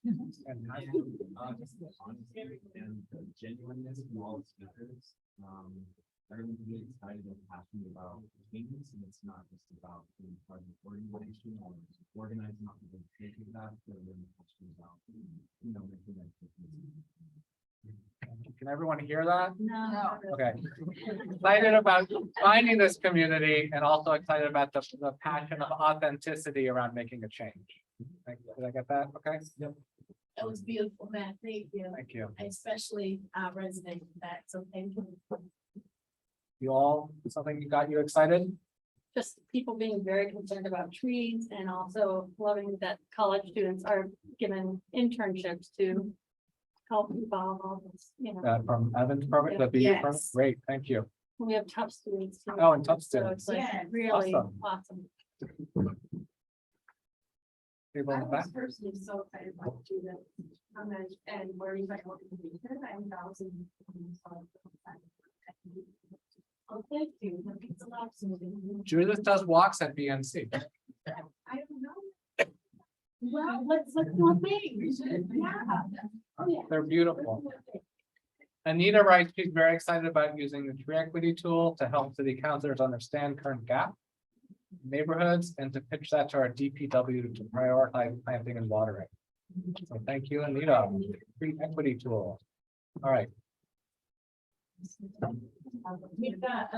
And the genuineness of all the speakers. I'm really excited and passionate about things, and it's not just about being part of the organization or organizing people thinking that, but really passionate about, making that difference. Can everyone hear that? No. Okay. Excited about finding this community and also excited about the passion of authenticity around making a change. Did I get that? Okay. Yep. That was beautiful, Matt. Thank you. Thank you. I especially resonate with that. So thank you. You all, something got you excited? Just people being very concerned about trees and also loving that college students are given internships to help evolve all this, From Evan's program, the BU program? Yes. Great, thank you. We have tough students. too. Oh, and tough So students. it's like Yeah, really awesome. awesome. People in the back? personally so excited about Judas and where he's like, what can we do? I'm thousand. Oh, thank you. That means a lot to me. Judas does walks at BNC. I don't know. Well, let's do a thing. Yeah. Oh, yeah. They're beautiful. Anita writes, she's very excited about using the tree equity tool to help city councilors understand current gap neighborhoods and to pitch that to our DPW to prioritize planting and watering. So thank you, Anita. Tree equity tool. All right. We've got,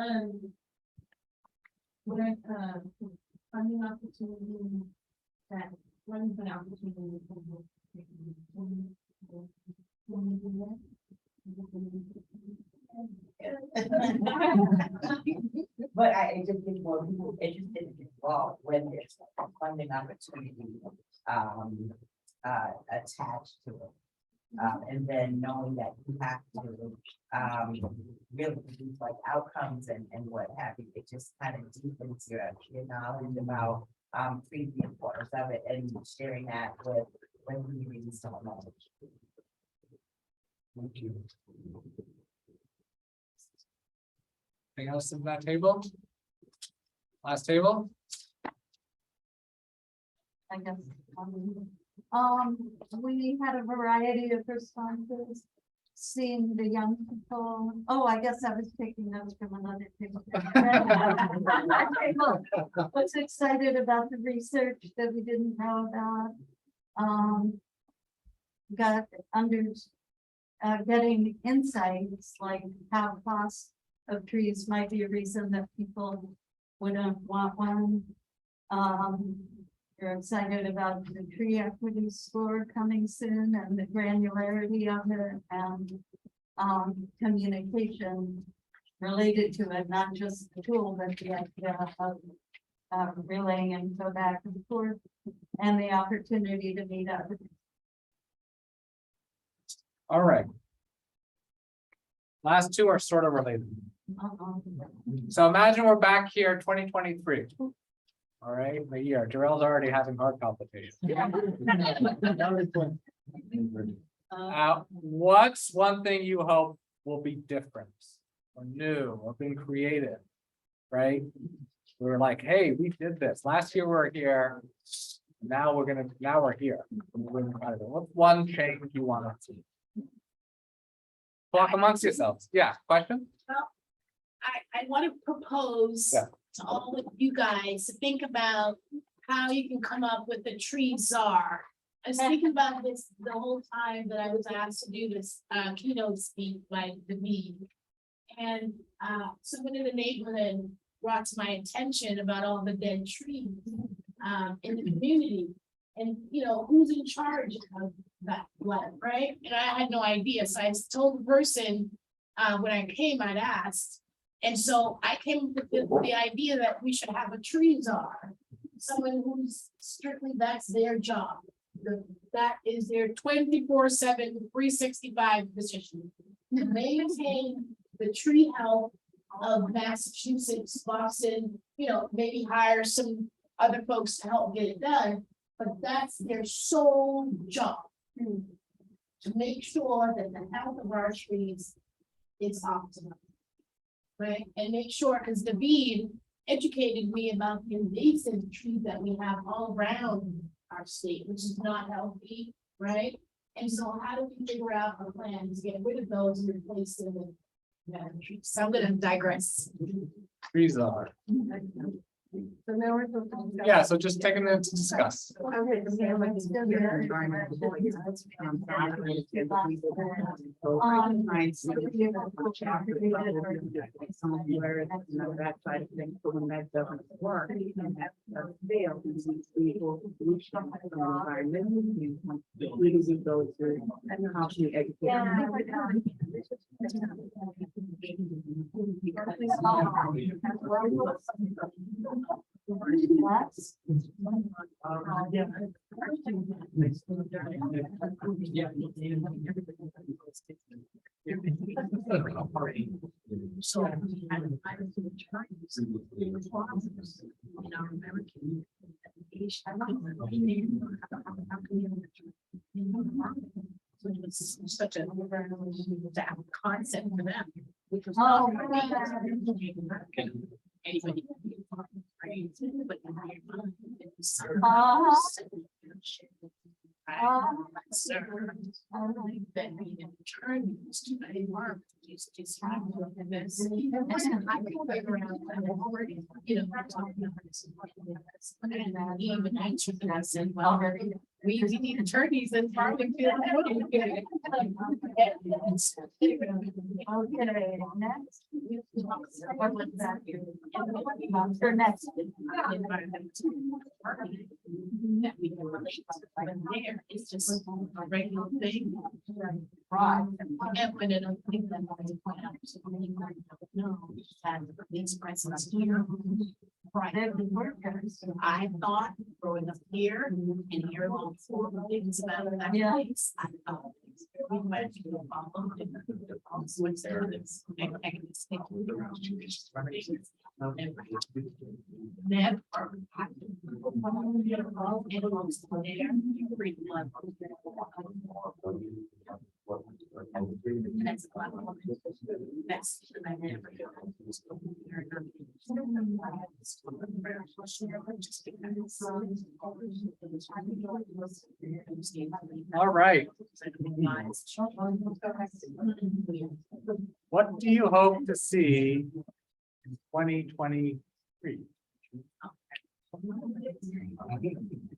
funding opportunity that runs an opportunity. But I just think more people interested in involved when there's a funding opportunity attached to it. And then knowing that you have to really produce like outcomes and what have you, it just kind of deepens your knowledge about three importance of it and sharing that with when you really don't know. Thank you. Anything else in that table? Last table? I guess. We had a variety of responses, seeing the young people. Oh, I guess I was taking notes from another table. Was excited about the research that we didn't know about. got under getting insights like how cost of trees might be a reason that people wouldn't want one. You're excited about the tree equity score coming soon and the granularity of it and communication related to it, not just the tool, but the idea of relaying info back and forth and the opportunity to meet up. All right. Last two are sort of related. So imagine we're back here 2023. All right, the year. Jarrell's already having heart palpitations. What's one thing you hope will be different or new or being creative, right? We were like, hey, we did this. Last year we were here. Now we're here. What's one change you want to see? Talk amongst yourselves. Yeah, question? I want to propose Yeah. to all of you guys to think about how you can come up with a tree czar. I was thinking about this the whole time that I was asked to do this keynote speak by the bee. And someone in the neighborhood brought to my attention about all the dead trees in the community. And who's in charge of that blood, right? And I had no idea. So I told the person when I came, I'd asked. And so I came with the idea that we should have a tree czar, someone who's strictly, that's their job. That is their 24/7, 365 position. To maintain the tree health of Massachusetts, Boston, maybe hire some other folks to help get it done, but that's their sole job. To make sure that the health of our trees is optimal. Right, and make sure, because David educated me about the invasive trees that we have all around our state, which is not healthy, right? And so how do we figure out a plan to get rid of those and replace them with better trees? So I'm gonna digress. Trees are. So now we're. Yeah, so just take a minute to discuss. Somewhere, that side of things, but when that doesn't work, and that doesn't fail, we should have an environmental viewpoint, we do go through, and how we educate. So I So it was such a concept for them, which was anybody. But in my mind, it was that needed attorneys to pay work. Just this. I can figure out talking about this. And I even answered that I said, well, we need attorneys in Farmington. Okay, next. What was that? For next. That we can relate to, but there is just a regular thing. Right. And when it, I think that I point out, so many know that these presence here. Right. I thought growing up here and here all four things about that place, I thought we went to the problem. What's there? This. I can just think of the Ned or animals there, pretty blood. That's a lot of best I never. All right. What do you hope to see in 2023?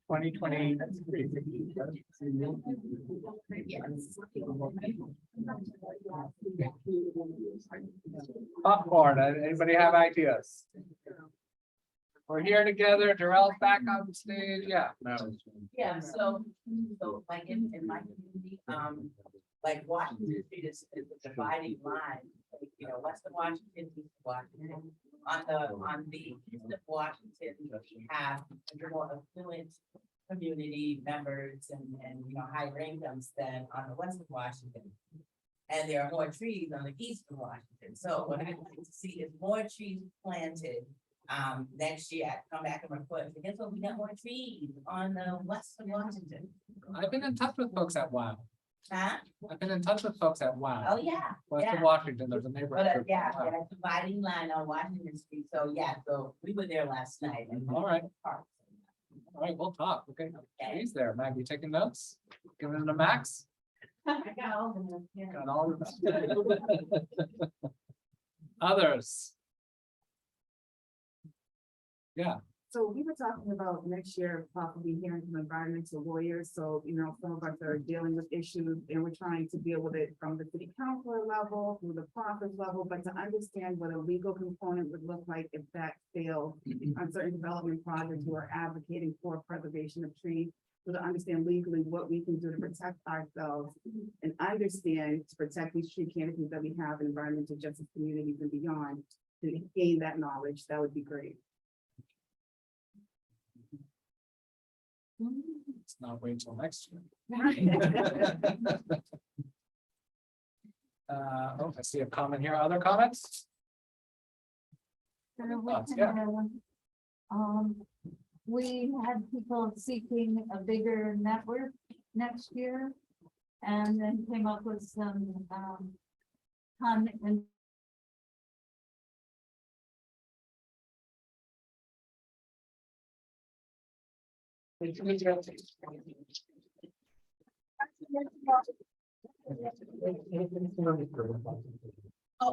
2023. Yes. Popcorn, anybody have ideas? We're here together, Darrell's back on stage, yeah. No. Yeah, so like in my community, like Washington Street is a dividing line. Like, you know, Western Washington, East Washington. On the east of Washington, we have a more affluent community members and you know, higher incomes than on the west of Washington. And there are more trees on the east of Washington. So what I'd like to see is more trees planted next year. Come back and report. So guess what? We got more trees on the west of Washington. I've been in touch with folks at WOW. Huh? I've been in touch with folks at WOW. Oh, yeah. West of Yeah. Washington, there's a But neighborhood. group yeah, at WOW. yeah, dividing line on Washington Street. So yeah, so we were there last night. And All right. parked. All right, we'll talk. Okay. Okay. He's there. Maggie taking notes? Giving it a max? I got all of them, yeah. Got all of them. Others? Yeah. So we were talking about next year possibly hearing from environmental lawyers. So, you know, some of us are dealing with issues and we're trying to deal with it from the city council level, through the process level, but to understand what a legal component would look like if that failed on certain development projects who are advocating for preservation of trees. So to understand legally what we can do to protect ourselves and understand to protect these tree canopies that we have in environmental justice communities and beyond, to gain that knowledge, that would be great. Let's not wait till next year. Oh, I see a comment here. Other comments? Yeah. We had people seeking a bigger network next year. And then came up with some, and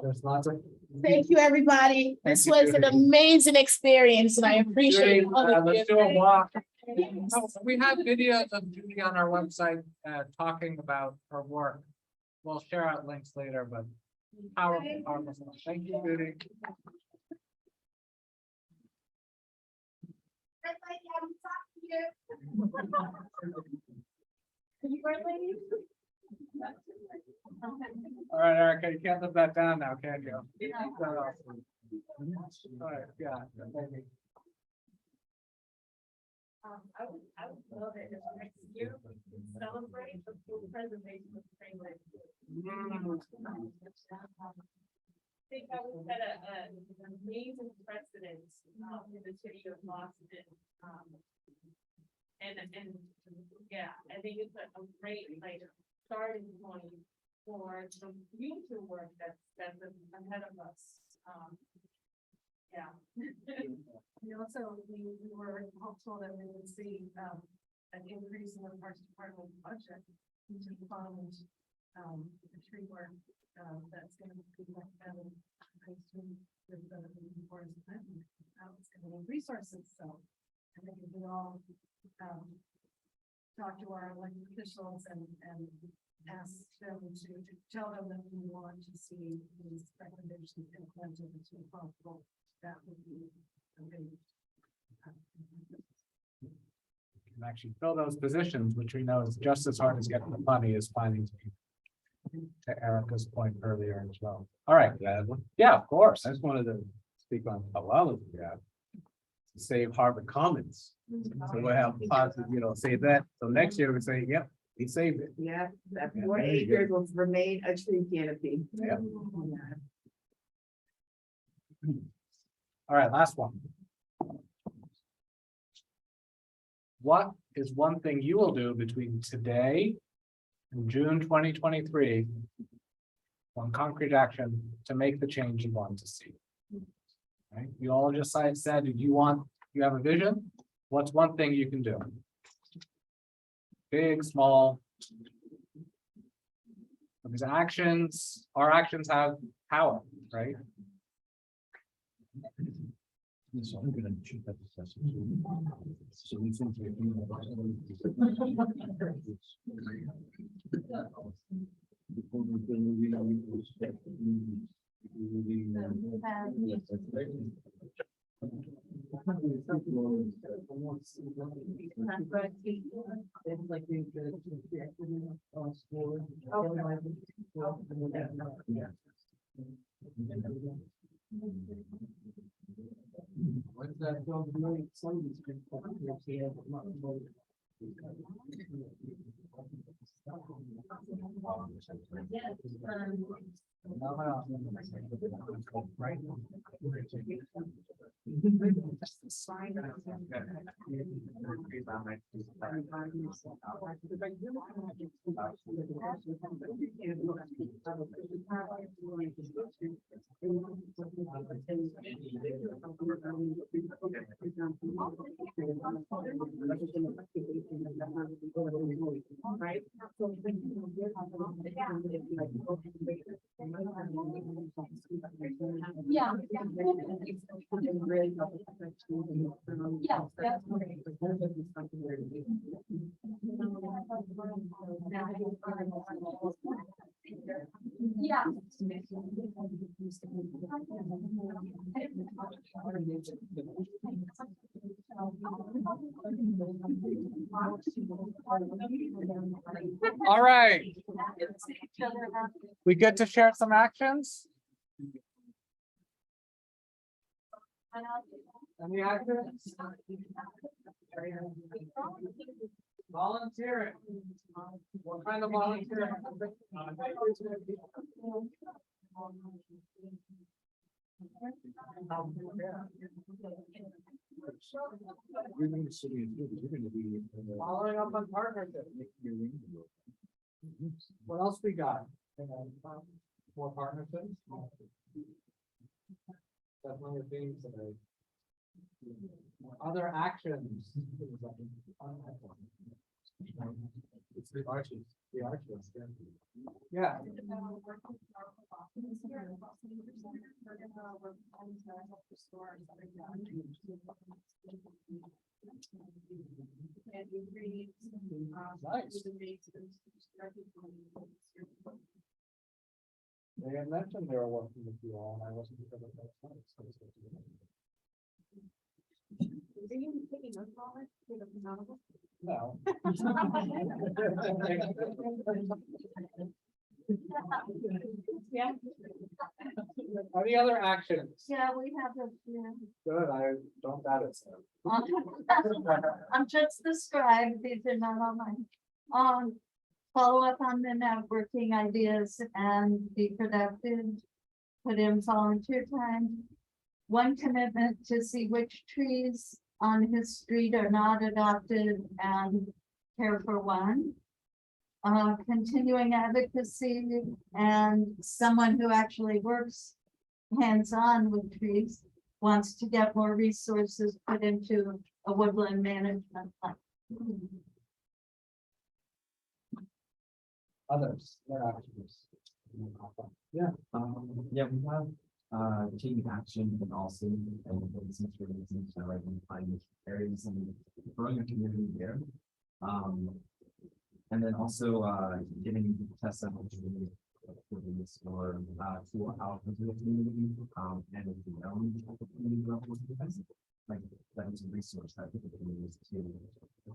There's lots of. Thank you, everybody. This Thank you, was an Judy. amazing experience and I appreciate Judy, all of let's you. do a walk. Oh, we have videos of Judy on our website, talking about her work. We'll share out links later, but powerful, powerful stuff. Thank you, Judy. All right, Erica, you can't live that down now, can you? All right, yeah. maybe. I would love it if next year we celebrate the full preservation of spring lake. I think that would set an amazing precedent in the city of Boston. And yeah, I think it's a great like starting point for the future work that's ahead of us. Yeah. We also, we were hopeful that we would see an increase in the Parks Department budget to fund the tree work that's gonna be like with the forest planting. It's gonna need resources, so I think if we all talk to our elected officials and ask them to tell them that we want to see these recommendations implemented as soon as possible, that would be a big. Can actually fill those positions, which we know is just as hard as getting the money is finding. To Erica's point earlier as well. All right, yeah, of course. I just wanted to speak on Palala's behalf. Save Harvard Commons. So we'll have positive, you know, save that. So next year we say, yep, we saved it. Yeah, that Yeah, 4 there you go. acres will remain a tree canopy. Yeah. All right, last one. What is one thing you will do between today and June 2023? One concrete action to make the change you want to see. Right? You all just said, you have a vision? What's one thing you can do? Big, small. Because our actions have power, right? So I'm gonna check that assessment. So we think we Right? Yeah. Yeah. All right. We get to share some actions? Any actions? Volunteering. What kind of volunteering? Following up on partnership. What else we got? More partnerships? Definitely a theme today. Other actions. It's the arches. The arches. Yeah. Nice. They had mentioned they were working with you all, and I wasn't sure that that's nice. Are you taking notes on it? No. Yeah. Any other actions? Yeah, we have a, yeah. Good, I don't doubt it. So. I'm just the scribe, these are not all mine. Follow up on the networking ideas and be productive. Put in volunteer time. One commitment to see which trees on his street are not adopted and care for one. Continuing advocacy and someone who actually works hands-on with trees wants to get more resources put into a woodland management plan. Others, their actions. Yeah. Yeah, we have taken action and also and since we're listening to identifying areas and growing a community there. And then also giving Tessa opportunity or to out into the community and if you know community level like that is a resource that people can use to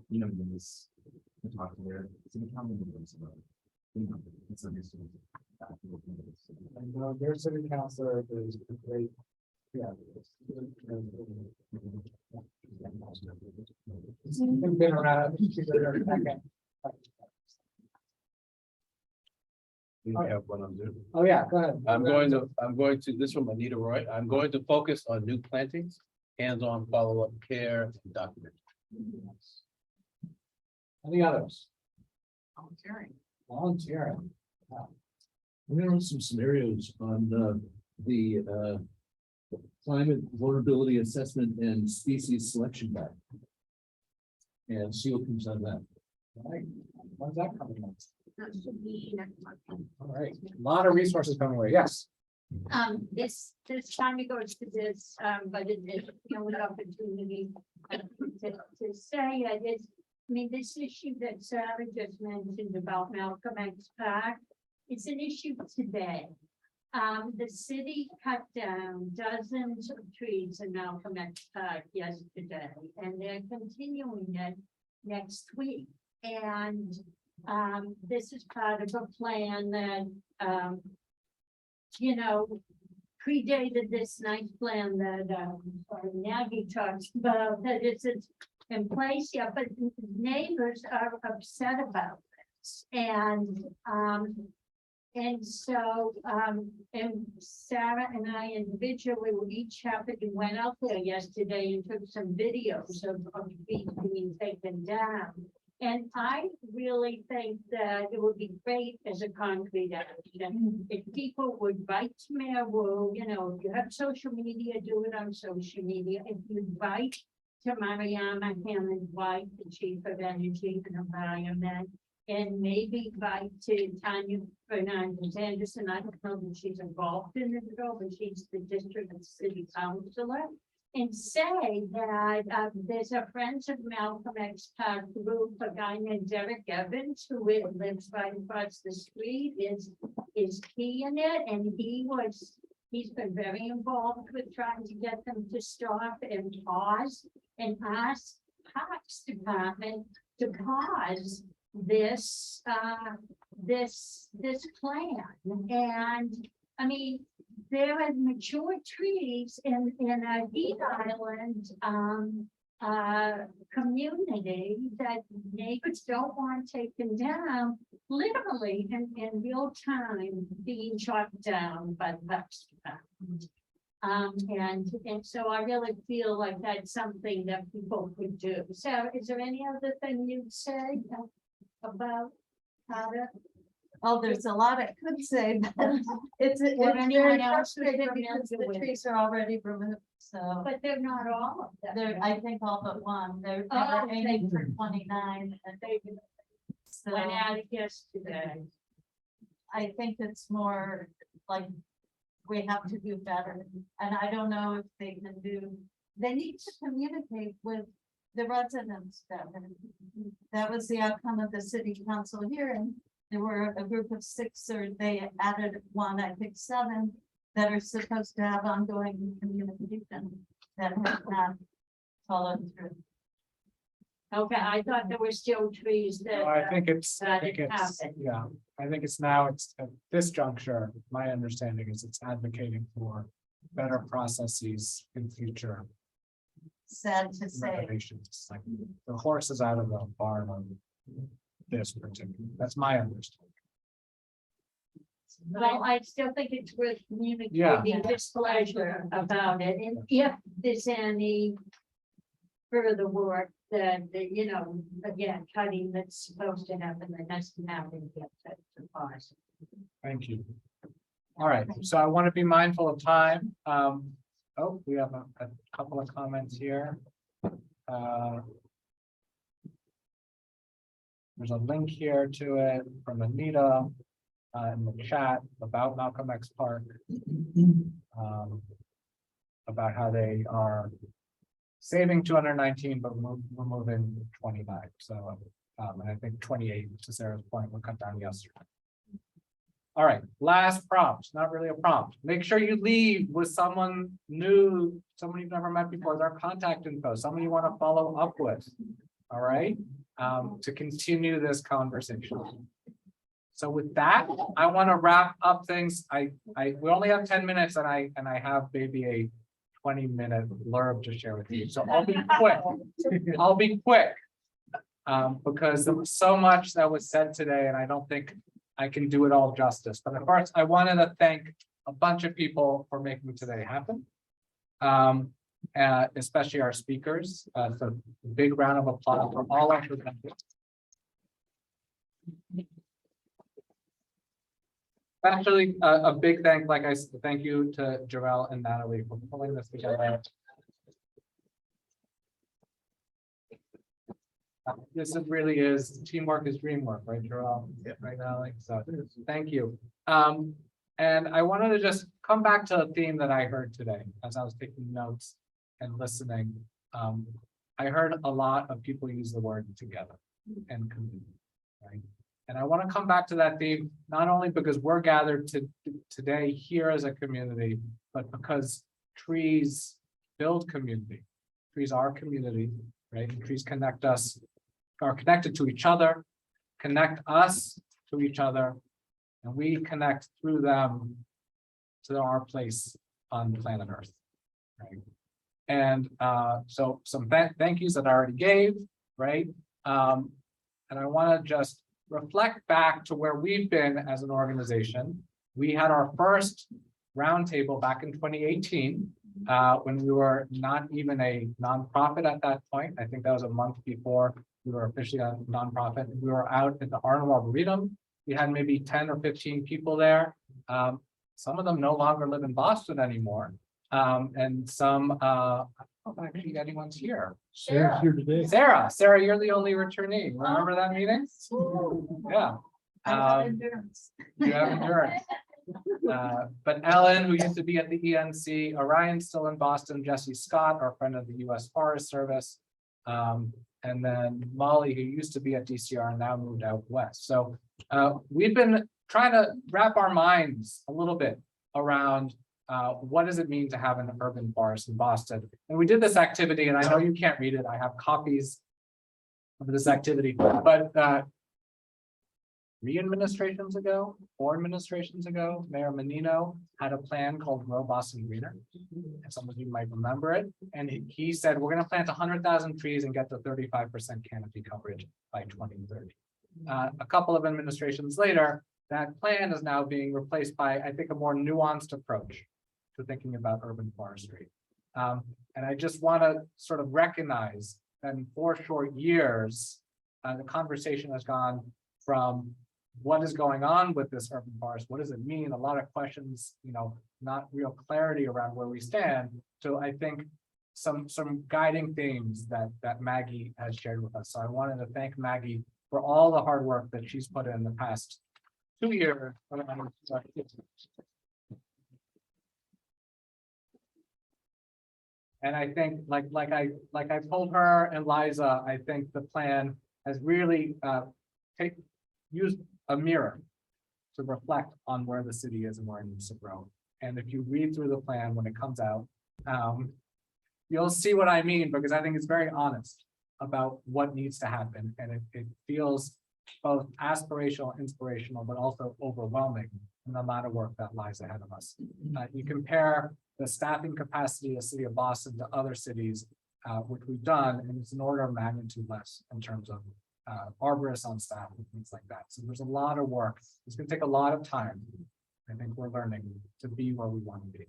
use to talk to their city council members about. It's a resource. And their city councilor is great. Yeah. You've been around. We have one on Zoom. Oh, yeah, go ahead. I'm going to, this from Anita Roy, I'm going to focus on new plantings, hands-on follow-up care and document. Any others? Volunteering. There are some scenarios on the climate vulnerability assessment and species selection guide. And see what comes out of that. Right. When's that coming up? That should be next month. All right, a lot of resources coming away, yes. This time it goes to this, but it's the only opportunity to say it is, I mean, this issue that Sarah just mentioned about Malcolm X Park, it's an issue today. The city cut down dozens of trees in Malcolm X Park yesterday, and they're continuing it next week. And this is part of a plan that, you know, predated this nice plan that Maggie talks about, that it's in place yet, but neighbors are upset about this. And so, and Sarah and I individually were each happy, went out there yesterday and took some videos of trees being taken down. And I really think that it would be great as a concrete action if people would write to Mayor, you know, if you have social media, do it on social media. If you write to Mariana Hammond White, the Chief of Energy and Environment, and maybe write to Tanya Fernandez Anderson. I don't know that she's involved in it at all, but she's the district and city councilor. And say that there's a Friends of Malcolm X Park group, a guy named Derek Evans, who lives right across the street, is key in it, and he's been very involved with trying to get them to stop and pause and ask Parks Department to pause this plan. And I mean, there are mature trees in a Heat Island community that neighbors don't want taken down, literally in real time being chopped down by the Parks Department. And so I really feel like that's something that people could do. So is there any other thing you'd say about how to? Oh, there's a lot I could say, but it's very frustrating because the trees are already removed, so. But they're not all of them. They're, I think all but one, they're aiming for 29 and they. So Went out yesterday. I think it's more like we have to do better, and I don't know if they can do, they need to communicate with the residents better. That was the outcome of the city council hearing. There were a group of 6, or they added one, I think 7, that are supposed to have ongoing communication that have not followed through. Okay, I thought there were still trees that. I think it's, that it happened. yeah, I think it's now, it's at this juncture, my understanding is it's advocating for better processes in future Sad to say. renovations. Like the horse is out of the barn on this particular, that's my understanding. Well, I still think it's worth Yeah. communicating displeasure about it, and if there's any further work that, you know, again, cutting that's supposed to happen, that has to happen, get to pause. Thank you. All right, so I want to be mindful of time. Oh, we have a couple of comments here. There's a link here to it from Anita in the chat about Malcolm X Park. About how they are saving 219, but removing 29. So, and I think 28, to Sarah's point, were cut down yesterday. All right, last prompt, not really a prompt. Make sure you leave with someone new, someone you've never met before, their contact info, someone you want to follow up with. All right, to continue this conversation. So with that, I want to wrap up things. We only have 10 minutes, and I have maybe a 20-minute blurb to share with you. So I'll be quick. I'll be quick. Because there was so much that was said today, and I don't think I can do it all justice. But first, I wanted to thank a bunch of people for making today happen. Especially our speakers. So a big round of applause for all our presenters. Actually, a big thank you to Jarrell and Natalie for pulling this together. This really is teamwork is dreamwork, right, Jarrell? Yeah. Right now, like so. Thank you. And I wanted to just come back to a theme that I heard today as I was taking notes and listening. I heard a lot of people use the word together and community, right? And I want to come back to that theme, not only because we're gathered today here as a community, but because trees build community. Trees are community, right? And trees connect us, are connected to each other, connect us to each other, and we connect through them to our place on planet Earth, right? And so some thank yous that I already gave, right? And I want to just reflect back to where we've been as an organization. We had our first roundtable back in 2018, when we were not even a nonprofit at that point. I think that was a month before we were officially a nonprofit. We were out at the Arnold Arboretum. We had maybe 10 or 15 people there. Some of them no longer live in Boston anymore. And some, I don't know if actually anyone's here. Sarah's here today. Sarah, you're the only returnee. Remember that meeting? Yeah. I have endurance. You have endurance. But Ellen, who used to be at the ENC, Orion's still in Boston, Jesse Scott, our friend of the US Forest Service, and then Molly, who used to be at DCR and now moved out west. So we've been trying to wrap our minds a little bit around what does it mean to have an urban forest in Boston? And we did this activity, and I know you can't read it. I have copies of this activity, but 4 administrations ago, Mayor Menino had a plan called Grow Boston Greener. And some of you might remember it. And he said, we're going to plant 100,000 trees and get to 35% canopy coverage by 2030. A couple of administrations later, that plan is now being replaced by, I think, a more nuanced approach to thinking about urban forestry. And I just want to sort of recognize that in 4 short years, the conversation has gone from what is going on with this urban forest? What does it mean? A lot of questions, not real clarity around where we stand. So I think some guiding themes that Maggie has shared with us. So I wanted to thank Maggie for all the hard work that she's put in the past 2 years. And I think, like I told her and Liza, I think the plan has really used a mirror to reflect on where the city is and where it needs to grow. And if you read through the plan when it comes out, you'll see what I mean, because I think it's very honest about what needs to happen. And it feels both aspirational, inspirational, but also overwhelming in the amount of work that lies ahead of us. You compare the staffing capacity of the city of Boston to other cities, which we've done, and it's an order of magnitude less in terms of arborists on staff and things like that. So there's a lot of work. It's going to take a lot of time. I think we're learning to be where we want to be.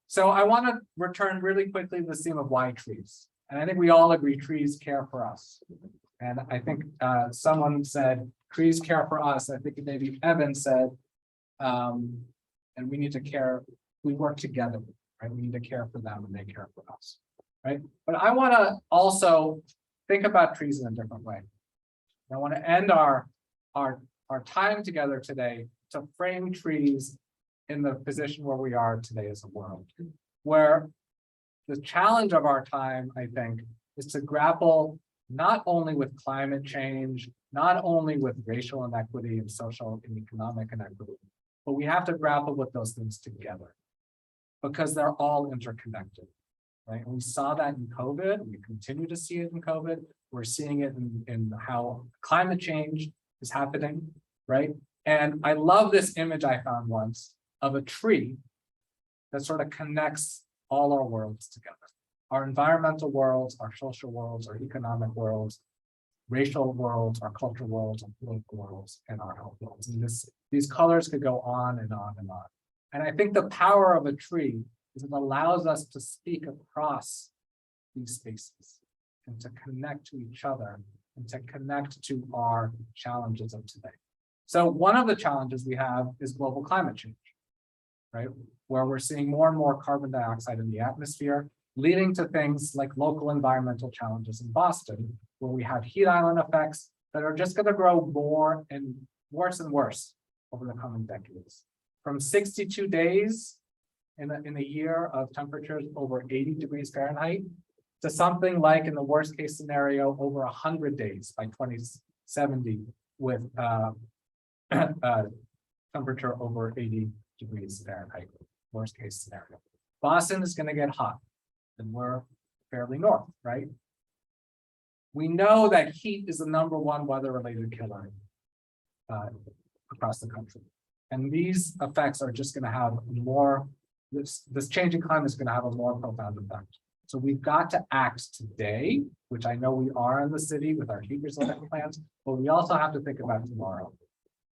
So I want to return really quickly to the theme of why trees. And I think we all agree trees care for us. And I think someone said trees care for us. I think maybe Evan said, and we need to care. We work together, right? We need to care for them and they care for us, right? But I want to also think about trees in a different way. I want to end our time together today to frame trees in the position where we are today as a world, where the challenge of our time, I think, is to grapple not only with climate change, not only with racial inequity and social and economic inequity, but we have to grapple with those things together because they're all interconnected. Right? And we saw that in COVID. We continue to see it in COVID. We're seeing it in how climate change is happening, right? And I love this image I found once of a tree that sort of connects all our worlds together. Our environmental worlds, our social worlds, our economic worlds, racial worlds, our cultural worlds, our political worlds, and our health worlds. And these colors could go on and on and on. And I think the power of a tree is it allows us to speak across these spaces and to connect to each other and to connect to our challenges of today. So one of the challenges we have is global climate change, right? Where we're seeing more and more carbon dioxide in the atmosphere, leading to things like local environmental challenges in Boston, where we have heat island effects that are just going to grow more and worse over the coming decades. from 62 days in a year of temperatures over 80 degrees Fahrenheit to something like, in the worst case scenario, over 100 days by 2070 with temperature over 80 degrees Fahrenheit, worst case scenario. Boston is going to get hot, and we're fairly north, right? We know that heat is the #1 weather-related killer across the country. And these effects are just going to have more, this changing climate is going to have a more profound effect. So we've got to act today, which I know we are in the city with our heat resilient plans, but we also have to think about tomorrow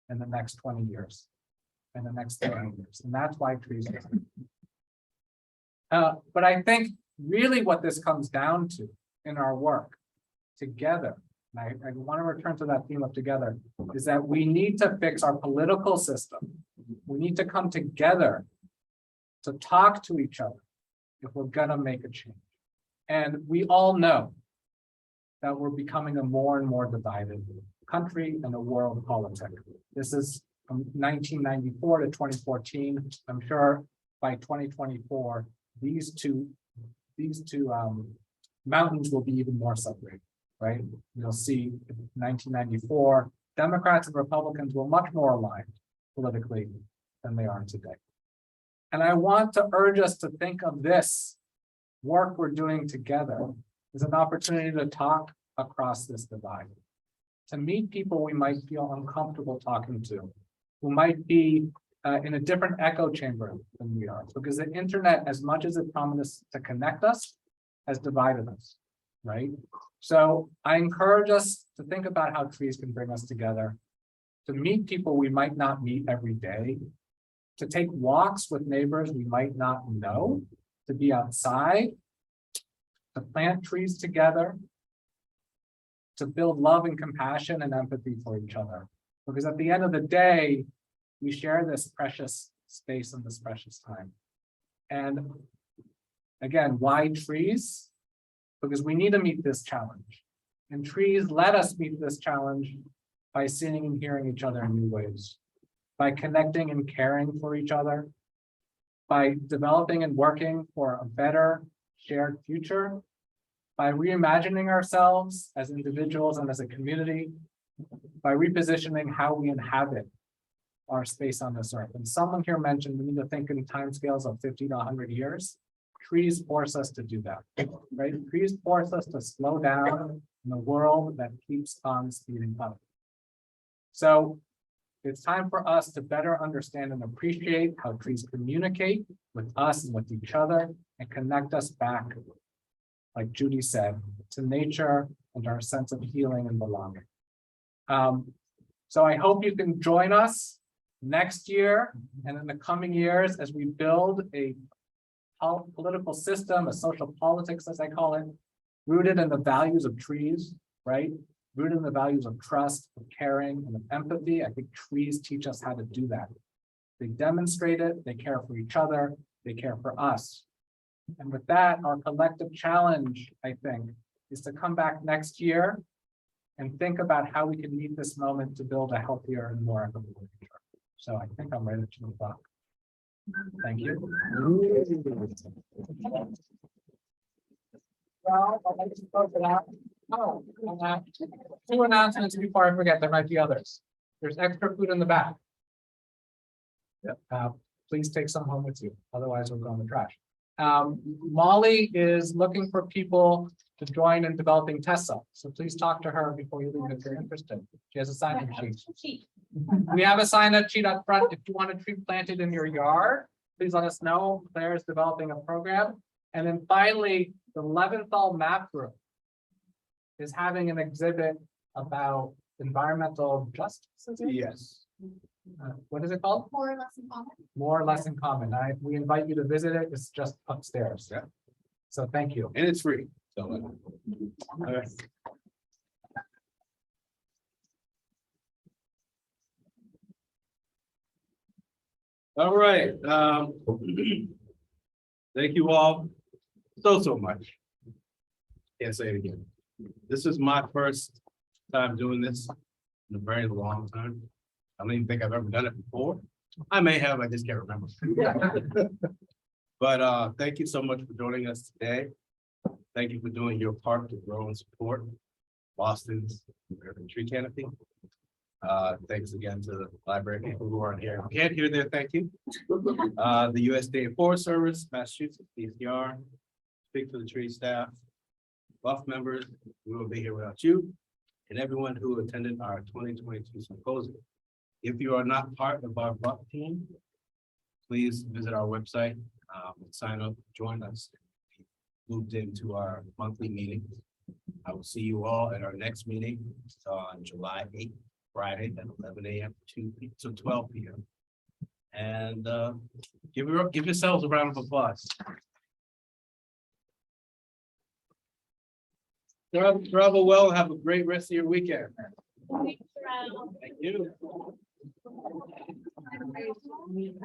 and the next 20 years and the next 30 years. And that's why trees are. But I think really what this comes down to in our work together, and I want to return to that theme of together, is that we need to fix our political system. We need to come together to talk to each other if we're gonna make a change. And we all know that we're becoming a more and more divided country and a world politic. This is from 1994 to 2014. I'm sure by 2024, these two mountains will be even more separated, right? You'll see 1994, Democrats and Republicans were much more aligned politically than they are today. And I want to urge us to think of this work we're doing together as an opportunity to talk across this divide, to meet people we might feel uncomfortable talking to, who might be in a different echo chamber than we are, because the internet, as much as it promised to connect us, has divided us, right? So I encourage us to think about how trees can bring us together, to meet people we might not meet every day, to take walks with neighbors we might not know, to be outside, to plant trees together, to build love and compassion and empathy for each other. Because at the end of the day, we share this precious space and this precious time. And again, why trees? Because we need to meet this challenge. And trees let us meet this challenge by seeing and hearing each other in new ways, by connecting and caring for each other, by developing and working for a better shared future, by reimagining ourselves as individuals and as a community, by repositioning how we inhabit our space on this earth. And someone here mentioned we need to think in timescales of 50 to 100 years. Trees force us to do that, right? Trees force us to slow down in a world that keeps on speeding up. So it's time for us to better understand and appreciate how trees communicate with us and with each other and connect us back, like Judy said, to nature and our sense of healing and belonging. So I hope you can join us next year and in the coming years as we build a political system, a social politics, as I call it, rooted in the values of trees, right? Rooted in the values of trust, of caring, and of empathy. I think trees teach us how to do that. They demonstrate it, they care for each other, they care for us. And with that, our collective challenge, I think, is to come back next year and think about how we can meet this moment to build a healthier and more equitable future. So I think I'm ready to move on. Thank you. Well, I'd like to close it out. Oh, two announcements before I forget, there might be others. There's extra food in the back. Yep. Please take some home with you, otherwise we'll go in the trash. Molly is looking for people to join in developing test cells. So please talk to her before you leave if you're interested. She has a sign-up sheet. We have a sign-up sheet up front. If you want a tree planted in your yard, please let us know. Claire is developing a program. And then finally, the Leventhal Map Group is having an exhibit about environmental justice. Yes. What is it called? More or less in common. More or less in common. We invite you to visit it. It's just upstairs. Yeah. So thank you. And it's free. So, all right. Thank you all so much. Can't say it again. This is my first time doing this in a very long time. I don't even think I've ever done it before. I may have, I just can't remember. But thank you so much for joining us today. Thank you for doing your part to grow and support Boston's urban tree canopy. Thanks again to the library people who aren't here. Can't hear their thank you. The USDA Forest Service, Massachusetts, DCR, Speak for the Tree staff, buff members, we will be here without you, and everyone who attended our 2022 symposium. If you are not part of our buff team, please visit our website, sign up, join us. Moved into our monthly meetings. I will see you all at our next meeting on July 8th, Friday at 11 a.m. to 12 p.m. And give yourselves a round of applause. Travel well, have a great rest of your weekend. Thank you. You